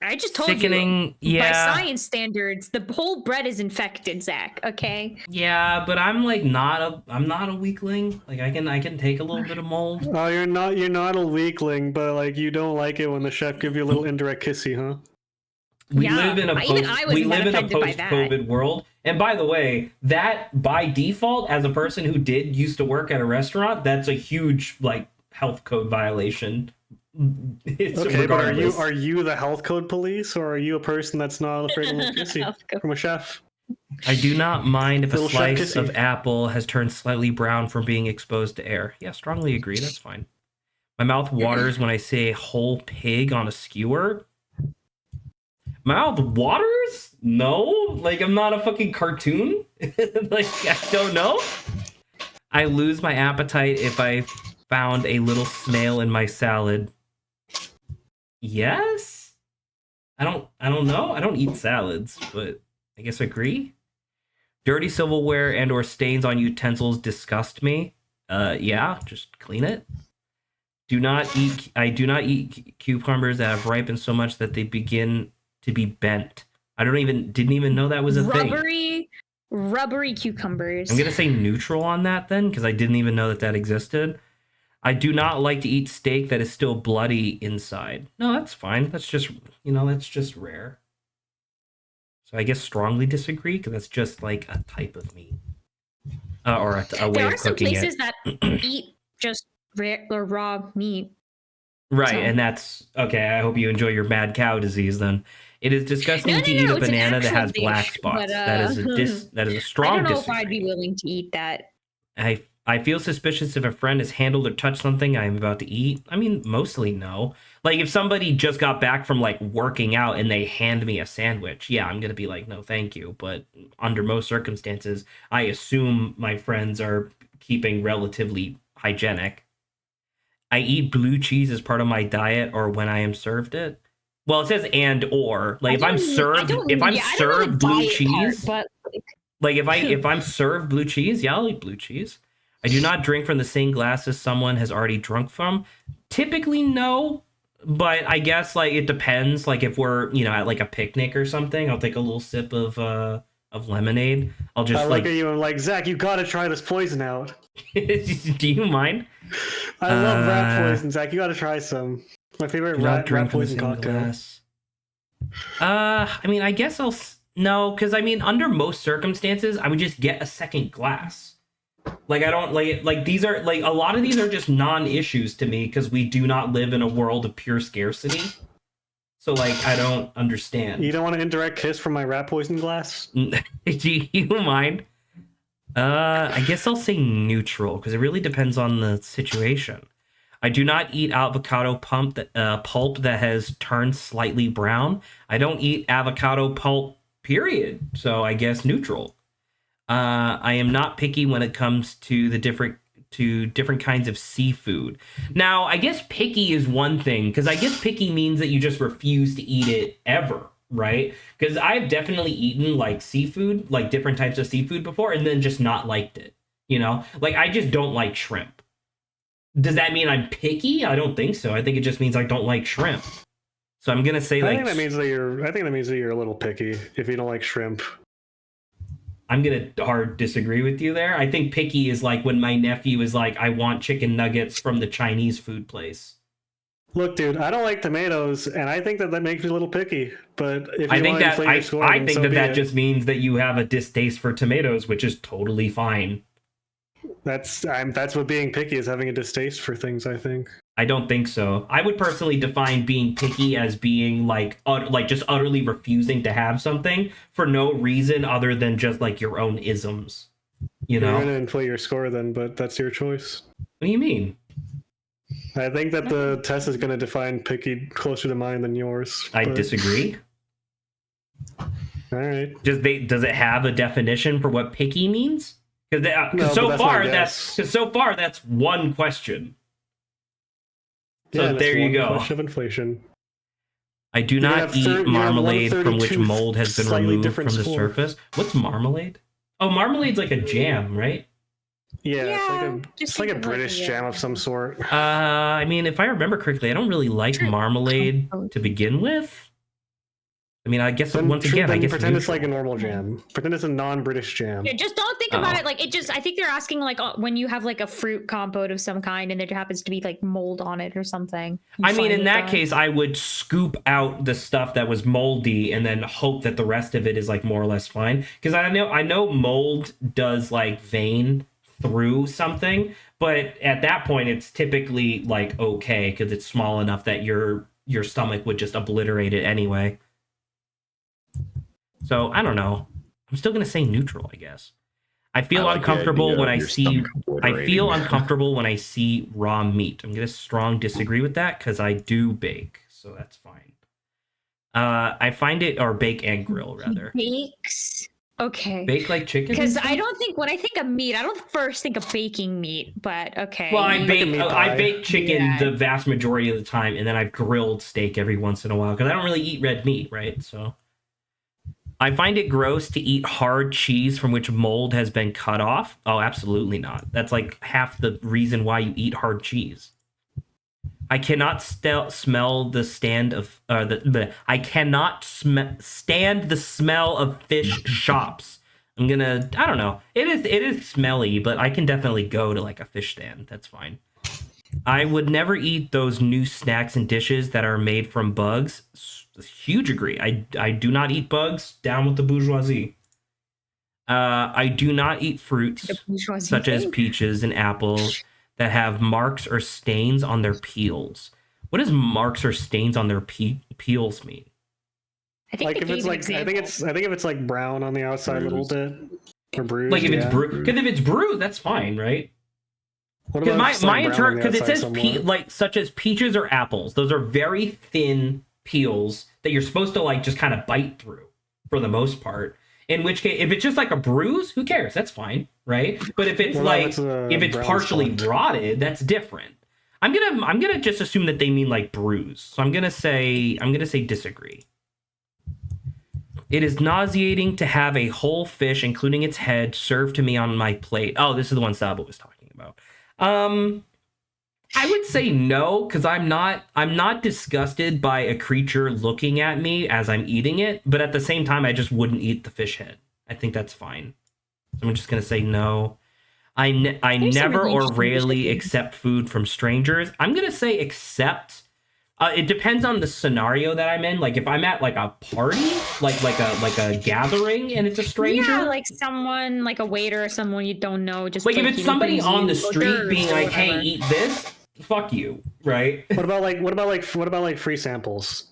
I just told Sickening, you. yeah. By science standards, the whole bread is infected, Zach. Okay. Yeah, but I'm like I'm not a weakling. Like I can take a little bit of mold. Oh, you're not a weakling, but like you don't like it when the chef gives you a little indirect kissy, huh? We Yeah, live in a even I wasn't that offended by that. post-COVID world. And by the way, that by default, as a person who used to work at a restaurant, that's a huge like health code violation. It's Okay, but regardless. are you the health code police, or are you a person that's not afraid of a little kissy Health code. from a chef? I do not mind if a Little chef slice kissy. of apple has turned slightly brown from being exposed to air. Yeah, strongly agree. That's fine. My mouth waters when I see a whole pig on a skewer. My mouth waters? No, like I'm not a fucking cartoon. Like I don't know. I lose my appetite if I found a little snail in my salad. Yes? I don't know. I don't eat salads, but I guess agree. Dirty silverware and or stains on utensils disgust me. Yeah, just clean it. I do not eat cucumbers that have ripened so much that they begin to be bent. I didn't even know that was a thing. Rubbery cucumbers. I'm gonna say neutral on that then, because I didn't even know that existed. I do not like to eat steak that is still bloody inside. No, that's fine. That's just rare. So I guess strongly disagree, because that's just like a type of meat, or a way There of are some cooking places it. that eat just rare or raw meat. Right, So- and that's okay. I hope you enjoy your mad cow disease then. It is disgusting No, to eat a it's an banana that actual has black dish, spots. but, That is a strong I don't know disagree. if I'd be willing to eat that. I feel suspicious if a friend has handled or touched something I am about to eat. I mean, mostly no. Like if somebody just got back from like working out and they hand me a sandwich, yeah, I'm gonna be like, no, thank you. But under most circumstances, I assume my friends are keeping relatively hygienic. I eat blue cheese as part of my diet or when I am served it. Well, it says and or. Like if I'm served blue cheese, but like if I'm served blue cheese, yeah, I'll eat blue cheese. I do not drink from the same glasses someone has already drunk from. Typically, no, but I guess like it depends. Like if we're at like a picnic or something, I'll take a little sip of lemonade. I'll just I like you. I'm like, Zach, you gotta try this poison out. Do you mind? I love rat poison, Zach. You gotta try some. My favorite Do not rat drink from the poison same cocktail. glass. I mean, I guess no, because I mean, under most circumstances, I would just get a second glass. Like I don't like these are like a lot of these are just non-issues to me because we do not live in a world of pure scarcity. So like I don't understand. You don't want an indirect kiss from my rat poison glass? Do you mind? I guess I'll say neutral because it really depends on the situation. I do not eat avocado pulp that has turned slightly brown. I don't eat avocado pulp, period. So I guess neutral. I am not picky when it comes to different kinds of seafood. Now, I guess picky is one thing, because I guess picky means that you just refuse to eat it ever, right? Because I've definitely eaten like seafood, like different types of seafood before, and then just not liked it. Like I just don't like shrimp. Does that mean I'm picky? I don't think so. I think it just means I don't like shrimp. So I'm gonna say I think that means that you're a little picky if you don't like shrimp. I'm gonna hard disagree with you there. I think picky is like when my nephew is like, I want chicken nuggets from the Chinese food place. Look, dude, I don't like tomatoes, and I think that makes me a little picky. But if you I think want to that inflate your score, I then think so that be that it. just means that you have a distaste for tomatoes, which is totally fine. That's what being picky is, having a distaste for things, I think. I don't think so. I would personally define being picky as being like just utterly refusing to have something for no reason other than just like your own isms. You're gonna inflate your score then, but that's your choice. What do you mean? I think that the test is gonna define picky closer to mine than yours. I but- disagree. All right. Does it have a definition for what picky means? Because No, so but that's my far guess. that's one question. So Yeah, there that's you one go. question of inflation. I do You not have eat you have marmalade from which 132 mold has been slightly removed different from the score. surface. What's marmalade? Oh, marmalade's like a jam, right? Yeah, Yeah, it's just like a think of British jam of some sort. I mean, if I remember correctly, I don't really like True. marmalade Oh. to begin with. I mean, I guess Then once again, I guess pretend it's like a neutral. normal jam. Pretend it's a non-British jam. Yeah, just don't think about it like it just I think they're asking like when you have like a fruit compote of some kind and there happens to be like mold on it or something. You I mean, fine in with that case, I would scoop out the stuff that was moldy and then hope that the rest of it is like more or less fine. Because I know mold does like vein through something, but at that point, it's typically like okay because it's small enough that your stomach would just obliterate it anyway. So I don't know. I'm still gonna say neutral, I guess. I feel uncomfortable when I see. I feel uncomfortable when I see raw meat. I'm gonna strong disagree with that because I do bake, so that's fine. I find it or bake and grill rather. Bakes. Okay. Bake like chicken. Because I don't think when I think of meat, I don't first think of baking meat, but okay. Well, I bake chicken Yeah. the vast majority of the time, and then I've grilled steak every once in a while because I don't really eat red meat, right? So. I find it gross to eat hard cheese from which mold has been cut off. Oh, absolutely not. That's like half the reason why you eat hard cheese. I cannot smell the stand of I cannot stand the smell of fish shops. I don't know. It is smelly, but I can definitely go to like a fish stand. That's fine. I would never eat those new snacks and dishes that are made from bugs. Huge agree. I do not eat bugs. Down with the bourgeoisie. I do not eat fruits such as peaches and apples that have marks or stains on their peels. What does marks or stains on their peels mean? I think Like if it's like I think if it's like brown on the outside a little bit or bruised. Like if it's bruised, because if it's bruised, that's fine, right? Because because it says like such as peaches or apples. Those are very thin peels that you're supposed to like just kind of bite through for the most part. In which case, if it's just like a bruise, who cares? That's fine, right? But if it's if it's partially rotted, that's different. I'm gonna just assume that they mean like bruise. So I'm gonna say disagree. It is nauseating to have a whole fish, including its head, served to me on my plate. Oh, this is the one Sabo was talking about. I would say no, because I'm not disgusted by a creature looking at me as I'm eating it, but at the same time, I just wouldn't eat the fish head. I think that's fine. So I'm just gonna say no. I never or rarely accept food from strangers. I'm gonna say accept. It depends on the scenario that I'm in. Like if I'm at like a party, like a gathering, and it's a stranger. Yeah, like someone, like a waiter or someone you don't know. Just like if it's somebody on the street being like, "Hey, eat this," fuck you, right? What about like free samples?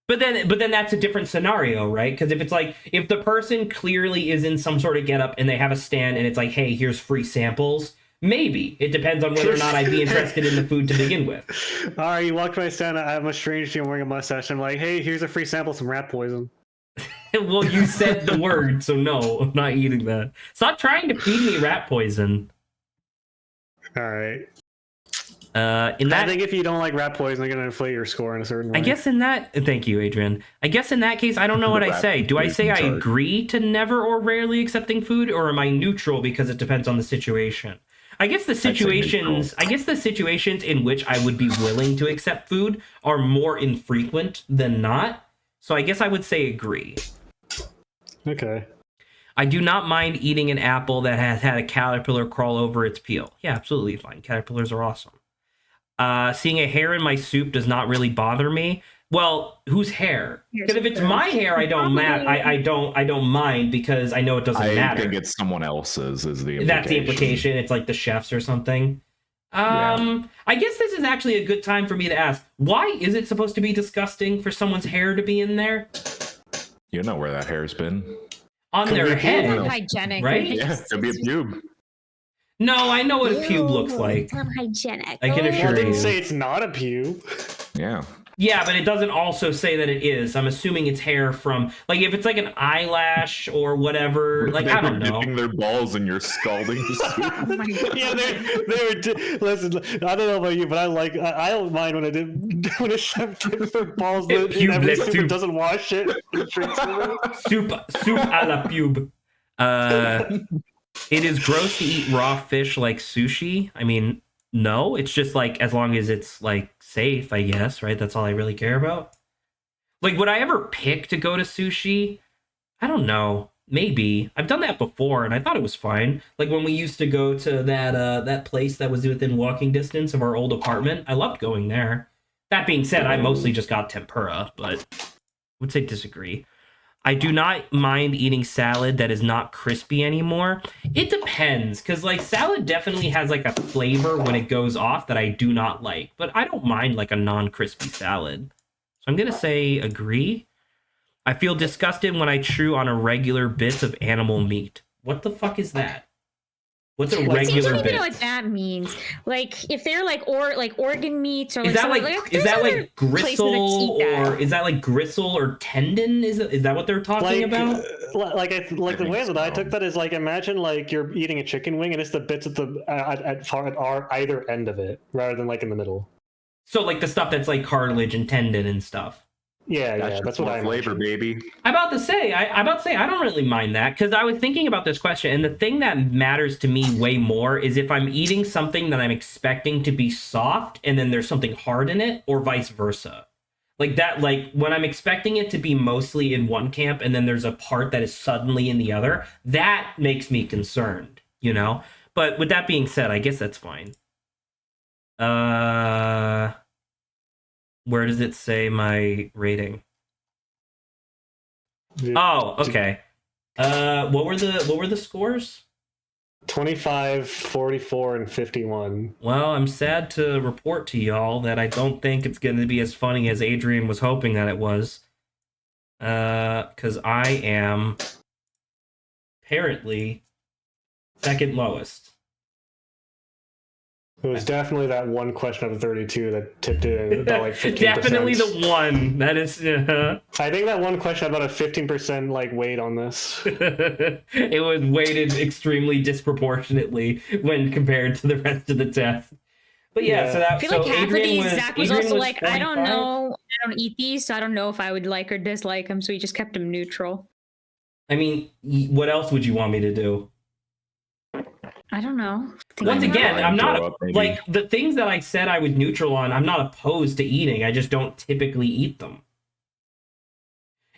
But then that's a different scenario, right? Because if the person clearly is in some sort of getup and they have a stand and it's like, "Hey, here's free samples." Maybe. It depends on whether or not I'd be interested in the food to begin with. All right, you walk by stand, I'm a stranger, I'm wearing a mustache, I'm like, hey, here's a free sample of some rat poison. Well, you said the word, so no, I'm not eating that. Stop trying to feed me rat poison. All right. I think if you don't like rat poison, they're going to inflate your score in a certain way. I guess in that... Thank you, Adrian. I guess in that case, I don't know what I say. Do I say I agree to never or rarely accepting food, or am I neutral because it depends on the situation? I guess the situations in which I would be willing to accept food are more infrequent than not. So I guess I would say agree. Okay. I do not mind eating an apple that has had a caterpillar crawl over its peel. Yeah, absolutely fine. Caterpillars are awesome. Seeing a hair in my soup does not really bother me. Well, whose hair? Because if it's my hair, I don't mind because I know it doesn't matter. I think it's someone else's is the implication. That's the implication. It's like the chef's or something. I guess this is actually a good time for me to ask, why is it supposed to be disgusting for someone's hair to be in there? You know where that hair's been. On their head. Unhygienic. Right? Yeah, could be a pube. No, I know what a pube looks like. Unhygienic. I can assure I didn't you. say it's not a pube. Yeah. Yeah, but it doesn't also say that it is. I'm assuming it's hair from, like, if it's like an eyelash or whatever. Like, I don't know. Dipping their balls in your scalding soup. Yeah, they were. Listen, I don't know about you, but I don't mind when a chef dips their balls in every soup and doesn't wash it. Soup a la pube. It is gross to eat raw fish like sushi. I mean, no, it's just like as long as it's like safe, I guess, right? That's all I really care about. Like, would I ever pick to go to sushi? I don't know. Maybe. I've done that before, and I thought it was fine. Like when we used to go to that place that was within walking distance of our old apartment. I loved going there. That being said, I mostly just got tempura, but I would say disagree. I do not mind eating salad that is not crispy anymore. It depends, because like salad definitely has like a flavor when it goes off that I do not like, but I don't mind like a non-crispy salad. So I'm gonna say agree. I feel disgusted when I chew on irregular bits of animal meat. What the fuck is that? What's a See, I regular don't even bit? know what that means. Like, if they're like organ meats or like Is that something, like there's is that other like places that gristle eat that. or is that like gristle or tendon? Is that what they're talking about? Like the way think that I so. took that is like, imagine like you're eating a chicken wing and it's the bits at the at either end of it rather than like in the middle. So like the stuff that's like cartilage and tendon and stuff. Yeah, that's what I flavor, imagined. baby. I'm about to say I don't really mind that, because I was thinking about this question, and the thing that matters to me way more is if I'm eating something that I'm expecting to be soft and then there's something hard in it, or vice versa. Like that, like when I'm expecting it to be mostly in one camp and then there's a part that is suddenly in the other, that makes me concerned, you know? But with that being said, I guess that's fine. Where does it say my rating? Oh, okay. What were the scores? 25, 44, and 51. Well, I'm sad to report to y'all that I don't think it's going to be as funny as Adrian was hoping that it was. Because I am apparently second lowest. It was definitely that one question out of 32 that tipped it about like 15%. Definitely the one. That is... I think that one question had about a 15% like weight on this. It was weighted extremely disproportionately when compared to the rest of the test. But yeah, Yeah. so that I feel like half of these, Zach was Adrian also like, I don't 45. know, I don't eat these, so I don't know if I would like or dislike them, so he just kept them neutral. I mean, what else would you want me to do? I don't know. Once again, I'm Grow not up, maybe. like the things that I said I was neutral on. I'm not opposed to eating. I just don't typically eat them.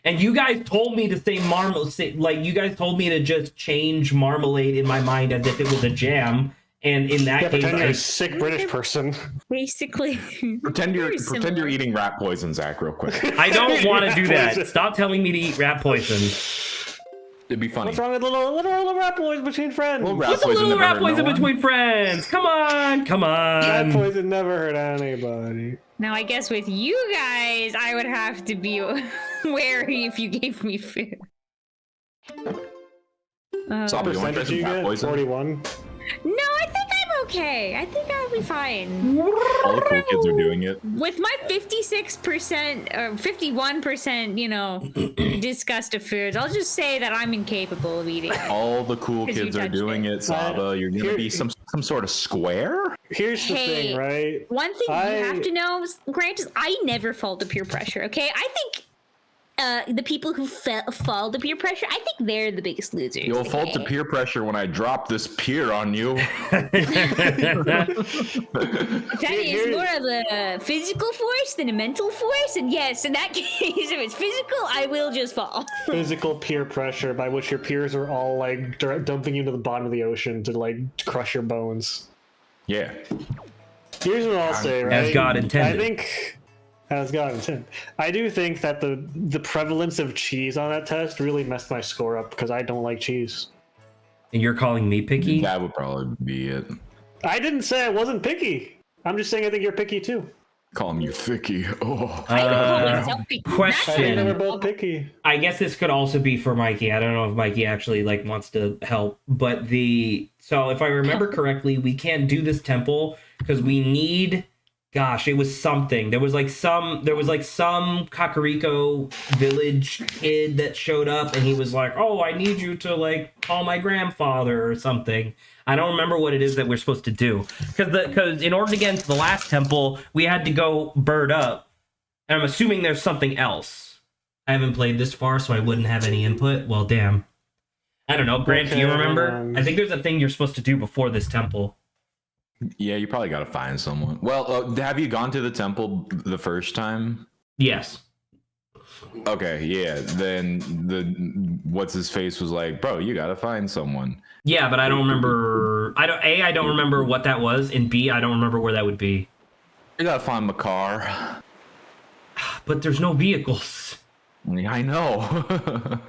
And you guys told me to say marmalade. Like you guys told me to just change marmalade in my mind as if it was a jam. And in that Yeah, case, pretend you're a sick British person. Basically. Pretend you're Very similar. eating rat poison, Zach, real quick. I don't want to do that. Poison. Stop telling me to eat rat poison. It'd be funny. What's wrong with little rat boys between friends? Little rat What's a poison little never rat hurt no poison one. between friends? Come on, come Rat on. poison never hurt anybody. Now, I guess with you guys, I would have to be wary if you gave me food. Stop it. You want to try Percentage some you rat get? poison? 41. No, I think I'm okay. I think I'll be fine. All the cool kids are doing it. With my 56% or 51%, you know, disgust of foods, I'll just say that I'm incapable of eating. All the cool 'Cause you kids are touched doing it, Saba. You're gonna Here- be some sort of square? Here's the Hey. thing, right? One thing I- you have to know, Grant, is I never fall to peer pressure, okay? I think the people who fall to peer pressure, I think they're the biggest losers. You'll fall to okay? peer pressure when I drop this peer on you. That is Here- more of a physical force than a mental force, and yes, in that case, if it's physical, I will just fall. Physical peer pressure by which your peers are all like dumping you to the bottom of the ocean to like crush your bones. Yeah. Here's what I'll say, right? As God intended. I think, as God intended. I do think that the prevalence of cheese on that test really messed my score up because I don't like cheese. And you're calling me picky? That would probably be it. I didn't say I wasn't picky. I'm just saying I think you're picky too. Call you thicky. Oh. I don't call myself picky. I think Question. that we're both picky. I guess this could also be for Mikey. I don't know if Mikey actually like wants to help, but so if I remember correctly, we can't do this temple because we need. Gosh, it was something. There was like some Kakariko village kid that showed up, and he was like, "Oh, I need you to like call my grandfather or something." I don't remember what it is that we're supposed to do because in order to get into the last temple, we had to go bird up, and I'm assuming there's something else. I haven't played this far, so I wouldn't have any input. Well, damn. I don't know, Grant. Do you Okay, remember? I think there's a thing you're supposed to do before this temple. Yeah, you probably got to find someone. Well, have you gone to the temple the first time? Yes. Okay, yeah. Then what's his face was like, bro, you gotta find someone. Yeah, but I don't remember. I don't remember what that was, and B, I don't remember where that would be. You gotta find my car. But there's no vehicles. Yeah, I know.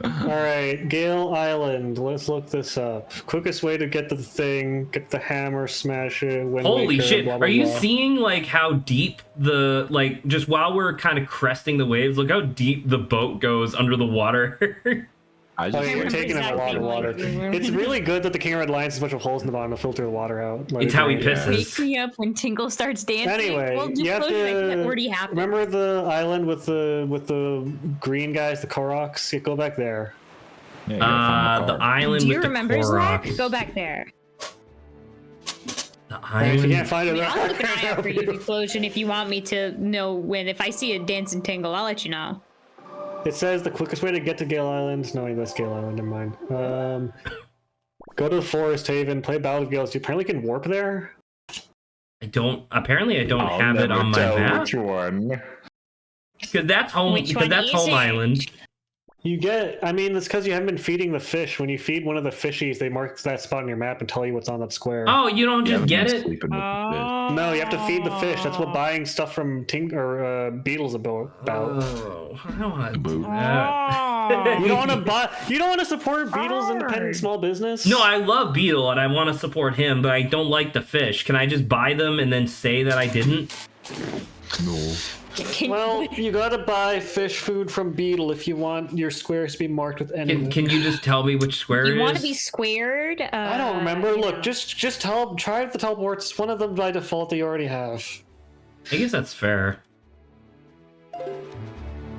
All right, Gale Island. Let's look this up. Quickest way to get to the thing, get the hammer, smash it. Wind Holy Waker, shit! blah, blah, Are you blah. seeing like how deep the just while we're kind of cresting the waves? Look how deep the boat goes under the water. I Oh, just yeah, we're remember taking in a lot exactly of what water. you were. It's really good that the King Red Lions has a bunch of holes in the bottom to filter the water out. Let It's it how he drain. pisses. Wake me up when Tingle starts dancing. Anyway, well, you have that to already happened. remember the island with the green guys, the Koroks. You go back there. yeah, you gotta find my The car. island Do you with the remember, Zach? Koroks. Go back there. The And if you island. can't find I it, mean, I'll keep an eye out for you, Explosion, if you want me to know when. If I see a dancing Tingle, I'll let you know. it says the quickest way to get to Gale Island. No, that's Gale Island. Never mind. Go to the Forest Haven. Play Battle of Gales. You apparently can warp there. Apparently I don't I'll have it never on my tell map. which one. Because that's home. Which Because one that's is home it? island. You get. I mean, it's because you haven't been feeding the fish. When you feed one of the fishies, they mark that spot on your map and tell you what's on that square. Oh, you don't just get it? Sleeping with the fish. No, you have to feed the fish. That's what buying stuff from Beetle's about. Oh, I don't want to do Boo. that. You don't want to buy. You don't want to support Beetle's independent small business. No, I love Beetle and I want to support him, but I don't like the fish. Can I just buy them and then say that I didn't? No. Well, you gotta buy fish food from Beetle if you want your squares to be marked with any. Can you just tell me which square You it want is? to be squared? I don't remember. you Look, know. just try the teleports. It's one of them by default that you already have. I guess that's fair.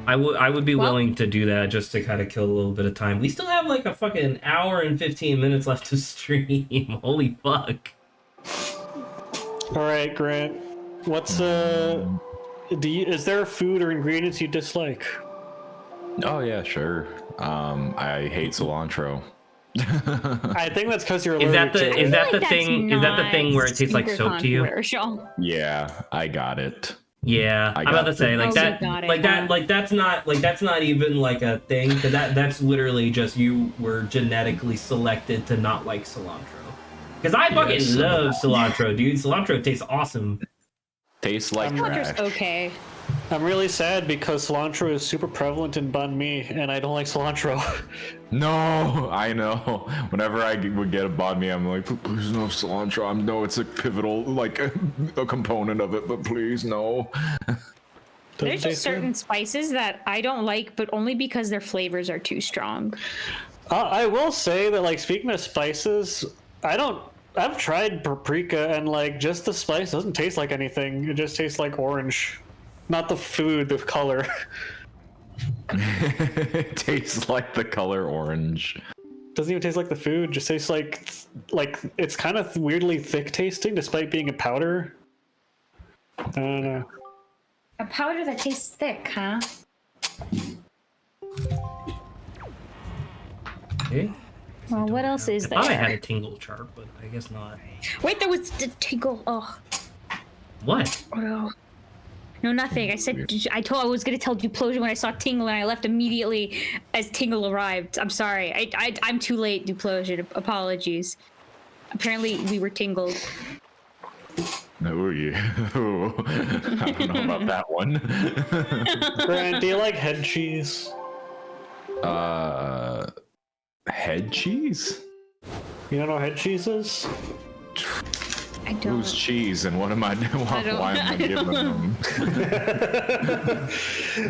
I would be Well- willing to do that just to kind of kill a little bit of time. We still have like a fucking hour and 15 minutes left to stream. Holy fuck. All right, Grant. What's is there food or ingredients you dislike? Oh yeah, sure. I hate cilantro. I think that's because you're Is allergic that the to is it. that the That's thing? Is that the not thing where it tastes like super soap to you? controversial. Yeah, I got it. Yeah, I I'm about got to say it. like Oh, that, you got it, like that, huh? like that's not even like a thing. Cause that's literally just you were genetically selected to not like cilantro. Cause I fucking Yes. love cilantro, dude. Cilantro tastes awesome. Tastes like Cilantro's trash. okay. I'm really sad because cilantro is super prevalent in banh mi, and I don't like cilantro. No, I know. Whenever I would get a banh mi, I'm like, please no cilantro. I know it's a pivotal, like, a component of it, but please no. There's just certain spices that I don't like, but only because their flavors are too strong. I will say that, like, speaking of spices, I've tried paprika, and like just the spice doesn't taste like anything. It just tastes like orange, not the food, the color. It tastes like the color orange. Doesn't even taste like the food. Just tastes like it's kind of weirdly thick tasting, despite being a powder. I don't know. A powder that tastes thick, huh? Okay. Well, what else is I thought I had a there? tingle chart, but I guess not. Wait, there was the tingle. Oh, What? oh no. No, nothing. I said I was gonna tell Duplosion when I saw Tingle, and I left immediately as Tingle arrived. I'm sorry. I'm too late, Duplosion. Apologies. Apparently, we were tingled. Oh, yeah. I don't know about that one. Grant, do you like head cheese? Head cheese? You don't know what head cheese is? I don't. Who's cheese and what am I doing? Why am I I giving them?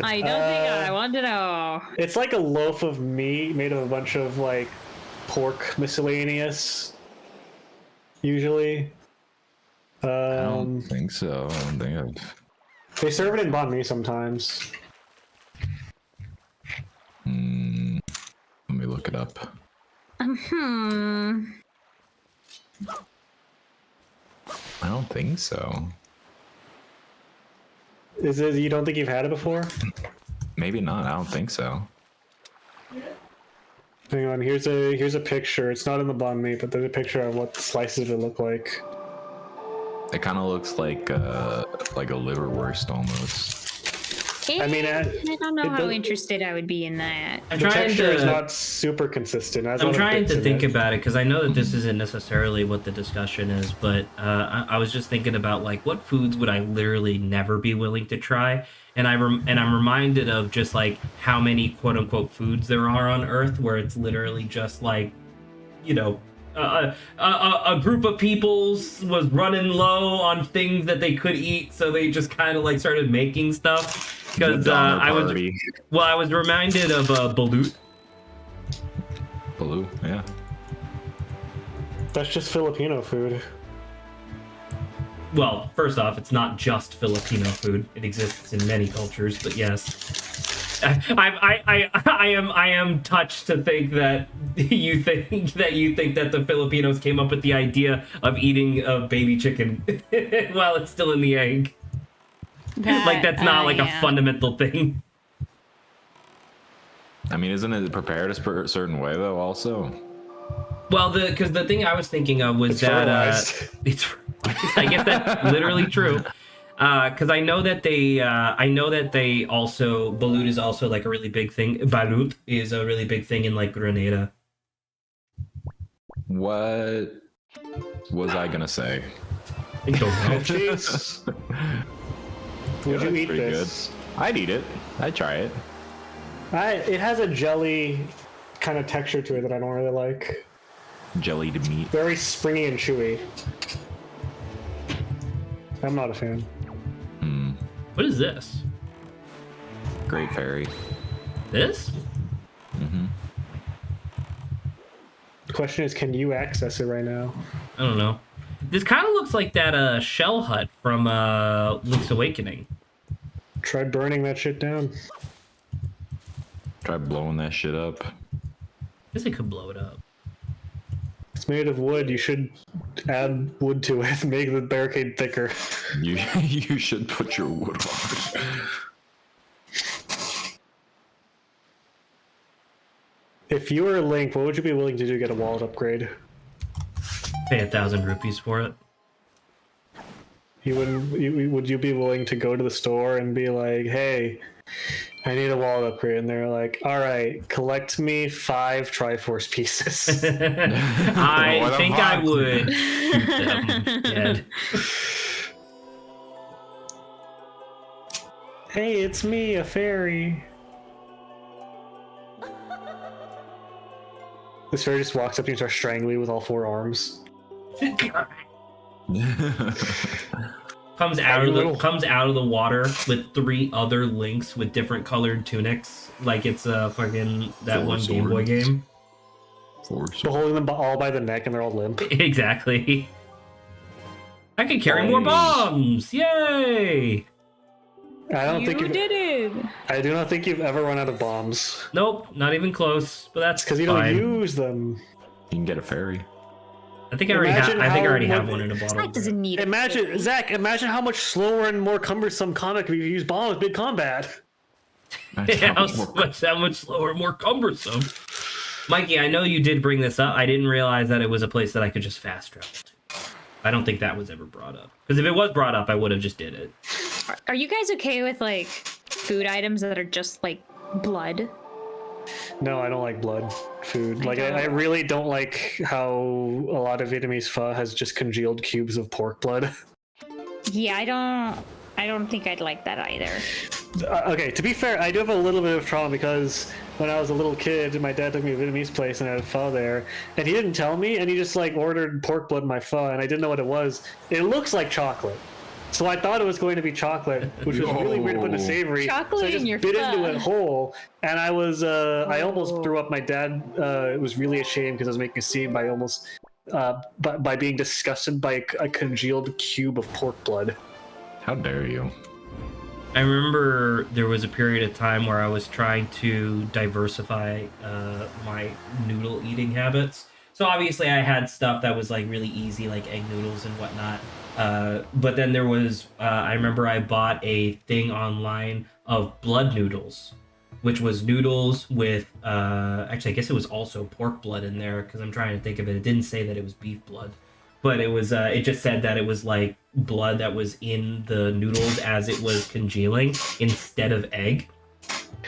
I don't think I want to know. It's like a loaf of meat made of a bunch of like pork miscellaneous. Usually. I don't think so. I don't think I've... They serve it in banh mi sometimes. Let me look it up. I don't think so. Is it? You don't think you've had it before? Maybe not. I don't think so. Hang on. Here's a picture. It's not in the banh mi, but there's a picture of what the slices would look like. It kind of looks like a liverwurst almost. I mean, I don't know it how does- interested I would be in that. I'm the trying texture is to. not super consistent. It has a I'm lot of trying bits to in think it. about it because I know that this isn't necessarily what the discussion is, but I was just thinking about like what foods would I literally never be willing to try, and I'm reminded of just like how many quote unquote foods there are on Earth, where it's literally just like, you know, a group of peoples was running low on things that they could eat, so they just kind of like started making stuff. Because Donner I was party. I was reminded of balut. Blue, yeah. That's just Filipino food. Well, first off, it's not just Filipino food. It exists in many cultures, but yes. I am touched to think that you think that the Filipinos came up with the idea of eating a baby chicken while it's still in the egg. Like that's not like a fundamental thing. I mean, isn't it prepared a certain way though? Also, Well, because the thing I was thinking of was It's that fertilized. it's. I guess that's literally true. Because I know that they also balut is also like a really big thing. Balut is a really big thing in like Grenada. what was I gonna say? I don't know. Cheese. Would you that's eat pretty this? I'd eat it. I'd try it. It has a jelly kind of texture to it that I don't really like. Jellied meat. Very springy and chewy. I'm not a fan. What is this? Great fairy. This? The question is, can you access it right now? I don't know. This kind of looks like that shell hut from Link's Awakening. Try burning that shit down. Try blowing that shit up. I guess I could blow it up. It's made of wood. You should add wood to it. Make the barricade thicker. You should put your wood on. If you were Link, what would you be willing to do to get a wallet upgrade? Pay 1,000 rupees for it. Would you be willing to go to the store and be like, hey, I need a wallet upgrade? And they're like, all right, collect me 5 Triforce pieces. I What the think I fuck? would shoot them dead. Hey, it's me, a fairy. This fairy just walks up to you and starts strangling you with all 4 arms. comes out of the water with 3 other Links with different colored tunics, like it's a fucking that 4 one Game Boy swords. game. So holding them all by the neck and they're all limp. Exactly. I can carry more Nice. bombs! Yay! I don't think You did it. I do not think you've ever run out of bombs. Nope, not even close. But that's Because you fine. don't use them. You can get a fairy. I think I already have. Imagine I think I how already have much- one in a bottle. That doesn't need Imagine, Zach, imagine how much slower and more cumbersome combat could be if you use bombs mid-combat. That's how how much more- much slower, more cumbersome. Mikey, I know you did bring this up. I didn't realize that it was a place that I could just fast travel to. I don't think that was ever brought up. Because if it was brought up, I would have just did it. Are you guys okay with like food items that are just like blood? No, I don't like blood food. Like, I don't. really don't like how a lot of Vietnamese pho has just congealed cubes of pork blood. Yeah, I don't think I'd like that either. Okay, to be fair, I do have a little bit of trauma because when I was a little kid, my dad took me to a Vietnamese place and I had pho there, and he didn't tell me, and he just like ordered pork blood in my pho, and I didn't know what it was. It looks like chocolate. So I thought it was going to be chocolate, which was really weird to put in a savory. Chocolate so I in just your bit pho. into it whole, and I was I almost threw up. My dad was really ashamed because I was making a scene by almost by being disgusted by a congealed cube of pork blood. How dare you? I remember there was a period of time where I was trying to diversify my noodle eating habits. So obviously I had stuff that was like really easy, like egg noodles and whatnot. But then there was, I remember I bought a thing online of blood noodles, which was noodles with, actually I guess it was also pork blood in there because I'm trying to think of it. It didn't say that it was beef blood. but it was it just said that it was like blood that was in the noodles as it was congealing instead of egg.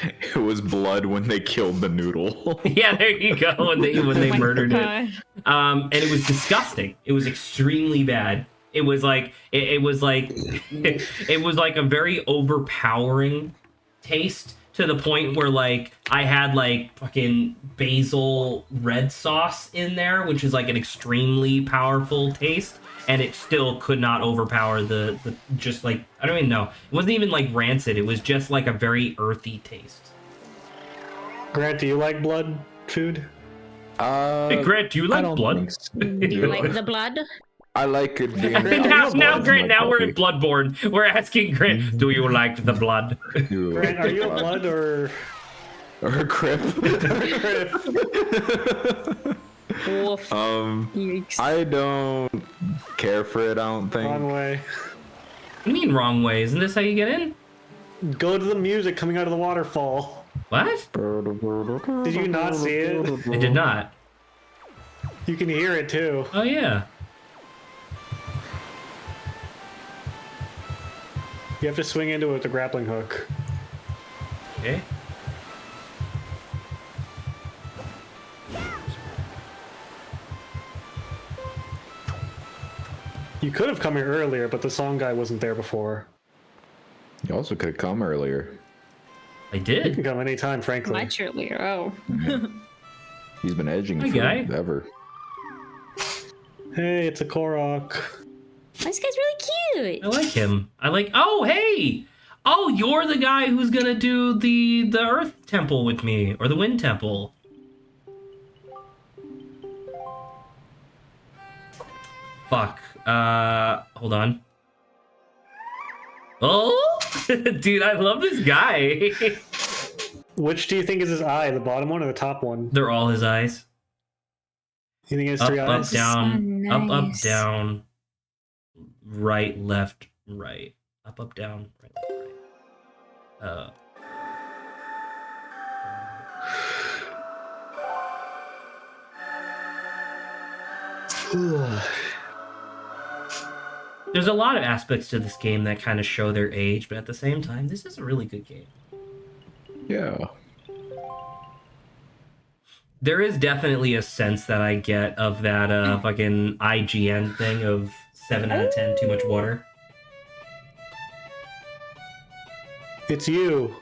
It was blood when they killed the noodle. Yeah, there you go. When they Oh my murdered it. God. And it was disgusting. It was extremely bad. It was like it was like it was like a very overpowering taste to the point where like I had like fucking basil red sauce in there, which is like an extremely powerful taste, and it still could not overpower the just like I don't even know. It wasn't even like rancid. It was just like a very earthy taste. Grant, do you like blood food? Hey, Grant, do you like blood? Do you like the blood? I like it. Now, Grant, now we're in Bloodborne. We're asking Grant, do you like the blood? Grant, are you a blood or a crip? Wolf. Yikes. I don't care for it. I don't think. wrong way? What do you mean wrong way? Isn't this how you get in? Go to the music coming out of the waterfall. What? Did you not see it? I did not. You can hear it too. Oh yeah. You have to swing into it with the grappling hook. Okay. You could have come here earlier, but the song guy wasn't there before. You also could have come earlier. I You can did. come anytime, frankly. Much earlier. Oh. He's been edging Hi, guy. forever. Hey, it's a Korok. This guy's really cute. I like him. I like. Oh hey. Oh, you're the guy who's gonna do the Earth Temple with me, or the Wind Temple. Fuck. Hold on. Oh, dude, I love this guy. Which do you think is his eye? The bottom one or the top one? They're all his eyes. You think he has Up, three up, eyes? down. So Up, up, nice. down. Right, left, right. Up, down, right, left, right. There's a lot of aspects to this game that kind of show their age, but at the same time, this is a really good game. Yeah. There is definitely a sense that I get of that fucking IGN thing of 7 out of 10, too much water. It's you.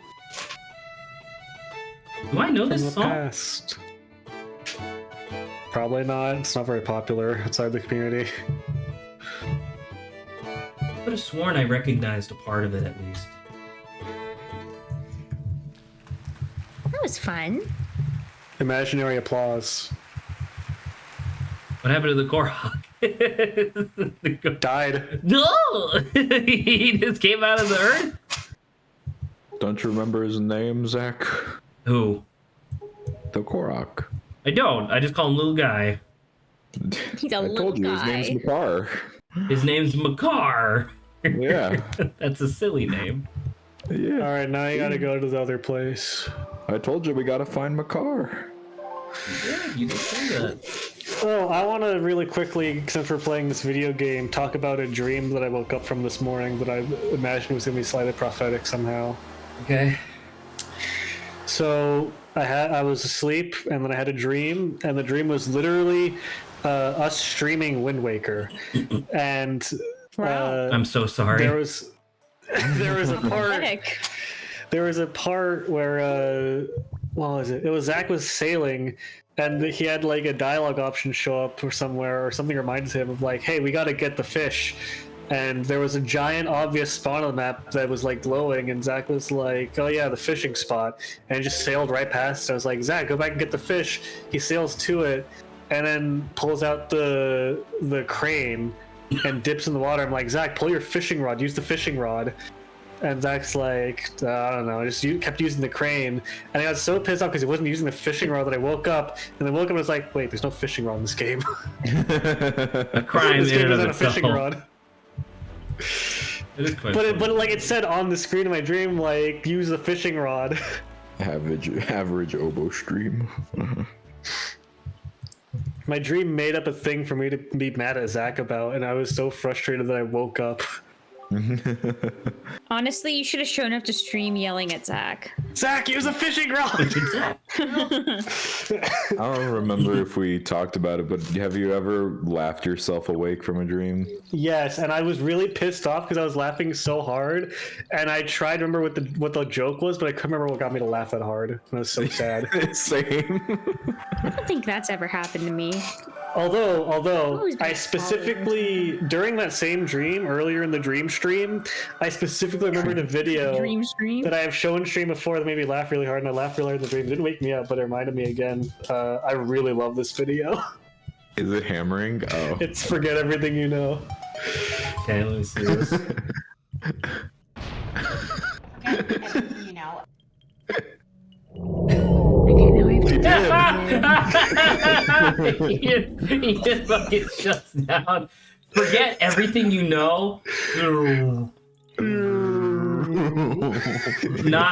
Do I know From this the song? past. Probably not. It's not very popular outside the community. I could have sworn I recognized a part of it at least. That was fun. Imaginary applause. What happened to the Korok? Died. No! He just came out of the earth? Don't you remember his name, Zach? Who? The Korok. I don't. I just call him little guy. He's a I little told you guy. his name's Makar. His name's Makar. Yeah. That's a silly name. Yeah. Alright, now you gotta go to the other place. I told you we gotta find Makar. Yeah, you did say that. Oh, I want to really quickly, since we're playing this video game, talk about a dream that I woke up from this morning that I imagined was going to be slightly prophetic somehow. Okay. So I was asleep, and then I had a dream, and the dream was literally us streaming Wind Waker, and Wow. I'm so sorry. there was a part. Pathetic. There was a part where what was it? It was Zach was sailing, and he had like a dialogue option show up or somewhere, or something reminds him of like, "Hey, we got to get the fish." And there was a giant obvious spot on the map that was like glowing, and Zach was like, "Oh yeah, the fishing spot," and just sailed right past. I was like, "Zach, go back and get the fish." He sails to it, and then pulls out the crane and dips in the water. I'm like, "Zach, pull your fishing rod. Use the fishing rod." And Zach's like, I don't know, kept using the crane. And I got so pissed off because he wasn't using the fishing rod that I woke up. And then woke up and was like, wait, there's no fishing rod in this game. A crime This in game and of doesn't have a fishing itself. rod. It is quite But funny. like it said on the screen in my dream, like, use the fishing rod. Average oboe stream. My dream made up a thing for me to be mad at Zach about, and I was so frustrated that I woke up. Honestly, you should have shown up to stream yelling at Zach. Zach, use a fishing rod! I don't remember if we talked about it, but have you ever laughed yourself awake from a dream? Yes, and I was really pissed off because I was laughing so hard, and I tried to remember what the joke was, but I couldn't remember what got me to laugh that hard. And I was so sad. Same. I don't think that's ever happened to me. Although I specifically during that same dream, earlier in the dream stream, I specifically remembered a video Dream stream? that I have shown stream before that made me laugh really hard, and I laughed really hard in the dream. It didn't wake me up, but it reminded me again. I really love this video. Is it hammering? Oh. It's Forget Everything You Know. Okay, let me see this. You know. Okay, now we have to Ian fucking shuts down. Forget everything you know.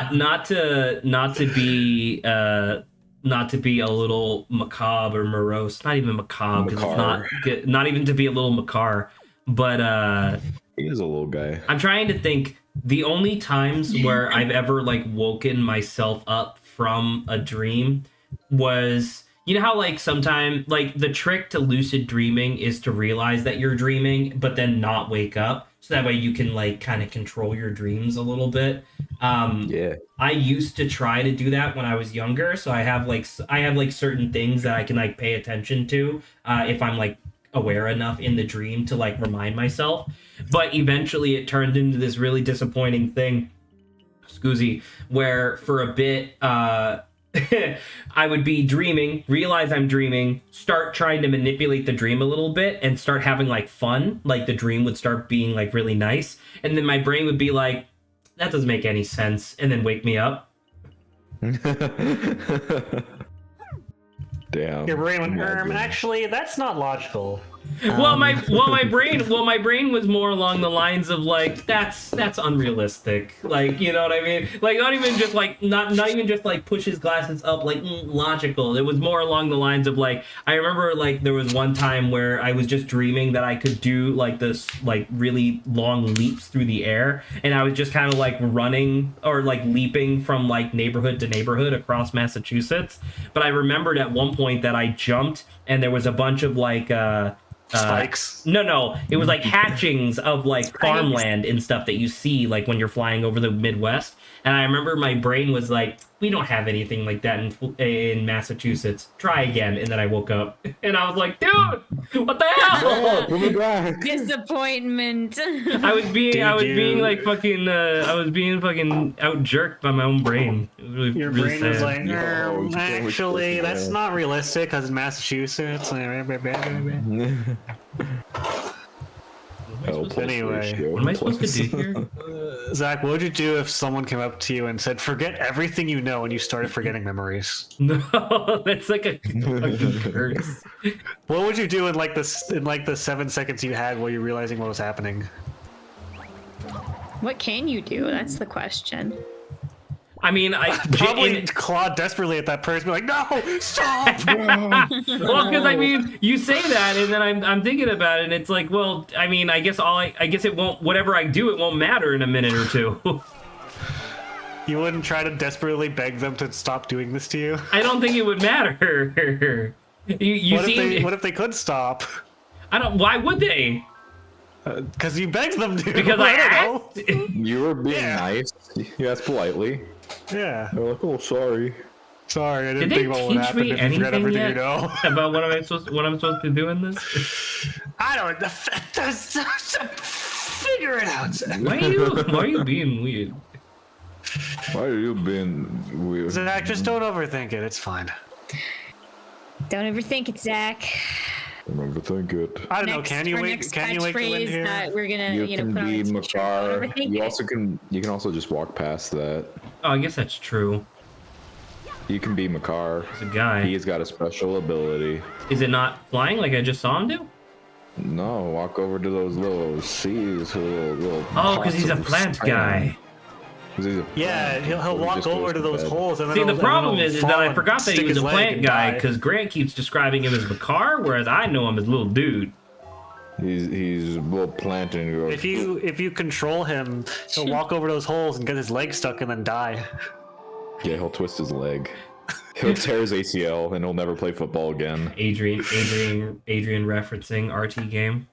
not to be a little macabre or morose. Not even macabre. 'Cause it's not good, not even to be a little macabre. But he is a little guy. I'm trying to think. The only times where I've ever like woken myself up from a dream was, you know how like sometimes like the trick to lucid dreaming is to realize that you're dreaming but then not wake up, so that way you can like kind of control your dreams a little bit. Yeah, I used to try to do that when I was younger, so I have like certain things that I can like pay attention to if I'm like aware enough in the dream to like remind myself. But eventually it turned into this really disappointing thing, Scoozy, where for a bit I would be dreaming, realize I'm dreaming, start trying to manipulate the dream a little bit and start having like fun, like the dream would start being like really nice, and then my brain would be like, that doesn't make any sense, and then wake me up. Damn. Your brain went, actually, that's not logical. My brain was more along the lines of like, that's unrealistic, like, you know what I mean, like not even just like not even just like push his glasses up, like logical. It was more along the lines of like, I remember like there was one time where I was just dreaming that I could do like this like really long leaps through the air, and I was just kind of like running or like leaping from like neighborhood to neighborhood across Massachusetts. But I remembered at one point that I jumped and there was a bunch of like spikes. No, it was like hatchings of like farmland and stuff that you see like when you're flying over the Midwest. And I remember my brain was like, we don't have anything like that in Massachusetts. Try again. And then I woke up and I was like, dude, what the hell? Disappointment. I was being out jerked by my own brain. It was really, Your really brain was sad. like, Yo, actually, that's not realistic because Massachusetts. Anyway, What am I supposed to do here? Zach, what would you do if someone came up to you and said, "Forget everything you know," and you started forgetting memories? No, that's like a fucking curse. What would you do in like the 7 seconds you had while you're realizing what was happening? What can you do? That's the question. I mean, Probably claw desperately at that person, be like, "No, stop!" well, because I mean, you say that, and then I'm thinking about it, and it's like, well, I mean, I guess it won't. Whatever I do, it won't matter in a minute or two. You wouldn't try to desperately beg them to stop doing this to you? I don't think it would matter. What if they could stop? I don't. Why would they? Because you begged them to. Because I don't asked. You were being nice. You asked politely. Yeah. They're like, oh, sorry. Sorry, I Did didn't they think about what teach happened me if you forgot anything everything yet you know. about what I'm supposed to do in this? I don't figure it out. Why are you being weird? Why are you being weird? Zach, just don't overthink it. It's fine. Don't overthink it, Zach. Don't overthink it. I don't know. Can you wait? Can you wait to win here? That we're gonna, You put can on be a t-shirt. Don't Makar. overthink You it. also can. You can also just walk past that. Oh, I guess that's true. You can be Makar. It's a guy. He's got a special ability. Is it not flying like I just saw him do? No, walk over to those little seas. Little Oh, because he's a pots of plant sand. guy. Yeah, he'll walk over to those holes and then See, the he'll- and problem then is he'll that fall I and forgot that he stick was a his leg plant and guy die. because Grant keeps describing him as Makar, whereas I know him as little dude. He's a little plant and he goes, If you control him, he'll walk over those holes and get his leg stuck and then die. yeah, he'll twist his leg. He'll tear his ACL and he'll never play football again. Adrian referencing RT game.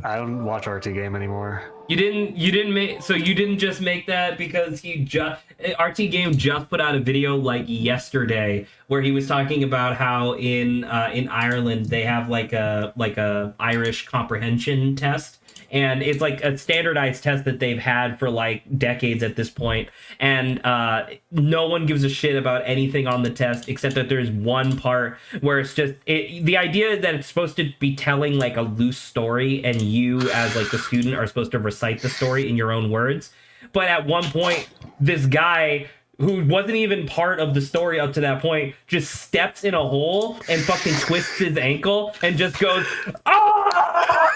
I don't watch RT Game anymore. You didn't just make that because RT Game just put out a video like yesterday where he was talking about how in Ireland they have like a Irish comprehension test, and it's like a standardized test that they've had for like decades at this point, and no one gives a shit about anything on the test except that there's one part where it's just the idea is that it's supposed to be telling like a loose story, and you as like the student are supposed to recite the story in your own words. But at one point, this guy who wasn't even part of the story up to that point just steps in a hole and fucking twists his ankle and just goes, ah!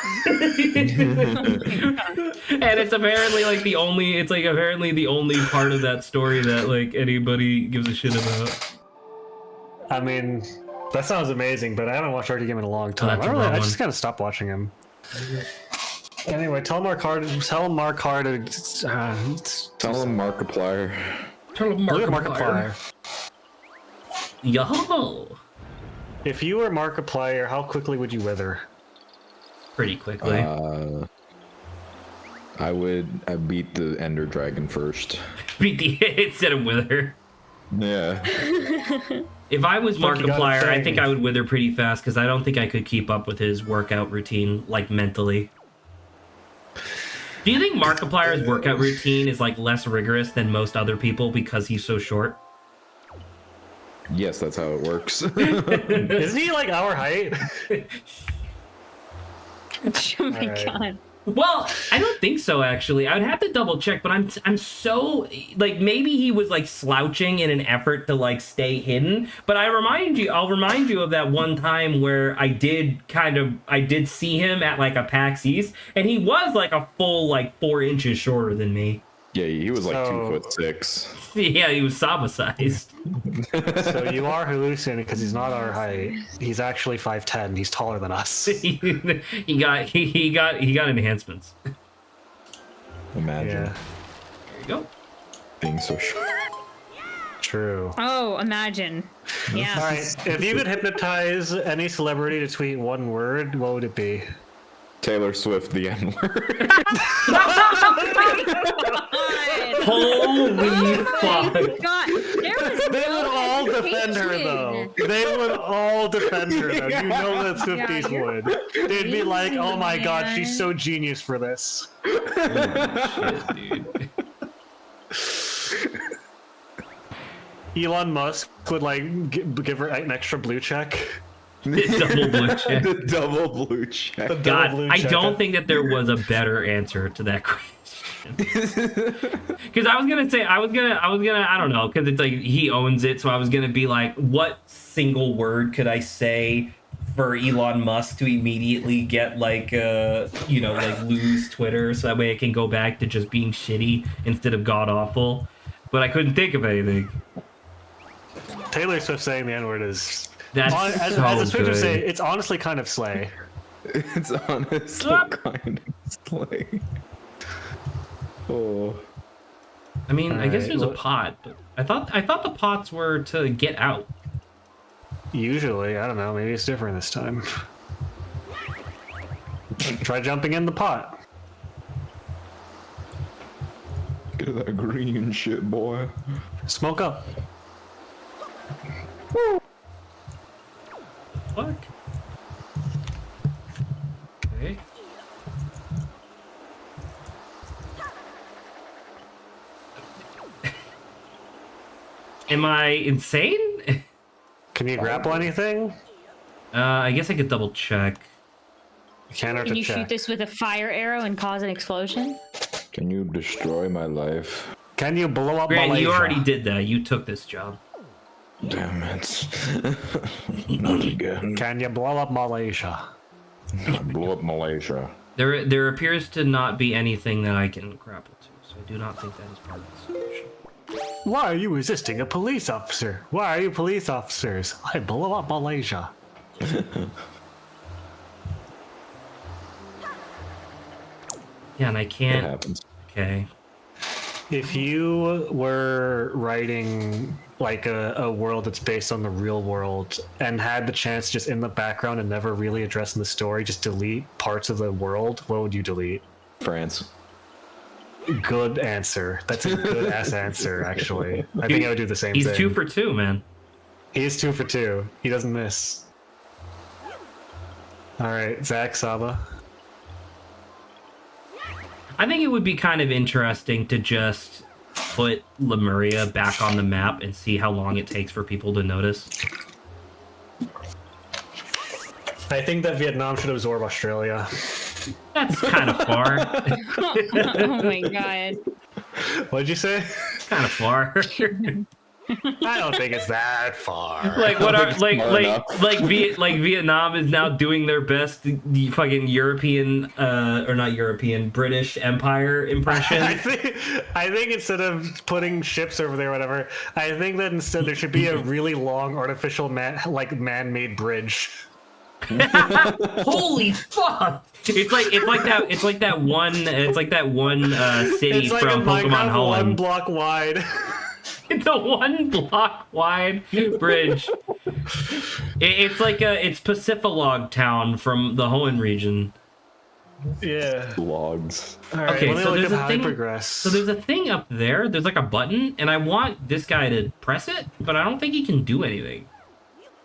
And it's apparently like the only part of that story that like anybody gives a shit about. I mean, that sounds amazing, but I haven't watched RT Game in a long time. that's a wrong I one. just kind of stopped watching him. Anyway, tell Markiplier to Tell him Markiplier. Tell him look at Markiplier. Yo! If you were Markiplier, how quickly would you wither? Pretty quickly. I'd beat the Ender Dragon first. Beat the instead of Wither. Yeah. If I was Fuck, you got a Markiplier, I thing. think I would wither pretty fast because I don't think I could keep up with his workout routine, like mentally. Do you think Markiplier's workout routine is like less rigorous than most other people because he's so short? Yes, that's how it works. Isn't he like our height? Oh my Alright. god. Well, I don't think so actually. I would have to double check, but I'm so like maybe he was like slouching in an effort to like stay hidden. But I'll remind you of that one time where I did see him at like a PAX East, and he was like a full like 4 inches shorter than me. Yeah, he was like So- 2'6". Yeah, he was Saba sized. So you are hallucinating because he's not our height. He's actually 5'10". He's taller than us. he got enhancements. Imagine Yeah, There you go. being so short. true. Oh, imagine. Yeah. All right, if you could hypnotize any celebrity to tweet one word, what would it be? Taylor Swift, the N-word. Holy fuck. God, there was They would no all defend her hesitation. though. They would all defend her though. You know that Swifties Yeah, would. They'd be like, crazy, "Oh my god, she's man. so genius for this." Shit, dude. Elon Musk would like give her an extra blue check. Double blue check. The double blue check. Double God, blue I check. don't think that there was a better answer to that question. Because I don't know, because it's like he owns it, so I was gonna be like, what single word could I say for Elon Musk to immediately get like like lose Twitter, so that way I can go back to just being shitty instead of god awful. But I couldn't think of anything. Taylor Swift saying the N-word is That's as so a Swift would good. say, it's honestly kind of slay. It's honestly kind of slay. Oh. I mean, I guess Alright, there's a well- pot, but I thought the pots were to get out. Usually, I don't know, maybe it's different this time. Try jumping in the pot. Get that green shit, boy. Smoke up. Fuck. Okay. Am I insane? Can you grapple anything? I guess I could double check. You can't have Can to you shoot check. this with a fire arrow and cause an explosion? Can you destroy my life? Can you blow up Grant, Malaysia? you already did that. You took this job. Damn it. Not again. Can you blow up Malaysia? I blew up Malaysia. There appears to not be anything that I can grapple to. So I do not think that is part of the solution. Why are you resisting a police officer? Why are you police officers? I blow up Malaysia. Yeah, and I It can't. happens. Okay. If you were writing like a world that's based on the real world and had the chance just in the background and never really addressing the story, just delete parts of the world, what would you delete? France. Good answer. That's a good ass answer, actually. I think I would do the same He's thing. 2 for 2, man. He is 2 for 2. He doesn't miss. All right, Zach, Saba. I think it would be kind of interesting to just put Lemuria back on the map and see how long it takes for people to notice. I think that Vietnam should absorb Australia. That's kind of far. Oh my god. What'd you say? Kind of far. I don't think it's that far. Like what are far like Vietnam is now doing their best the fucking European or not European British Empire impression. I think instead of putting ships over there, or whatever, I think that instead there should be a really long artificial man-made bridge. Holy fuck! It's like that one city It's like from a Pokemon Minecraft Home. 1 block wide. It's a 1 block wide bridge. It's Pacifilog Town from the Hoenn region. Yeah. Logs. All right. Okay, let me so look there's up a how thing. I progress. So there's a thing up there. There's like a button, and I want this guy to press it, but I don't think he can do anything.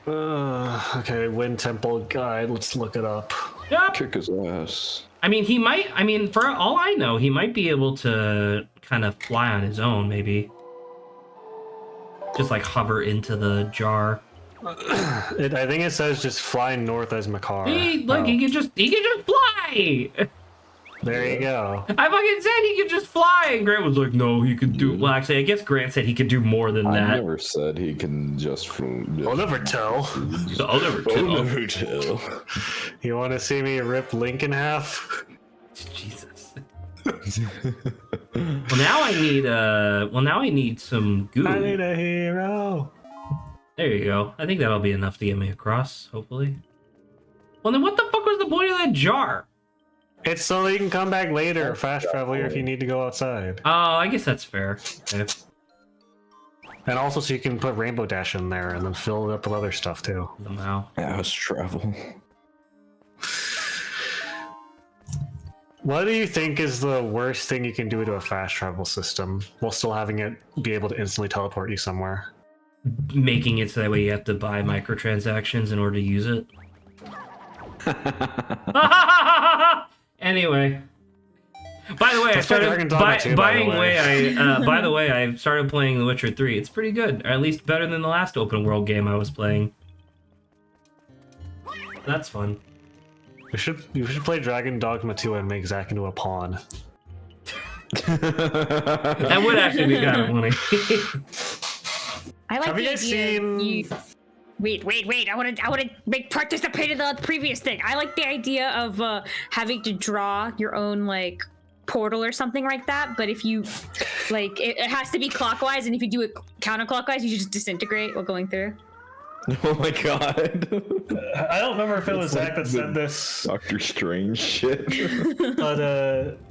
Okay, Wind Temple Guide. Let's look it up. Yep. Kick his ass. I mean, he might. I mean, for all I know, he might be able to kind of fly on his own, maybe. Just like hover into the jar. I think it says just fly north as Makar. He Oh, can just fly. there you go. I fucking said he could just fly, and Grant was like, "No, he could do." Well, actually, I guess Grant said he could do more than I that. never said he can just. I'll never tell. I'll never I'll tell. never tell. You want to see me rip Link in half? Jesus. Well, now I need some goo. I need a hero. There you go. I think that'll be enough to get me across, hopefully. Well, then what the fuck was the point of that jar? It's so that you can come back later, fast traveler, if you need to go outside. Oh, I guess that's fair. Okay. And also so you can put Rainbow Dash in there and then fill it up with other stuff too. Somehow. Fast travel. What do you think is the worst thing you can do to a fast travel system while still having it be able to instantly teleport you somewhere? Making it so that way you have to buy microtransactions in order to use it. Anyway. By the way, Let's play Dragon Dogma 2, by the way. by the way, I started playing The Witcher 3. It's pretty good, or at least better than the last open world game I was playing. That's fun. You should play Dragon Dogma 2 and make Zack into a pawn. That would actually be kind of funny. I like Have the you guys idea seen- you... Wait. I want to make participate in the previous thing. I like the idea of having to draw your own like portal or something like that. But if you like, it has to be clockwise, and if you do it counterclockwise, you just disintegrate while going through. Oh my god. I don't remember if it was It's Zach like that the said this, Doctor Strange shit. but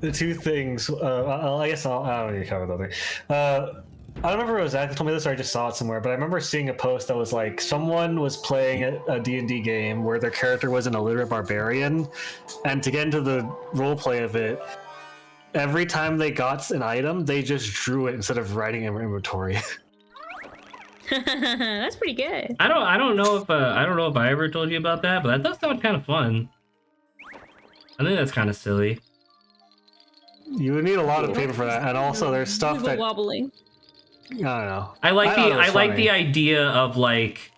the two things. I guess I don't need to cover the thing. I don't remember if it was Zach that told me this, or I just saw it somewhere. But I remember seeing a post that was like someone was playing a D&D game where their character was an illiterate barbarian, and to get into the roleplay of it, every time they got an item, they just drew it instead of writing in inventory. That's pretty good. I don't know if I ever told you about that, but that does sound kind of fun. I think that's kind of silly. You would need a lot of paper for that, and also there's stuff Wiggle that I wobbling. don't know. I like thought it was the funny. idea of like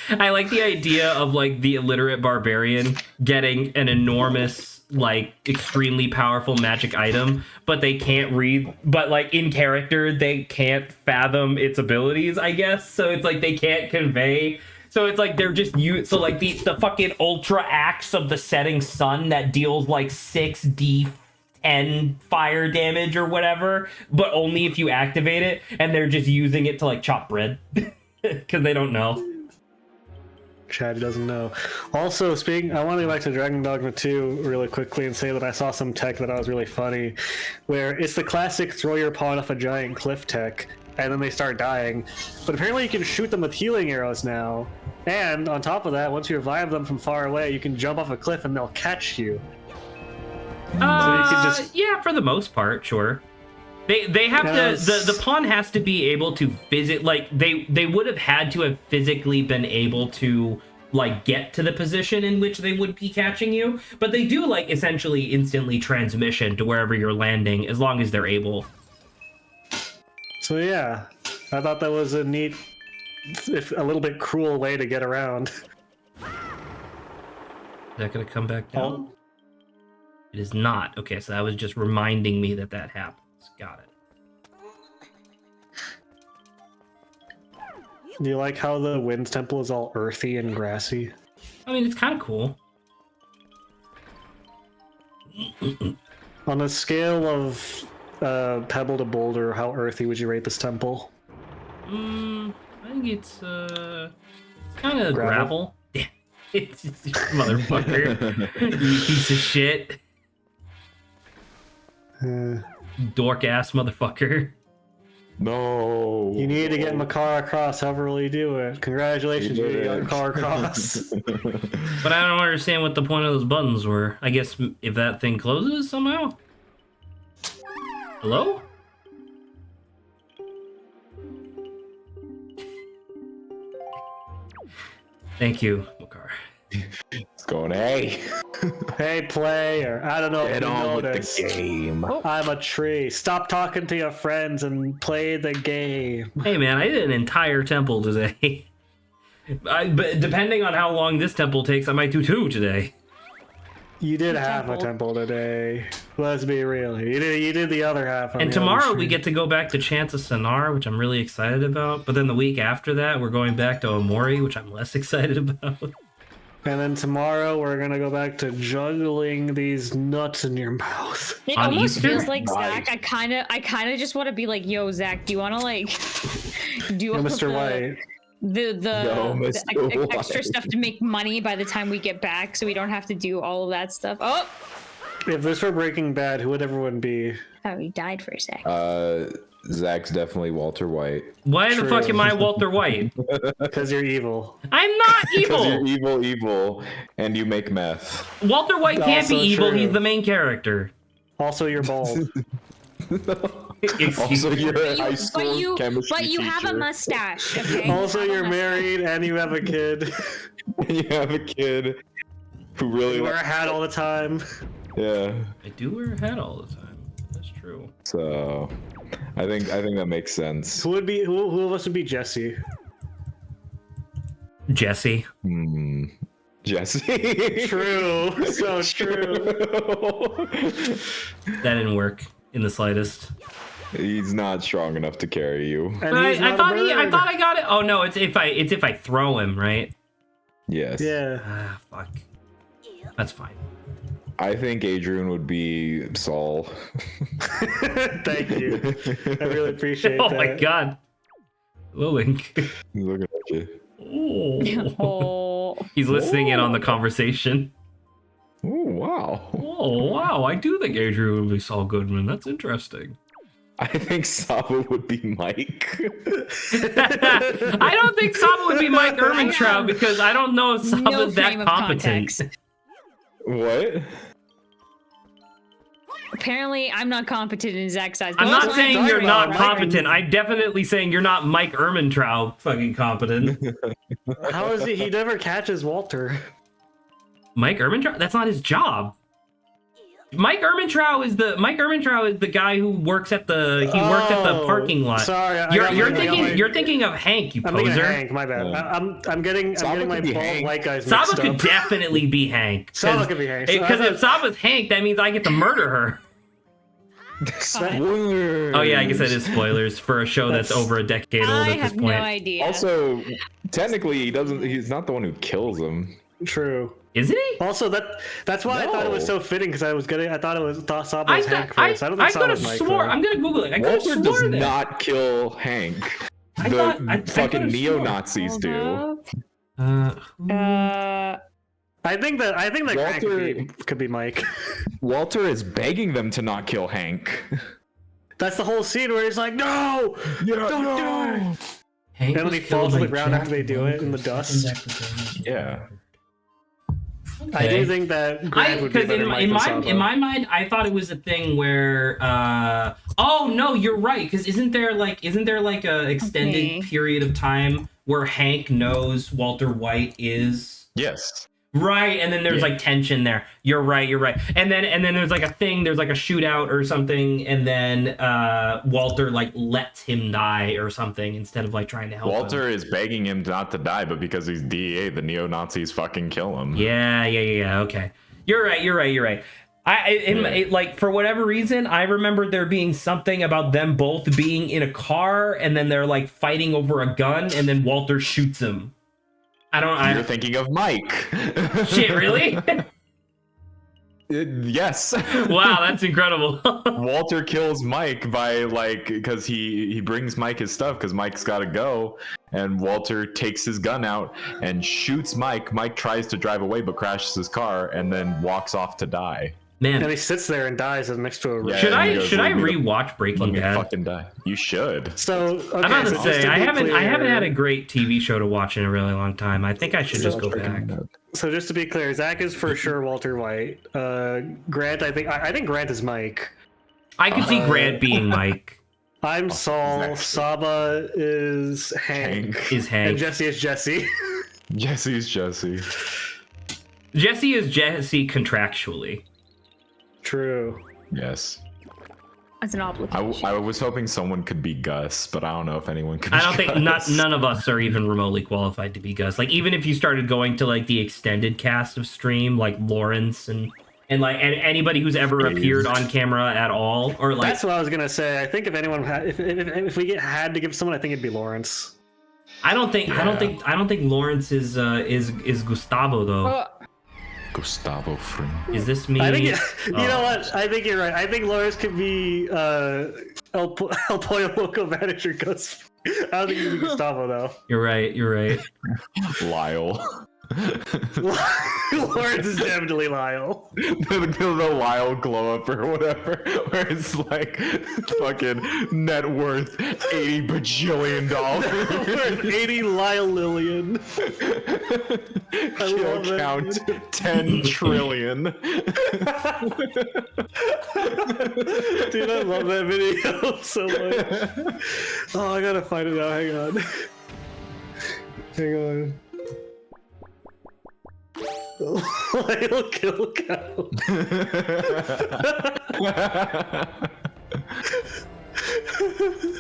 I like the idea of like the illiterate barbarian getting an enormous like extremely powerful magic item, but they can't read, but like in character they can't fathom its abilities, I guess. So it's like they can't convey. So it's like they're just so like the fucking ultra axe of the setting sun that deals like 6d 10 fire damage or whatever, but only if you activate it, and they're just using it to like chop bread because they don't know. Chad doesn't know. Also, I want to go back to Dragon Dogma 2 really quickly and say that I saw some tech that I was really funny, where it's the classic throw your pawn off a giant cliff tech, and then they start dying. But apparently you can shoot them with healing arrows now. And on top of that, once you revive them from far away, you can jump off a cliff and they'll catch you. So you can just... Yeah, for the most part, sure. They have to the pawn has to be able to visit, like they would have had to have physically been able to like get to the position in which they would be catching you, but they do like essentially instantly transmission to wherever you're landing as long as they're able. So yeah, I thought that was a neat, if a little bit cruel way to get around. Is that gonna come back down? Oh. It is not. Okay, so that was just reminding me that happens. Got it. Do you like how the Winds Temple is all earthy and grassy? I mean, it's kind of cool. On a scale of pebble to boulder, how earthy would you rate this temple? I think it's kind of gravel. Yeah, it's motherfucker. You piece of shit. Dork ass motherfucker. No. You need to get Makar across, however will you do it. Congratulations, you got Makar across. But I don't understand what the point of those buttons were. I guess if that thing closes somehow? Hello? Thank you, Makar. It's going, hey. Hey, player. I don't know if Get you on with noticed. the game. I'm a tree. Stop talking to your friends and play the game. Hey man, I did an entire temple today. But depending on how long this temple takes, I might do 2 today. You did half a temple today. Let's be real. You did the other half. And tomorrow we get to go back to Chants of Sonar, which I'm really excited about. But then the week after that, we're going back to Omori, which I'm less excited about. And then tomorrow we're gonna go back to juggling these nuts in your mouth. It On almost Easter? feels like Nice. Zach. I kind of just want to be like, yo, Zach, do you want to like do all Mr. White. the No, Mr. extra White. stuff to make money by the time we get back, so we don't have to do all of that stuff? Oh, If this were Breaking Bad, who would everyone be? oh, he died for a sec. Zach's definitely Walter White. Why the True. fuck am I Walter White? Because you're evil. I'm not Because evil! you're evil, and you make meth. Walter White can't be Also evil, true. he's the main character. Also, you're bald. Excuse Also, me. you're a high school But you chemistry have a teacher. mustache, okay? Also, You have a you're mustache. married and you have a kid. And you have a kid who really You wear a hat all the time. Yeah. I do wear a hat all the time. That's true. So, I think that makes sense. Who of us would be Jesse? Jesse. Jesse. True. So true. That didn't work in the slightest. He's not strong enough to carry you. And But he's I not a thought bird. I got it. Oh no, it's if I throw him, right? Yes. Yeah. Ah, fuck. That's fine. I think Adrian would be Saul. Thank you. I really appreciate Oh that. my god. Lilink. He's looking at you. Oh. Oh, He's listening in on the conversation. Oh, wow. Oh wow, I do think Adrian would be Saul Goodman. That's interesting. I think Saba would be Mike. I don't think Saba would be Mike Ehrmantraut because I don't know if Saba's no that frame of competent. context. What? Apparently, I'm not competent in Zach's eyes. I'm But not also, saying I'm you're sorry, not right? competent. I'm definitely saying you're not Mike Ehrmantraut fucking competent. How is he? He never catches Walter. Mike Ehrmantraut? That's not his job. Mike Ehrmantraut is the guy who works at the parking lot. Sorry, You're thinking of Hank, you I'm thinking of poser. Hank. My bad. Yeah. I'm getting Saba my could be bald Hank. white guys Saba mixed could up. definitely be Hank. Saba could be Hank. Because if Saba's Hank, that means I get to murder her. Spoilers. Oh yeah, I guess that is spoilers for a show that's over a decade old I at this have no point. idea. Also, technically, he's not the one who kills him. True. Isn't he? Also, that's why I thought it was so fitting because I thought Saba was Hank first. I don't think I could have Saba's Mike. swore. Though. I'm gonna Google it. I could have Walter swore does that. not kill Hank. I Fucking could've neo sworn. Nazis do. I think that Grant Walter- could be Mike. Walter is begging them to not kill Hank. That's the whole scene where he's like, "No, don't do it." Hank And then was he killed falls to by the ground Jack after they do it in the Logan. dust. Yeah. I do think that Grant would be Because better Mike than Saba. in my mind, I thought it was a thing where oh no, you're right. Because isn't there like a extended period of time where Hank knows Walter White is Yes. right, and then there's like tension there. You're right. And then there's like a thing. There's like a shootout or something, and then Walter like lets him die or something instead of like trying to help Walter him. is begging him not to die, but because he's DEA, the neo Nazis fucking kill him. Yeah. Okay. You're right. Like for whatever reason, I remember there being something about them both being in a car and then they're like fighting over a gun and then Walter shoots him. You're thinking of Mike. Shit, really? Yes. Wow, that's incredible. Walter kills Mike by because he brings Mike his stuff because Mike's got to go, and Walter takes his gun out and shoots Mike. Mike tries to drive away but crashes his car and then walks off to die. Man, And he sits there and dies next to a room. Yeah. should and he I goes, should I "Leave me the- rewatch Breaking Let me Bad? fucking die. You should. So okay, I'm about to so say just I be haven't clear- had a great TV show to watch in a really long time. I think I should just go back. So just to be clear, Zach is for sure Walter White. Grant, I think Grant is Mike. I could see Grant being Mike. I'm Saul. exactly. Saba is Hank. Is And Hank. Jesse is Jesse. Jesse's Jesse. Jesse is Jesse contractually. True. Yes. As an obligation. I was hoping someone could be Gus, but I don't know if anyone could be I don't think Gus. none of us are even remotely qualified to be Gus. Like even if you started going to like the extended cast of Stream, like Lawrence and anybody who's ever appeared on camera at all, or like That's what I was gonna say. I think if anyone had, if we had to give someone, I think it'd be Lawrence. I don't think Lawrence is Gustavo though. Oh, Gustavo Fring. Is this me? I think you Oh. know what? I think you're right. I think Lawrence could be El Pollo Loco manager Gus. I don't think he'd be Gustavo though. You're right. Lyle. Lawrence is definitely Lyle. the Lyle glow up or whatever, where it's like fucking net worth $80 bajillion. 80 Lyle Lillian. Kill love that, count 10 trillion. Dude, I love that video so much. Oh, I gotta find it out. Hang on. Lyle kill count.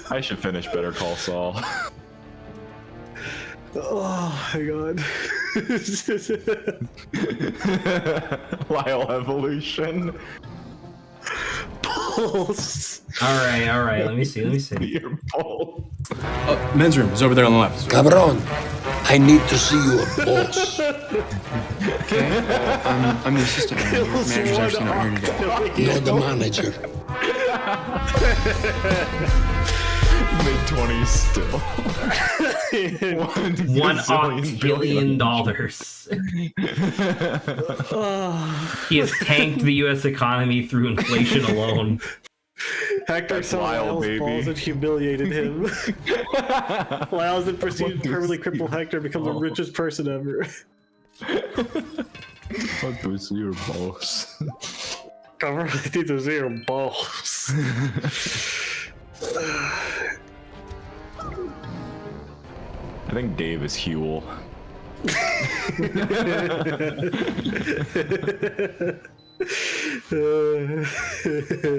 I should finish Better Call Saul. Oh my god. Lyle evolution. Pulse. All right. Let me see. Your pulse. Men's room is over there on the left. Cabron, I need to see you, boss. Okay. Well, I'm the assistant manager. Manager's actually not here today. You're the manager. Mid-20s still. $1 billion. He has tanked the U.S. economy through inflation alone. Hector That's saw Lyle, Lyle's baby. balls and humiliated him. Lyle's then proceeded to permanently cripple Hector and become the richest person ever. What do you see your boss? Cover to zero balls. I think Dave is Huel.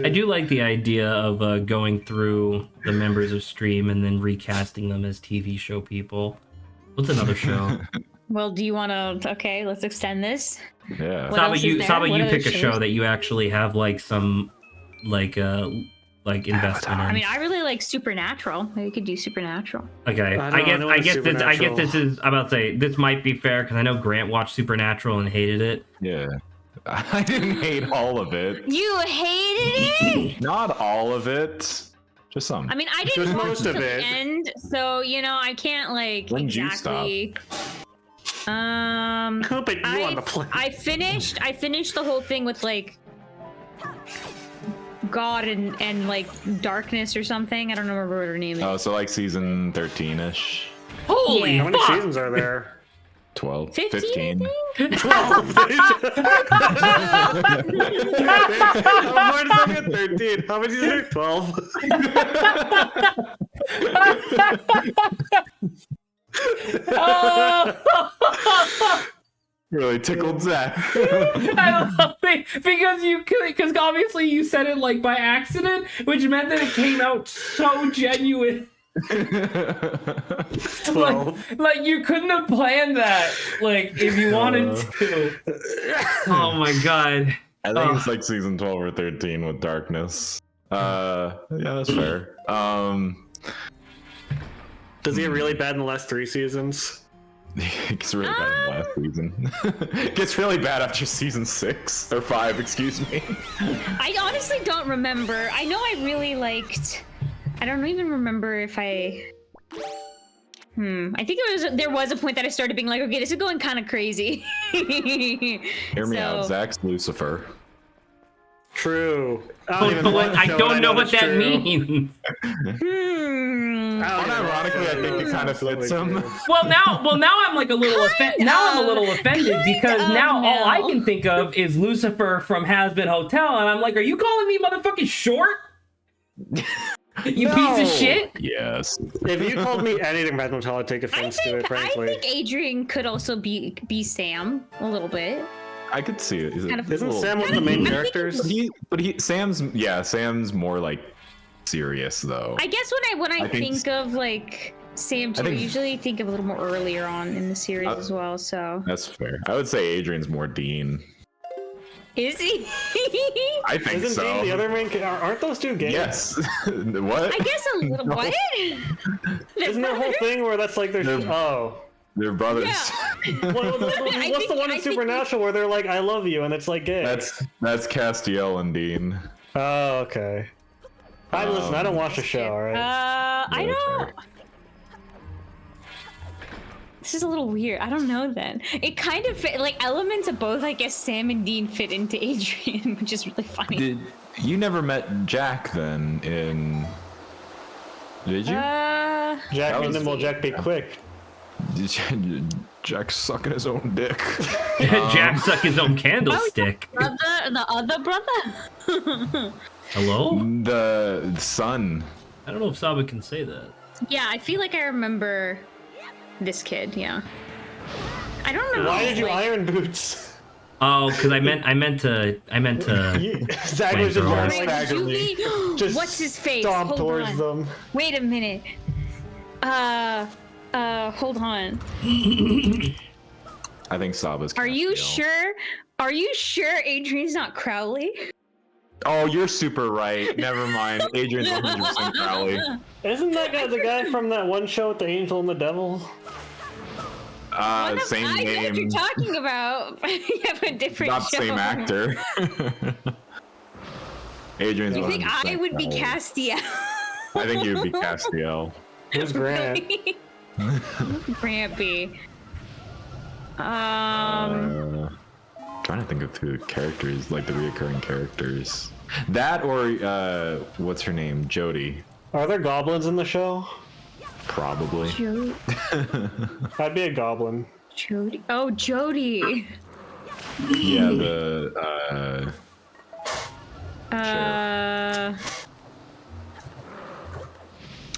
I do like the idea of going through the members of Stream and then recasting them as TV show people. What's another show? well, do you want to? Okay, let's extend this. Yeah. What Saba, else is you there? Saba, What you other pick a show shows? that you actually have like some like investment in. I mean, I really like Supernatural. Maybe we could do Supernatural. Okay, I guess this is. I'm about to say this might be fair because I know Grant watched Supernatural and hated it. Yeah. I didn't hate all of it. You hated it? Not all of it. Just some. I mean, I didn't Just watch most it of till the it. end, so I can't like When did you exactly. But you on the plane. I finished the whole thing with like God and like darkness or something. I don't remember what her name is. Oh, so like season 13-ish. Holy How many fuck! seasons are there? 12. 15, 15. 12. How many is 13? How many is there? 12. Really tickled Zach. I love it because obviously you said it like by accident, which meant that it came out so genuine. 12. Like you couldn't have planned that, like if you wanted to. Oh my god! I think it's like season 12 or 13 with darkness. Yeah, that's fair. Does he get really bad in the last 3 seasons? It gets really bad in the last season. It gets really bad after season 6 or 5, excuse me. I honestly don't remember. I know I really liked. I don't even remember if I. I think there was a point that I started being like, okay, this is going kind of crazy. Hear me out. Zach's Lucifer. True. I don't know what that means. Unironically, I think it kind of fits him. Well, now I'm like a little offended. Now I'm a little offended because now all I can think of is Lucifer from Has Been Hotel, and I'm like, are you calling me motherfucking short? You piece of shit. Yes. If you called me anything bad hotel, I'd take offense to it, frankly. I think Adrian could also be Sam a little bit. I could see it. Isn't Sam one of the main characters? Sam's more like serious though. I guess when I think of like Sam, I usually think of a little more earlier on in the series as well. So that's fair. I would say Adrian's more Dean. Is he? I think Isn't so. Dean the other main? Aren't those two gay? Yes. What? I guess a little. No. What? Isn't there a whole thing where that's like they're brothers. Yeah. What's the one in Supernatural where they're like, "I love you," and it's like gay? That's Castiel and Dean. Oh, okay. Listen, I don't watch the show, alright? I don't. This is a little weird. I don't know then. It kind of fit, like elements of both, I guess Sam and Dean fit into Adrian, which is really funny. You never met Jack then did you? Jack be nimble, Jack be quick. Jack sucking his own dick. Jack suck his own candlestick. The other brother? Hello? The son. I don't know if Saba can say that. Yeah, I feel like I remember this kid, yeah. I don't know. Why did you iron boots? Oh, because I meant to. Zach was just Right, staggeringly. Just what's his face? stomp Hold towards on. them. Wait a minute. Hold on. I think Saba's. Are you sure? Are you sure Adrian's not Crowley? Oh, you're super right. Never mind. Adrian's 100% Crowley. Isn't that guy the guy from that one show with the angel and the devil? Same I know what name. you're talking about. You have a different Not show. same actor. Adrian's. You think 100% I would be Crowley. Castiel? I think you would be Castiel. Who's Grant? Grant B. Trying to think of who the characters, like the reoccurring characters. That or what's her name? Jody. Are there goblins in the show? Probably. I'd be a goblin. Jody. Oh, Jody. Yeah, the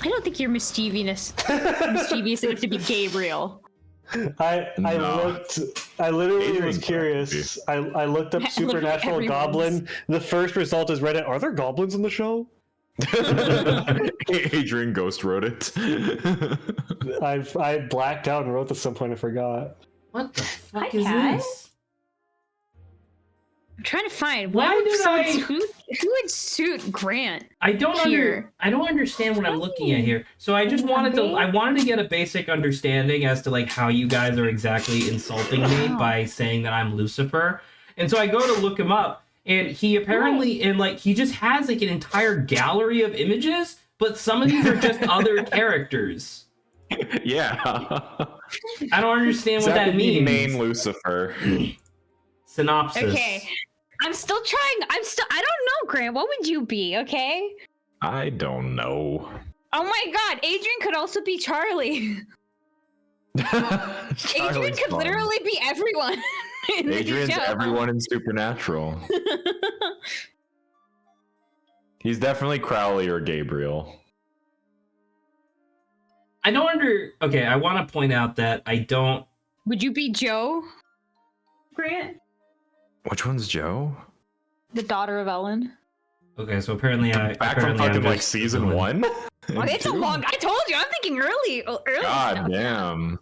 I don't think you're mischievous enough to be Gabriel. I literally Adrian was curious. I looked up supernatural everyone's. goblin. The first result is Reddit. Are there goblins in the show? Adrian Ghost wrote it. I blacked out and wrote this at some point. I forgot. What the fuck Hi, is Kat. this? I'm trying to find Why what did someone- I- who would suit Grant. I don't Here. I don't understand what I'm looking at here. So I just wanted to I wanted to get a basic understanding as to like how you guys are exactly insulting me by saying that I'm Lucifer. And so I go to look him up, and he apparently and like he just has like an entire gallery of images, but some of these are just other characters. Yeah. I don't understand what that could be means. Main Lucifer. Synopsis. Okay. I don't know, Grant. What would you be, okay? I don't know. Oh my god, Adrian could also be Charlie. Adrian Charlie's could fun. literally be everyone. In the Adrian's show. everyone in Supernatural. He's definitely Crowley or Gabriel. I don't okay, I want to point out that I don't Would you be Joe? Grant? Which one's Joe? The daughter of Ellen. Okay, so apparently Back from apparently I'm fucking like just season doing- 1? Oh, it's a long. I told you. I'm thinking early. God stuff. damn.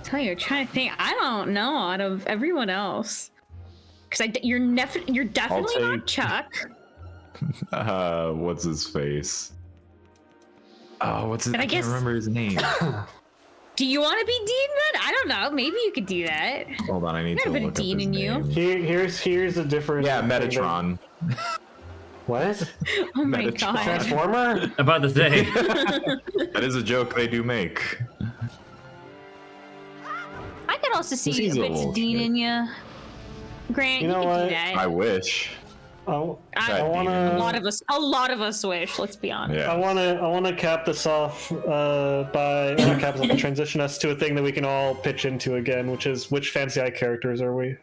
Tell you, trying to think. I don't know out of everyone else, because you're definitely not take- Chuck. What's his face? Oh, what's his? And I I guess- can't remember his name. Do you want to be Dean then? I don't know. Maybe you could do that. Hold on, I need There's to a bit of look up Dean his in you. name. Here's a different. Yeah, thing that- Metatron. What? Oh my Metatron. god. Transformer? About to say. That is a joke they do make. I could also see He's a a bit little of Dean shit. in you. Grant, You you, know could what? do that. I wish. Oh, I That wanna- a lot of us wish. Let's be honest. Yeah. I wanna cap this off by not cap this off, but transition us to a thing that we can all pitch into again, which is which Fancy Eye characters are we?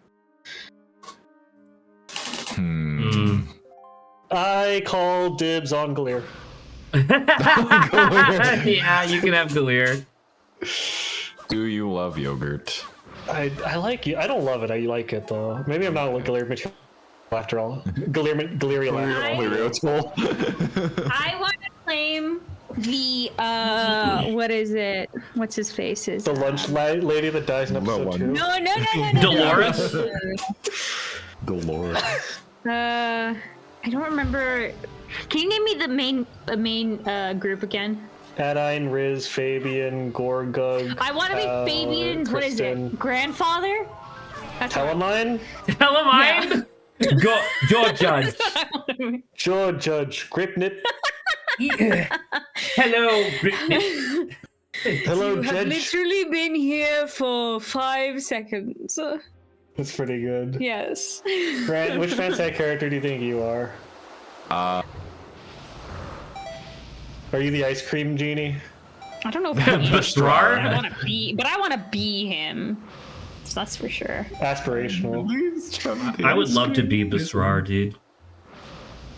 Mm. I call dibs on Galeer. Yeah, you can have Galeer. Do you love yogurt? I like you. I don't love it. I like it though. Maybe I'm not a Galeer material after all. Galerial after all. I want to claim the what is it? What's his face? Is The lunch lady that dies in What episode one? 2. no. Dolores? Dolores. I don't remember. Can you name me the main group again? Adine, Riz, Fabian, Gorgug. I want to be Fabian's. What is Kristen. it? Grandfather? That's what I- Telemine? Tell him I go Judge. Judge. Gripnip. Hello, Britney. Hello, You have Judge. literally been here for 5 seconds. That's pretty good. Yes. Grant, which Fancy character do you think you are? Are you the ice cream genie? I don't know if I am. Bestrar? I want to be, but I want to be him. So that's for sure. Aspirational. I would love to be Bestrar, dude.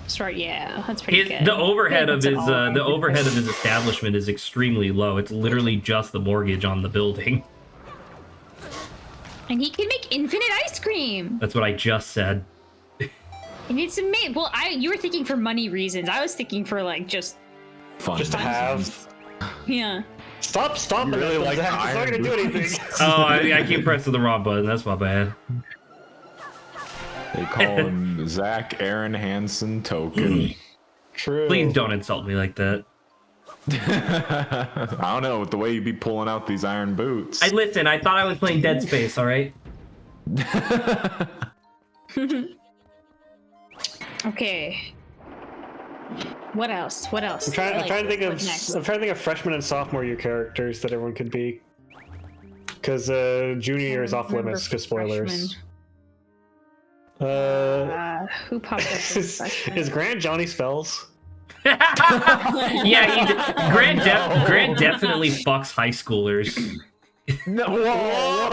Sorry, yeah, that's pretty good. The overhead of That's his all. the overhead of his establishment is extremely low. It's literally just the mortgage on the building. And he can make infinite ice cream. That's what I just said. And it's amazing. Well, you were thinking for money reasons. I was thinking for like just Fun. Just to have. yeah. Stop You really like Zach. It's not iron gonna do boots. anything. Oh, I keep pressing the wrong button. That's my bad. They call him Zach Aaron Hansen Token. True. Please don't insult me like that. I don't know, with the way you be pulling out these iron boots. I thought I was playing Dead Space, all right? Okay. What else? I'm trying to think of what's next? I'm trying to think of freshman and sophomore year characters that everyone could be. Because junior year is off Remember limits because spoilers. Who popped up as Is freshman? Grant Johnny Spells? Yeah, Grant definitely fucks high schoolers. No, whoa,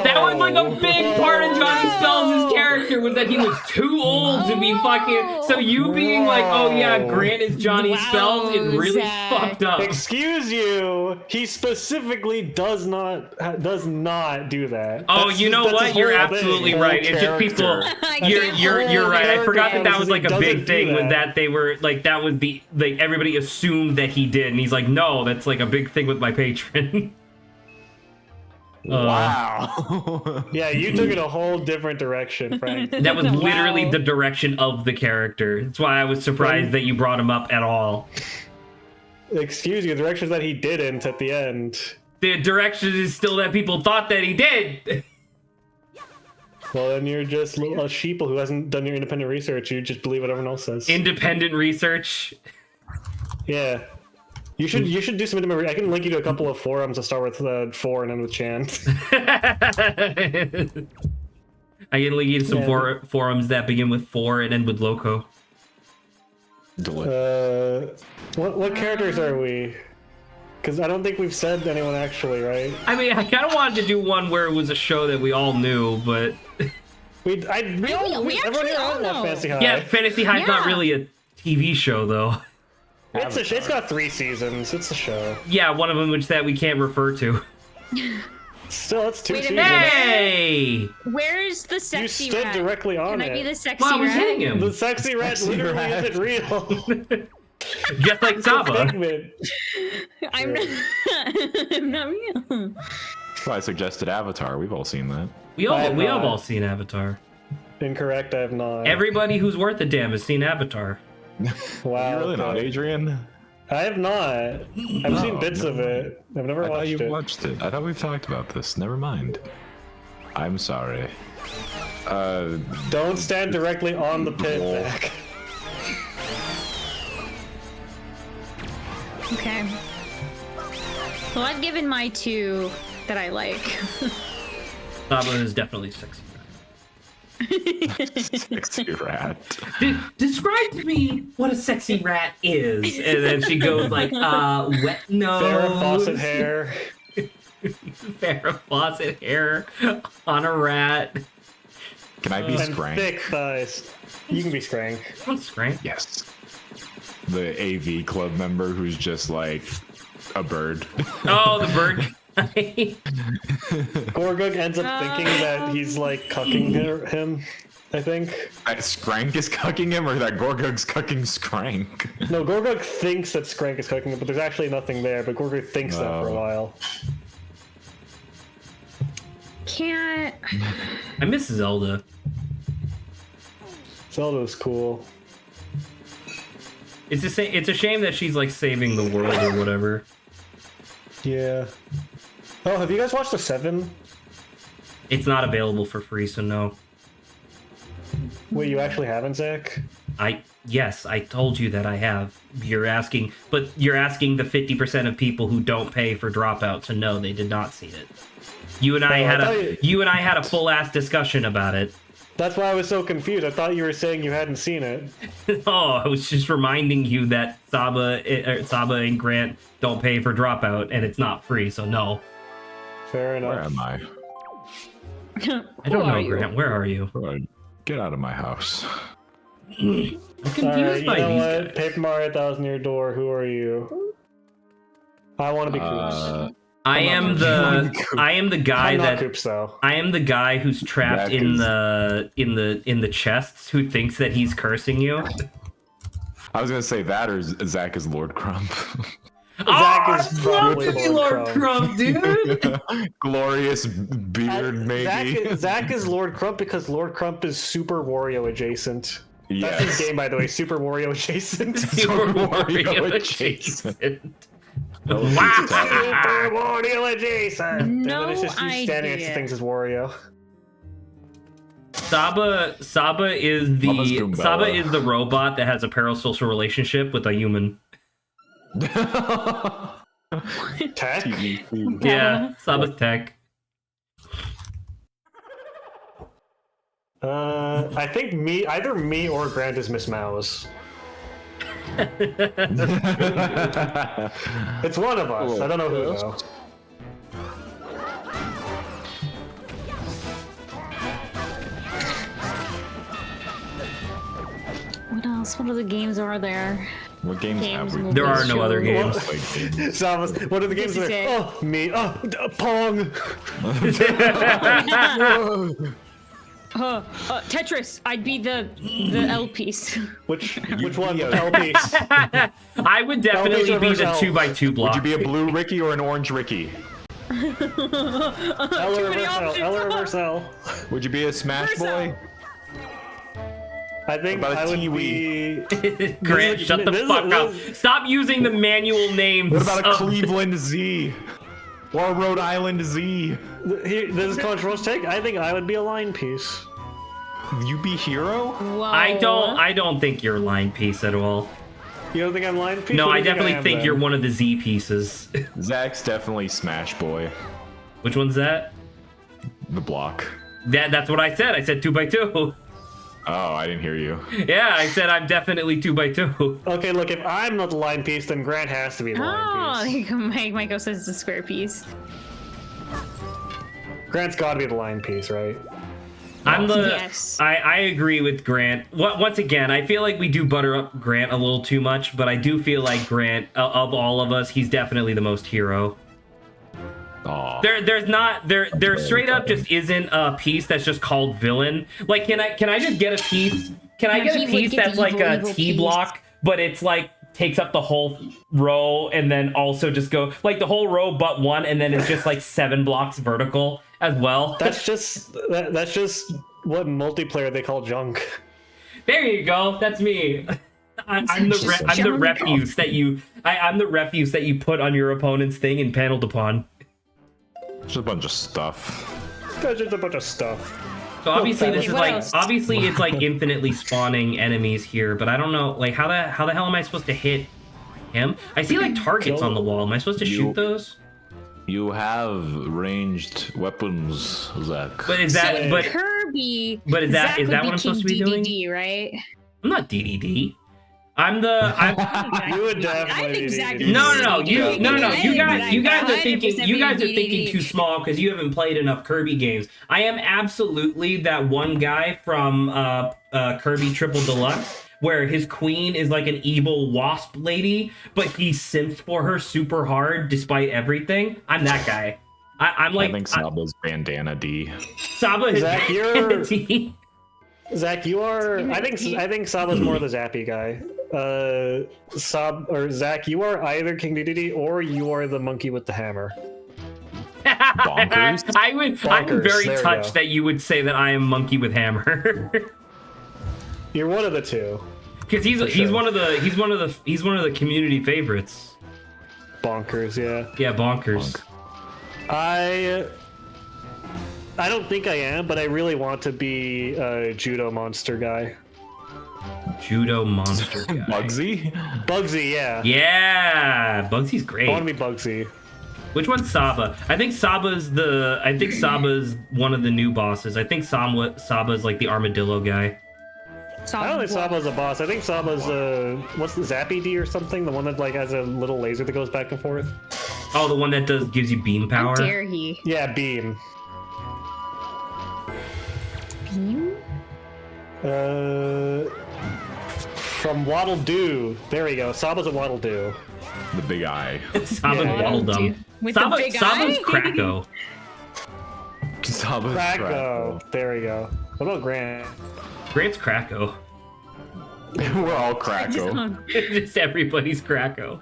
That was like a big part of Johnny Spells' character was that he was too old to be fucking. So you being like, oh yeah, Grant is Johnny Spells, it really Zach. fucked up. Excuse you. He specifically does not do that. Oh, That's you know that's what? his You're whole thing. absolutely right. It's just people. You're right. I forgot that was like a big thing. Was that they were like that was the like everybody assumed that he did, and he's like, no, that's like a big thing with my patron. Wow. Yeah, you took it a whole different direction, Frank. That was literally Wow. the direction of the character. That's why I was surprised that you brought him up at all. Excuse you, the directions that he didn't at the end. The direction is still that people thought that he did. Well, then you're just a sheeple who hasn't done your independent research. You just believe what everyone else says. Independent research. Yeah. You should do some independent. I can link you to a couple of forums that start with 4 and end with Chan. I can link you to some forums that begin with 4 and end with Loco. What characters are we? Because I don't think we've said anyone actually, right? I mean, I kind of wanted to do one where it was a show that we all knew, but We actually everyone here all has know. watched Fantasy High. yeah, Fantasy High's not really a TV show though. It's got 3 seasons. It's a show. Yeah, one of them which that we can't refer to. Still, it's 2 Wait a seasons. minute. Hey! Where's the You sexy stood rat? directly on Can I be it. the sexy Well, I was rat? hitting him. The sexy rat literally isn't real. Just like Saba. Figment. I'm not. I'm not real. Well, I suggested Avatar. We've all seen that. We I have have not. all seen Avatar. Incorrect. I have not. Everybody who's worth a damn has seen Avatar. Wow. You really not, okay. Adrian? I have not. I've seen bits of it. I've never I thought watched you it. watched it. I thought we've talked about this. Never mind. I'm sorry. Don't stand directly on the pit, Zach. Okay. Well, I've given my 2 that I like. Saba is definitely sexy. Sexy rat. Describe to me what a sexy rat is. And then she goes like, wet nose. Farrah Fawcett hair. Farrah Fawcett hair on a rat. Can I be And Scrank? thick thighs. You can be Scrank. What's Scrank? Yes. The AV club member who's just like a bird. Oh, the bird guy. Gorgug ends up thinking that he's like cucking him, I think. That Scrank is cucking him, or that Gorgug's cucking Scrank? No, Gorgug thinks that Scrank is cucking him, but there's actually nothing there, but Gorgug thinks that for a while. Can't. I miss Zelda. Zelda's cool. It's a shame that she's like saving the world or whatever. Yeah. Oh, have you guys watched the 7? It's not available for free, so no. Wait, you actually haven't, Zach? Yes, I told you that I have. You're asking the 50% of people who don't pay for Dropout to know they did not see it. You and I had a full ass discussion about it. That's why I was so confused. I thought you were saying you hadn't seen it. Oh, I was just reminding you that Saba and Grant don't pay for Dropout, and it's not free, so no. Fair enough. Where am I? I don't know, Grant. Where are you? Get out of my house. I'm confused Alright, you by know these what? guys. Paper Mario 1000 your door. Who are you? I want to be Koops. I am the guy I'm not that Koops though. I am the guy who's trapped Zach in is- the chests who thinks that he's cursing you. I was gonna say that, or Zach is Lord Crump. Zach is probably Lord Crump. dude. Glorious beard, maybe. Zach is Lord Crump because Lord Crump is Super Wario adjacent. That's his Yes. game, by the way. Super Wario adjacent. Super Wario Wario adjacent. adjacent. Super Wario adjacent. And No then it's just you standing next to idea. things as Wario. Saba is Mama's the Goombella. Saba is the robot that has a parasocial relationship with a human. Tech? Yeah, Saba's tech. I think either me or Grant is Miss Mouse. It's one of us. I don't know who though. else? What other games are there? What games have we? There are no other games. Samus, what are the games This is there? it. Oh, me. Oh, Pong. Tetris. I'd be the L piece. Which one? be a- LPs. I would definitely be reverse the L. 2x2 block. Would you be a blue Ricky or an orange Ricky? L Too or many reverse L. options. L or reverse L. Would you be a Smash Reverse L. Boy? I think What about a I would Tiwi? be. Grant, shut the fuck up. Stop using the manual names. What about a of- Cleveland Z? Or a Rhode Island Z? This is controversial take. I think I would be a line piece. You be hero? Whoa. I don't think you're line piece at all. You don't think I'm line piece? No, What do I you definitely am, think then? you're one of the Z pieces. Zach's definitely Smash Boy. Which one's that? The block. That's what I said. I said 2x2. Oh, I didn't hear you. Yeah, I said I'm definitely 2x2. Okay, look, if I'm not the line piece, then Grant has to be the Oh, line piece. Michael says it's a square piece. Grant's got to be the line piece, right? I'm the. Yes. I agree with Grant. Once again, I feel like we do butter up Grant a little too much, but I do feel like Grant, of all of us, he's definitely the most hero. Aw. There straight up just isn't a piece that's just called villain. Like, can I just get a piece? Can I No, get he a would piece get the that's like a evil T piece. block, but it's like takes up the whole row, and then also just go like the whole row but one, and then it's just like 7 blocks vertical as well. That's just what multiplayer they call junk. There you go. That's me. I'm the refuse that I'm the refuse that you put on your opponent's thing and paneled upon. Just a bunch of stuff. That's just a bunch of stuff. So obviously Okay, this is what like else? obviously it's like infinitely spawning enemies here, but I don't know like how the hell am I supposed to hit him? I see like targets on the wall. Am I supposed to shoot those? You have ranged weapons, Zach. But is that So but Kirby. but is that Zach is would that be what I'm supposed to be King doing? DDD, right? I'm not DDD. I'm You would I definitely think be Zach. DDD. no. You guys are 100% thinking too small because you haven't played enough Kirby games. I am absolutely that one guy from Kirby Triple Deluxe where his queen is like an evil wasp lady, but he simps for her super hard despite everything. I'm that guy. I'm like I think Saba's bandana D. Saba is Zach, you're- T. Zach, you are. I think Saba's more the Zappy guy. Zach, you are either King Dedede or you are the monkey with the hammer. Bonkers. I'm Bonkers, very there we touched go. that you would say that I am monkey with hammer. You're one of the two. Because he's sure. one of the community favorites. Bonkers, yeah. Yeah, bonkers. I don't think I am, but I really want to be a judo monster guy. Judo monster guy. Bugsy? Bugsy, yeah. Yeah, Bugsy's great. I want to be Bugsy. Which one's Saba? I think Saba's one of the new bosses. I think Saba's like the armadillo guy. I don't think Saba's a boss. I think Saba's what's the Zappy D or something? The one that like has a little laser that goes back and forth. Oh, the one that gives you beam How power. dare he? Yeah, Beam. Beam? From Waddle Doo. There we go. Saba's a Waddle Doo. The big eye. Saba's Yeah. Waddledum. With the big Saba's eye? Kracko. Saba's Kracko. There we go. What about Grant? Grant's Kracko. We're all Kracko. Just everybody's Kracko.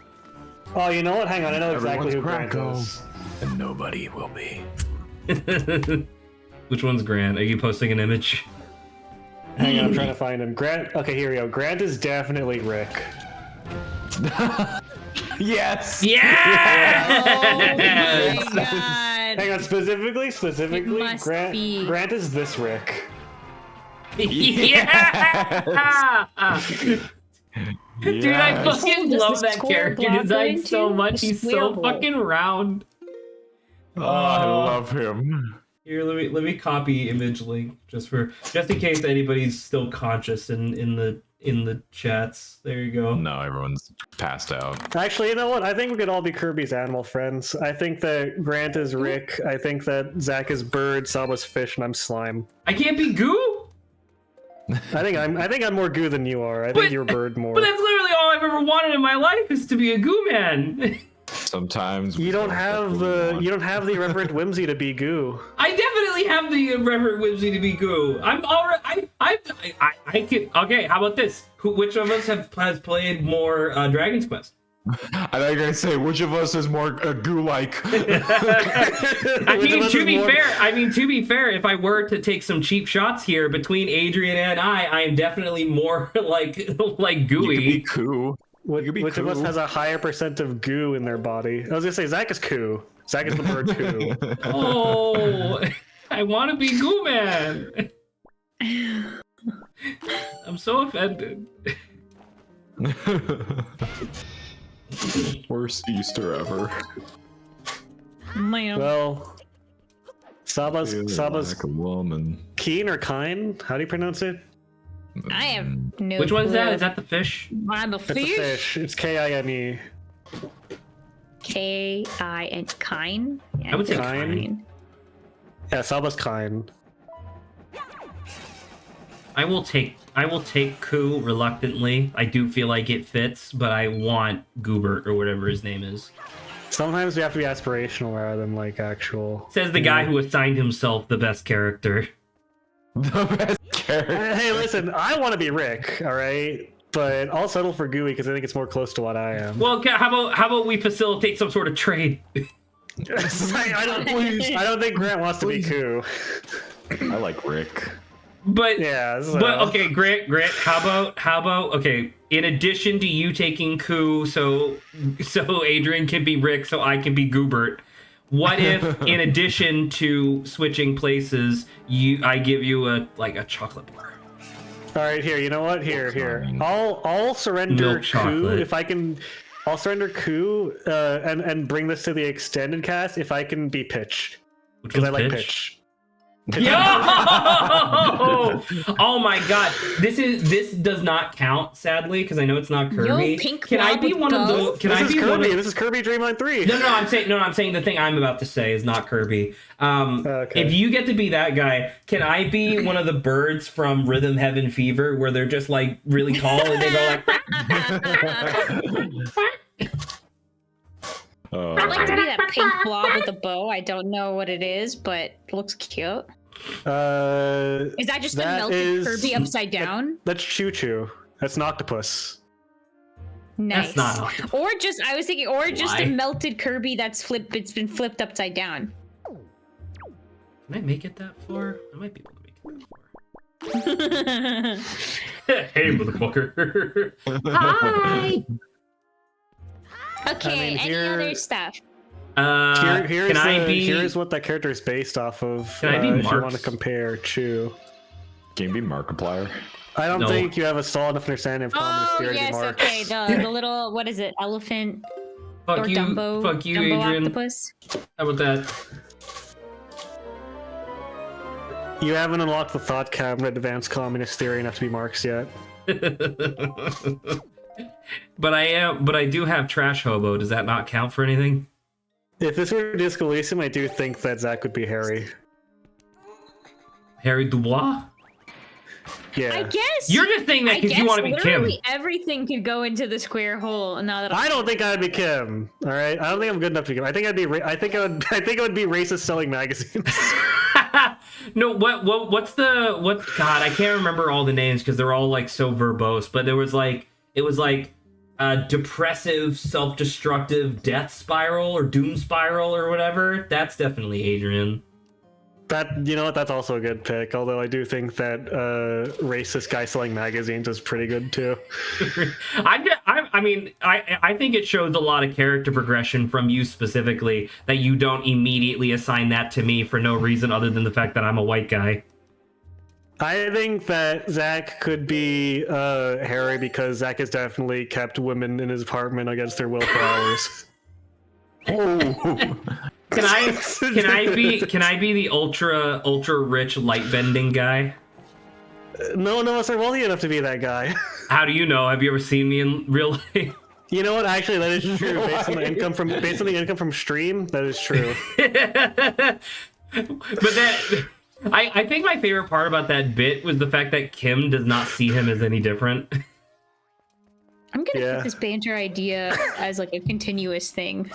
Oh, you know what? Hang on. I know exactly who Everyone's Grant Kracko. is. And nobody will be. Which one's Grant? Are you posting an image? Hang on, I'm trying to find him. Grant. Okay, here we go. Grant is definitely Rick. Yes! Yeah! Oh my god. Hang on, specifically, It must Grant. be. Grant is this Rick. Yeah! Dude, I fucking Does love the that score character block design into so much. the He's so square hole? fucking round. Oh, I love him. Here, let me copy image link just in case anybody's still conscious in the chats. There you go. No, everyone's passed out. Actually, you know what? I think we could all be Kirby's animal friends. I think that Grant is Rick. I think that Zach is bird, Saba's fish, and I'm slime. I can't be Goo. I think I'm more goo than you are. I think you're bird more. But that's literally all I've ever wanted in my life is to be a goo man. Sometimes you don't have the irreverent whimsy to be goo. I definitely have the irreverent whimsy to be goo. I'm already. I can. Okay, how about this? Which of us has played more Dragon's Quest? I thought you were gonna say which of us is more goo-like. I mean, to be fair, if I were to take some cheap shots here between Adrian and I am definitely more like gooey. You could be coo. Which of us has a higher percent of goo in their body? I was gonna say Zach is coo. Zach is the bird coo. Oh, I want to be goo man. I'm so offended. Worst Easter ever. Man. Well, Saba's like a woman. keen or kine? How do you pronounce it? I have no. Which one is that? clue. Is that the fish? I'm a It's a fish. fish. It's Kine. K-I-N. Kine? Yeah, I would say Kine. Yeah, Saba's kine. I will take Koo reluctantly. I do feel like it fits, but I want Goobert or whatever his name is. Sometimes we have to be aspirational rather than like actual. Says the guy who assigned himself the best character. The best character. Hey, listen, I want to be Rick, all right? But I'll settle for Gooey because I think it's more close to what I am. Well, how about we facilitate some sort of trade? I don't think Grant wants to be Koo. I like Rick. But Yeah. But okay, Grant, how about okay, in addition to you taking Koo, so Adrian can be Rick, so I can be Goobert. What if in addition to switching places, I give you a chocolate bar? All right, here. You know what? Here. I'll surrender Milk Koo chocolate. if I can. I'll surrender Koo and bring this to the extended cast if I can be Pitch because I like Pitch. Yo! Oh my god. This does not count, sadly, because I know it's not Kirby. Yo, pink can I blob be with one of bows? those? Can I This is be one Kirby. of This is Kirby Dreamline 3. No, I'm saying the thing I'm about to say is not Kirby. Okay. If you get to be that guy, can I be one of the birds from Rhythm Heaven Fever where they're just like really tall and they go like I'd like to be that pink blob with a bow. I don't know what it is, but it looks cute. Is that just a melted Kirby upside down? That's Choo Choo. That's an octopus. Nice. That's not octopus. Or just I was thinking, or just Why? a melted Kirby that's flipped. It's been flipped upside down. Can I make it that far? I might be able to make it that far. Hey, motherfucker. Hi. Okay. I mean, any other stuff? Here's what that character is based off of. Can I be if you Marks? want to compare Choo? Can you be Markiplier? I don't No. think you have a solid enough understanding of common Oh theory yes, Marks. okay. The little what is it? Elephant Fuck or you, Dumbo? fuck you, Dumbo Adrian. octopus. How about that? You haven't unlocked the thought cabinet advanced communist theory enough to be Marx yet. But I do have Trash Hobo. Does that not count for anything? If this were Disco Elysium, I do think that Zach would be Harry. Harry Dubois? Yeah. I guess You're just saying that because you want to be Kim. literally everything could go into the square hole. Now that I don't think I'd be Kim. All right, I don't think I'm good enough to be Kim. I think I'd be. I think I would be racist selling magazines. No, what's God, I can't remember all the names because they're all like so verbose, but it was like a depressive, self-destructive death spiral or doom spiral or whatever. That's definitely Adrian. That, you know what? That's also a good pick. Although I do think that racist guy selling magazines is pretty good too. I think it shows a lot of character progression from you specifically that you don't immediately assign that to me for no reason other than the fact that I'm a white guy. I think that Zach could be Harry because Zach has definitely kept women in his apartment against their will for hours. Oh. Can I be the ultra rich light bending guy? No one of us are wealthy enough to be that guy. How do you know? Have you ever seen me in real life? You know what? Actually, that is true. Based on the income from stream, that is true. But I think my favorite part about that bit was the fact that Kim does not see him as any different. I'm gonna put this banter idea as like a continuous thing.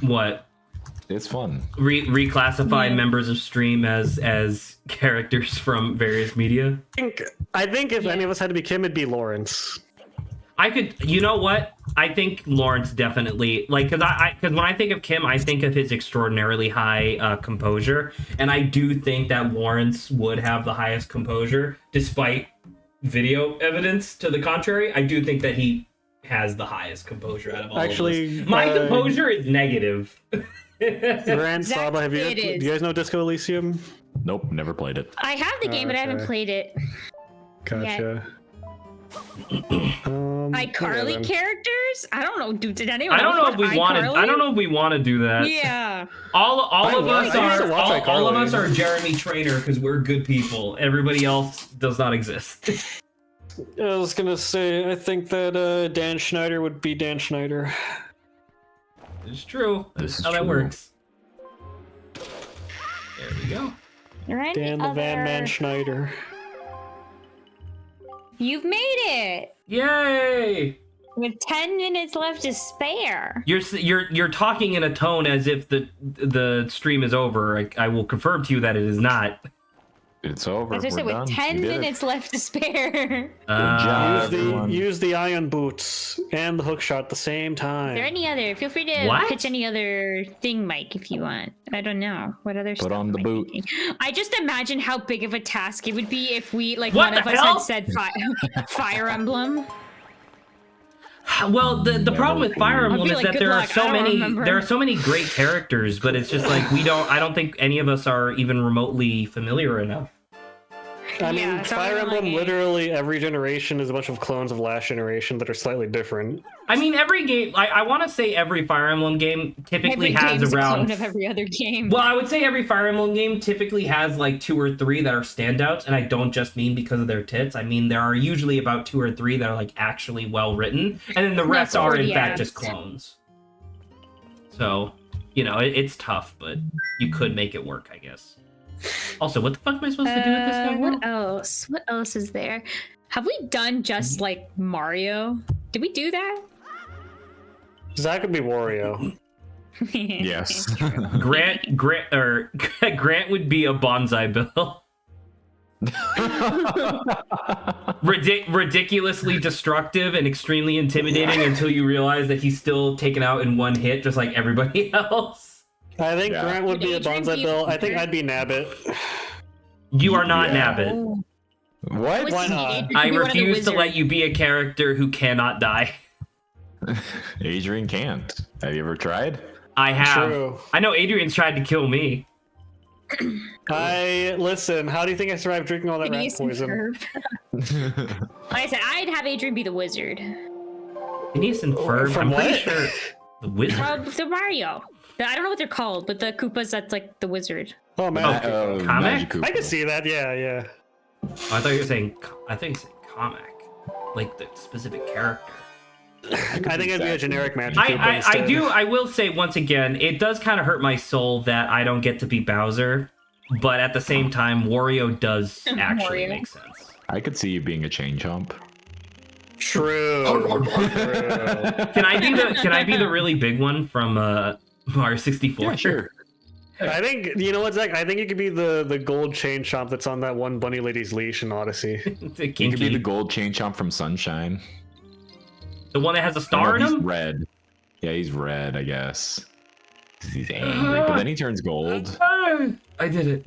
What? It's fun. Reclassify members of stream as characters from various media. I think if any of us had to be Kim, it'd be Lawrence. I could, you know what? I think Lawrence definitely, like, because when I think of Kim, I think of his extraordinarily high composure, and I do think that Lawrence would have the highest composure, despite video evidence to the contrary. I do think that he has the highest composure out of all of us. My composure is negative. Grand Saba, do you guys know Disco Elysium? Nope, never played it. I have the game, but I haven't played it. Gotcha. iCarly characters? I don't know. Did anyone? I don't know if we want to. I don't know if we want to do that. Yeah. All of us are Jeremy Trainer because we're good people. Everybody else does not exist. I was gonna say, I think that Dan Schneider would be Dan Schneider. It's true. This is how that true. works. There we go. Dan the Van Man Schneider. You've made it! Yay! With 10 minutes left to spare. You're talking in a tone as if the stream is over. I will confirm to you that it is not. It's over. As I said, with 10 minutes left to spare. Use the iron boots and the hook shot at the same time. Is there any other? Feel free to pitch any other thing, Mike, if you want. I don't know. What other stuff? Put on the boot. I just imagine how big of a task it would be if we, like, one of us had said Fire Emblem. Well, the problem with Fire Emblem is that there are so many great characters, but it's just like I don't think any of us are even remotely familiar enough. I mean, Fire Emblem, literally every generation is a bunch of clones of last generation that are slightly different. I mean, every game, I want to say every Fire Emblem game typically has around... a clone of every other game. Well, I would say every Fire Emblem game typically has like 2 or 3 that are standouts, and I don't just mean because of their tits. I mean, there are usually about 2 or 3 that are like actually well written, and then the rest are in fact just clones. So, you know, it's tough, but you could make it work, I guess. Also, what the fuck am I supposed to do with this guy? What else? What else is there? Have we done just like Mario? Did we do that? That could be Wario. Yes. Grant would be a bonsai Bill. Ridiculously destructive and extremely intimidating until you realize that he's still taken out in one hit, just like everybody else. I think Grant would be a bonsai Bill. I think I'd be Nabbit. You are not Nabbit. What? Why not? I refuse to let you be a character who cannot die. Adrian can't. Have you ever tried? I have. True. I know Adrian's tried to kill me. Listen, how do you think I survived drinking all that rat poison? Like I said, I'd have Adrian be the wizard. Phineas and Ferb. I'm pretty sure the wizard. The Mario. I don't know what they're called, but the Koopas, that's like the wizard. Oh man, comic? I can see that. Yeah. Oh, I thought you were saying. I think you said comic, like the specific character. I think it'd be a generic Magic. I will say once again, it does kind of hurt my soul that I don't get to be Bowser, but at the same time, Wario does actually make sense. I could see you being a chain chomp. True. Can I be the really big one from Mario 64? Yeah, sure. I think you know what, Zach. I think it could be the gold chain chomp that's on that one bunny lady's leash in Odyssey. You could be the gold chain chomp from Sunshine. The one that has a star in him? He's red. Yeah, he's red, I guess. He's angry, but then he turns gold. I did it.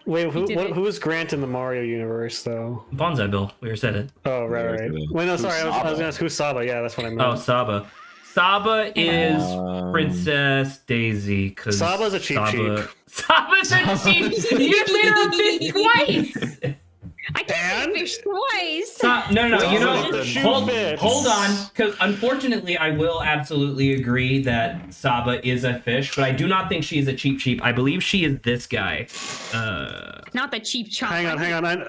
Wait, who is Grant in the Mario universe, though? Bonsai Bill. We already said it. Oh, right. Wait, no, sorry. I was gonna ask who's Saba. Yeah, that's what I meant. Oh, Saba. Saba is Princess Daisy. Saba's a cheap sheep. Saba's a cheap sheep. You made her a fish twice. I can't say fish twice. No. You know, hold on, because unfortunately, I will absolutely agree that Saba is a fish, but I do not think she is a cheap sheep. I believe she is this guy. Not the cheap chomp. Hang on.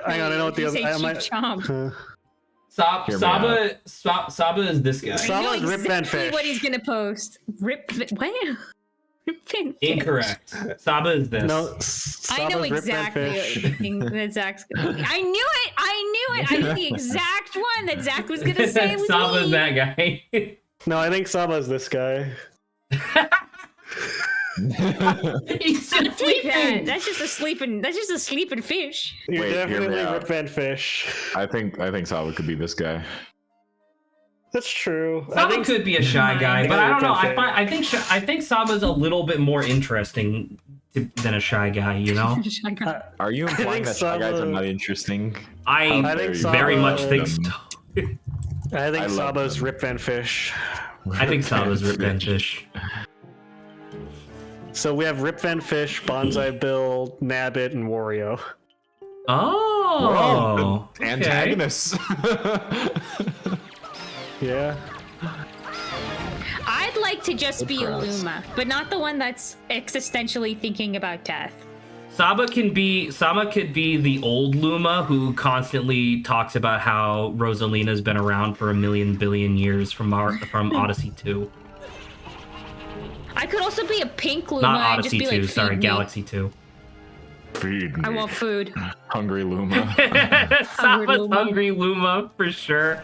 I know what the other. Chomp. Saba is this guy. Saba's Rip Van Fish. What he's gonna post? What? Incorrect. Saba is this. No, I know Saba's Rip Van exactly what Fish. you think that Zach's gonna be. I knew it! I knew the exact one that Zach was gonna say was Saba's me. that guy. No, I think Saba's this guy. He's just sleeping. That's just a sleeping fish. You're Wait, hear me definitely out. Rip Van Fish. I think Saba could be this guy. That's true. Saba could be a shy guy, but I don't know. Rip Van I think Saba's a little bit more interesting than a shy guy. You know, Are you implying think that shy guys are Saba- not interesting? I think very Saba- much think so. I think I love Saba's them. Rip Van Fish. I think Saba's Rip Van Fish. So we have Rip Van Fish, Bonsai Bill, Nabbit, and Wario. Oh, The antagonists. Yeah. I'd like to just be for us. Luma, but not the one that's existentially thinking about death. Saba could be the old Luma who constantly talks about how Rosalina's been around for a million billion years from Odyssey 2. I could also be a pink Luma Not and just Odyssey be 2, like, sorry, "Feed me. Galaxy 2. Feed me. I want food." Hungry Luma. Saba's Luma. Hungry Luma for sure.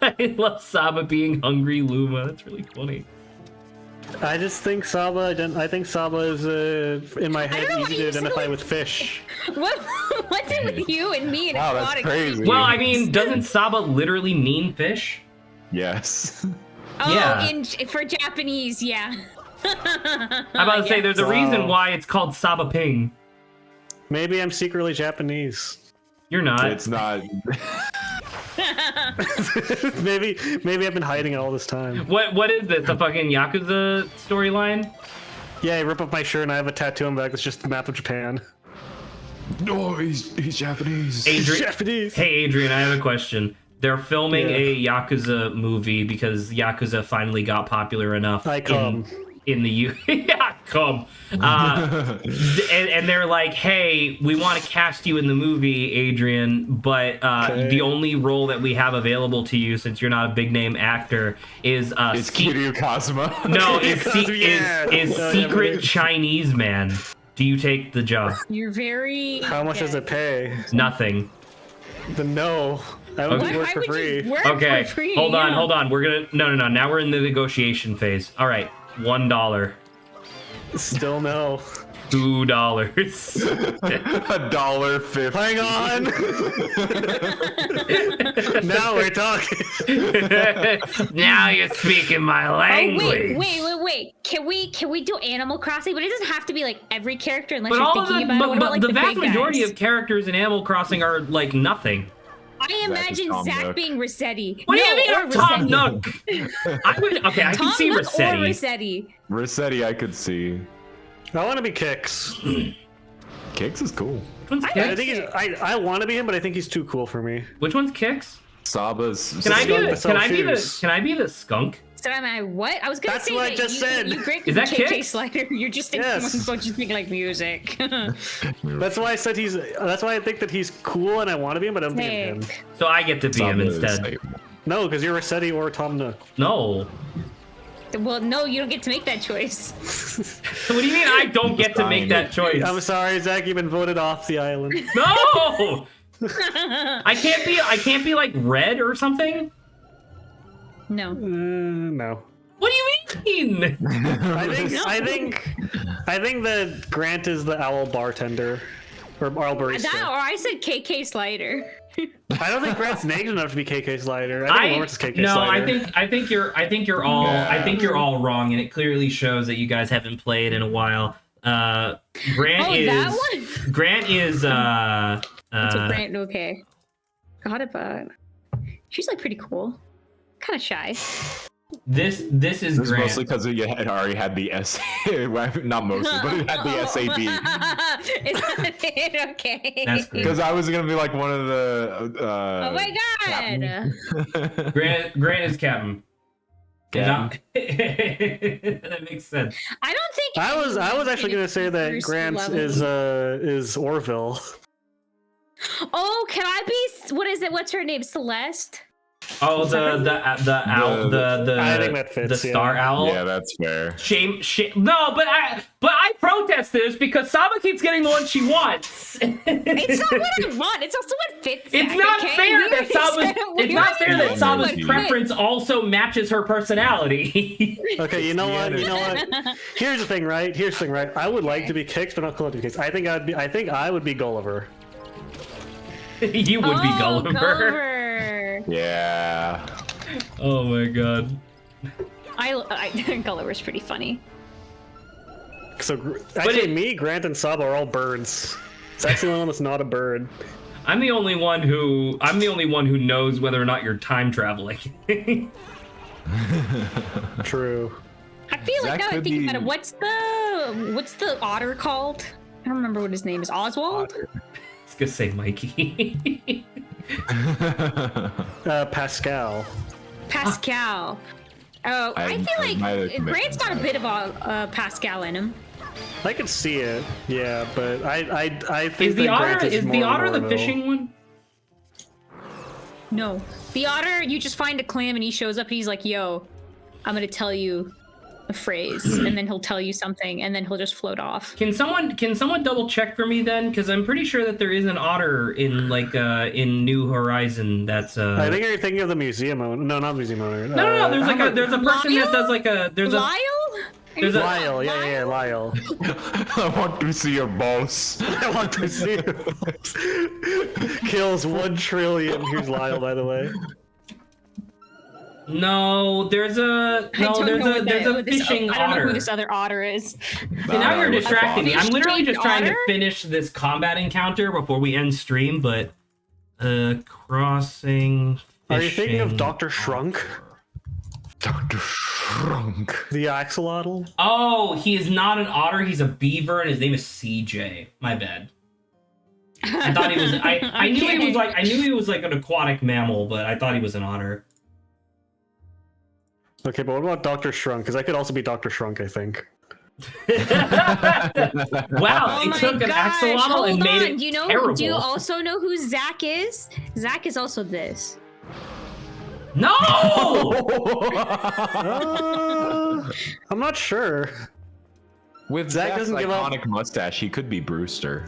I love Saba being Hungry Luma. That's really funny. I just think Saba. I think Saba is in my head don't know easy why to you said identify like- with fish. What's it with you and me and Wow, that's aquatic crazy. people? Well, I mean, doesn't Saba literally mean fish? Yes. Oh, Yeah. for Japanese, yeah. I'm about to say, Yeah. there's a reason why it's called Saba Ping. Maybe I'm secretly Japanese. You're not. It's not. maybe I've been hiding it all this time. What is this? A fucking Yakuza storyline? Yeah, I rip up my shirt and I have a tattoo on my back that's just the map of Japan. No, he's Japanese. Adrian, Japanese. hey Adrian, I have a question. They're filming a Yakuza movie because Yakuza finally got popular enough in the U. Yeah, come. And they're like, hey, we want to cast you in the movie, Adrian, but the only role that we have available to you, since you're not a big name actor, is It's Kiryu Kazuma. No, Yeah. is secret Chinese man. Do you take the job? You're very. How much does it pay? Nothing. Then no. I would Okay. work Why for would free. you work Okay, for free? hold Yeah. on. We're gonna no. Now we're in the negotiation phase. All right, $1, Still no. $2. $1.50. Hang on. Now we're talking. Now you're speaking my Oh language. wait! Can we do Animal Crossing? But it doesn't have to be like every character unless But you're all of thinking the, about it. What but about, like, the vast big majority guys? of characters in Animal Crossing are like nothing. I imagine Tom Zach Nook. being Rossetti. What do you mean? or I'm Tom Rossetti. Nook. I can Tom see Nook or Rossetti. Rossetti. Rossetti, I could see. I want to be Kix. Kicks is cool. Which one's I Kix? think I want to be him, but I think he's too cool for me. Which one's Kix? Saba's. Can I be the? Sell Can I be the? shoes. Can I be the skunk? So am I what? I was gonna That's say what I that just said. You great Is that KK Kix? Slider. You're just thinking Yes. just thinking like music. That's why I said he's. That's why I think that he's cool and I want to be him, but I don't think Hey. I'm him. So I get to be him Saba is instead. safe. No, because you're Rossetti or Tom Nook. No. Well, no, you don't get to make that choice. What do you mean I don't get to make that choice? I'm sorry, Zach. You've been voted off the island. No. I can't be like red or something. No. No. What do you mean? I think that Grant is the owl bartender, or owl barista. That or I said KK Slider. I don't think Grant's naked enough to be KK Slider. I think Lawrence is KK no, Slider. I think you're all wrong, and it clearly shows that you guys haven't played in a while. Grant that one? Grant is That's what Grant. Okay. Got it, but she's like pretty cool. Kind of shy. this is This is Grant. mostly because you had already had the S. Not mostly, but it had the SAB. Is that it? Okay. That's great. Because I was gonna be like one of the. Oh my god. Grant is Captain. Captain. That makes sense. I don't think I was actually gonna say that Bruce Grant level. is Orville. Oh, can I be? What is it? What's her name? Celeste. Oh, the owl, I think that fits, the star owl. Yeah, that's fair. Shame. No, but I protest this because Saba keeps getting the one she wants. It's not what I want. It's also what fits. It's Zach, not okay? fair We that already Saba's. said it. It's not fair that Saba's What preference also matches her personality. Okay, you know what? Here's the thing, right? I would like to be Kix, but not Call of Kix. I think I would be Gulliver. You would be Gulliver. Gulliver. Yeah. Oh my god. I think Gulliver's pretty funny. So actually, Grant, and Saba are all birds. Zach's the only one that's not a bird. I'm the only one who knows whether or not you're time traveling. True. I feel like Zach now I could think be- about it. What's the otter called? I don't remember what his name is. Oswald? I was gonna say Mikey. Pascal. Pascal. Oh, I feel like Grant's got a bit of a Pascal in him. I could see it, yeah, but I think Is the that Grant otter more the otter the normal. fishing one? No. The otter, you just find a clam and he shows up and he's like, yo, I'm gonna tell you a phrase, and then he'll tell you something, and then he'll just float off. Can someone double check for me then? Because I'm pretty sure that there is an otter in in New Horizon. That's I think you're thinking of the museum owner. No, not museum owner. No. There's a person that does Lyle? Lyle. Yeah, Lyle. I want to see your boss. I want to see your boss. Kills 1 trillion. Here's Lyle, by the way. No, there's a fishing I don't know otter. who this other otter is. So now you're distracting me. I'm literally just trying to Otter? finish this combat encounter before we end stream, but crossing. Are you thinking of fishing Dr. Shrunk? Dr. Shrunk. The axolotl? Oh, he is not an otter. He's a beaver, and his name is CJ. My bad. I thought he was. I knew he was like. I knew he was like an aquatic mammal, but I thought he was an otter. Okay, but what about Dr. Shrunk? Because I could also be Dr. Shrunk, I think. Wow, they took an axolotl and made it terrible. Do you also know who Zach is? Zach is also this. No! I'm not sure. With Zach Zach's doesn't give up- iconic mustache, he could be Brewster.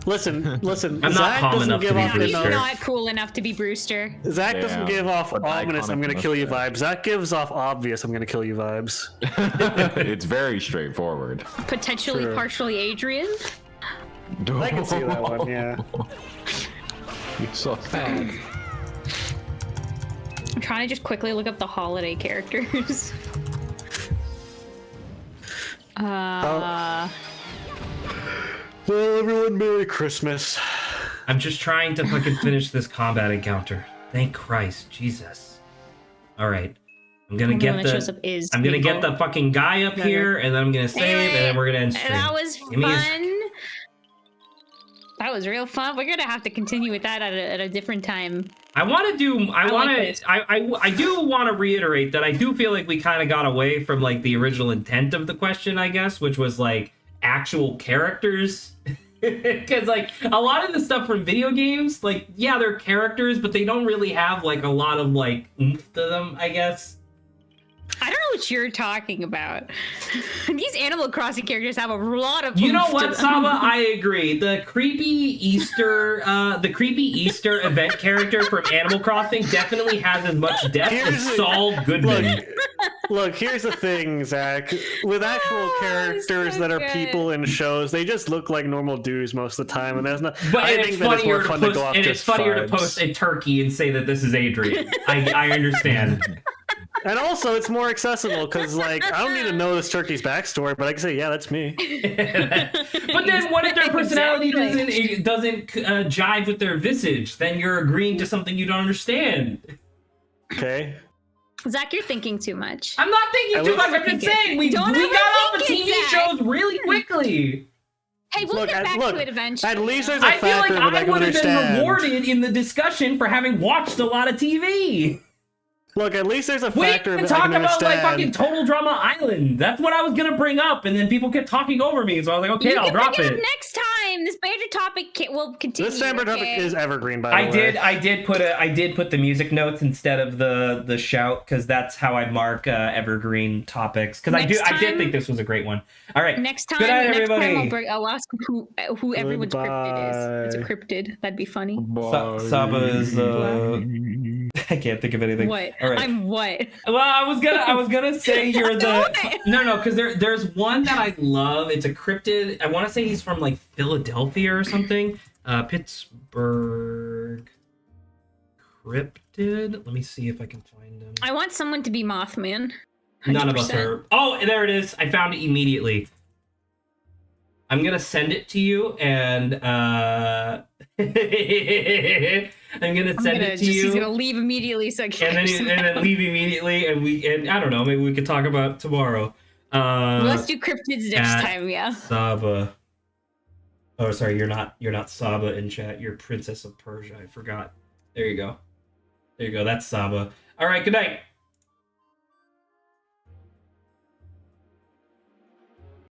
Listen. I'm not Zach calm doesn't enough to give be off He's Brewster. not cool enough to be Brewster. Zach doesn't give off But the ominous, I'm iconic gonna kill you mustache. vibes. Zach gives off obvious, I'm gonna kill you vibes. It's very straightforward. Potentially True. partially Adrian. I can see that one, yeah. You're so sad. I'm trying to just quickly look up the holiday characters. Well, everyone, Merry Christmas. I'm just trying to fucking finish this combat encounter. Thank Christ, Jesus. All right, I'm gonna Everyone get that shows up is I'm gonna get people. the fucking guy up here, and then I'm gonna save, and then we're gonna end stream. That was Give me his- fun. That was real fun. We're gonna have to continue with that at a different time. I want to do. I like want this. to. I do want to reiterate that I do feel like we kind of got away from like the original intent of the question, I guess, which was like actual characters. Because like a lot of the stuff from video games, like yeah, they're characters, but they don't really have like a lot of like oomph to them, I guess. I don't know what you're talking about. These Animal Crossing characters have a lot of. You know oomph to what, them. Saba? I agree. The creepy Easter event character from Animal Crossing definitely has as much depth as Saul Goodman. Look, here's the thing, Zach. With actual characters so that are good. people in shows, they just look like normal dudes most of the time, and there's not. But I and think it's that it's funnier more to fun post, to go off and it's just funnier to vibes. post a turkey and say that this is Adrian. I understand. And also, it's more accessible because, like, I don't need to know this turkey's backstory, but I can say, yeah, that's me. But then, what if their personality doesn't jive with their visage? Then you're agreeing to something you don't understand. Okay. Zach, you're thinking too much. I'm not thinking too much. I'm just saying we got off of overthink TV it, Zach. shows really quickly. Hey, we'll get back to it eventually. At least there's a I feel like factor that I I can would have been understand. rewarded in the discussion for having watched a lot of TV. Look, at least there's a We factor didn't of it I talk can about like understand. fucking Total Drama Island. That's what I was gonna bring up, and then people kept talking over me, so I was like, okay, You I'll can drop bring it it. up next time. This major topic will continue. This Stamper topic okay? is evergreen, by the way. I did put the music notes instead of the shout because that's how I mark evergreen topics. Because I did Next think this was a great one. All right, Next time, good night, everybody. I'll ask who everyone's cryptid is. It's a Goodbye. cryptid. That'd be funny. Saba is I can't think of anything. What? All right. I'm what? Well, I was gonna say you're the What? no because there's one that I love. It's a cryptid. I want to say he's from like Philadelphia or something. Pittsburgh cryptid. Let me see if I can find him. I want someone to be Mothman. 100%. None of us are. Oh, there it is. I found it immediately. I'm gonna send it to you, and I'm gonna send it to you. He's gonna leave immediately, so I can. and then leave immediately, and I don't know. Maybe we could talk about it tomorrow. Let's do cryptids next time. Yeah. Saba. Oh, sorry. You're not Saba in chat. You're Princess of Persia. I forgot. There you go. That's Saba. All right. Good night.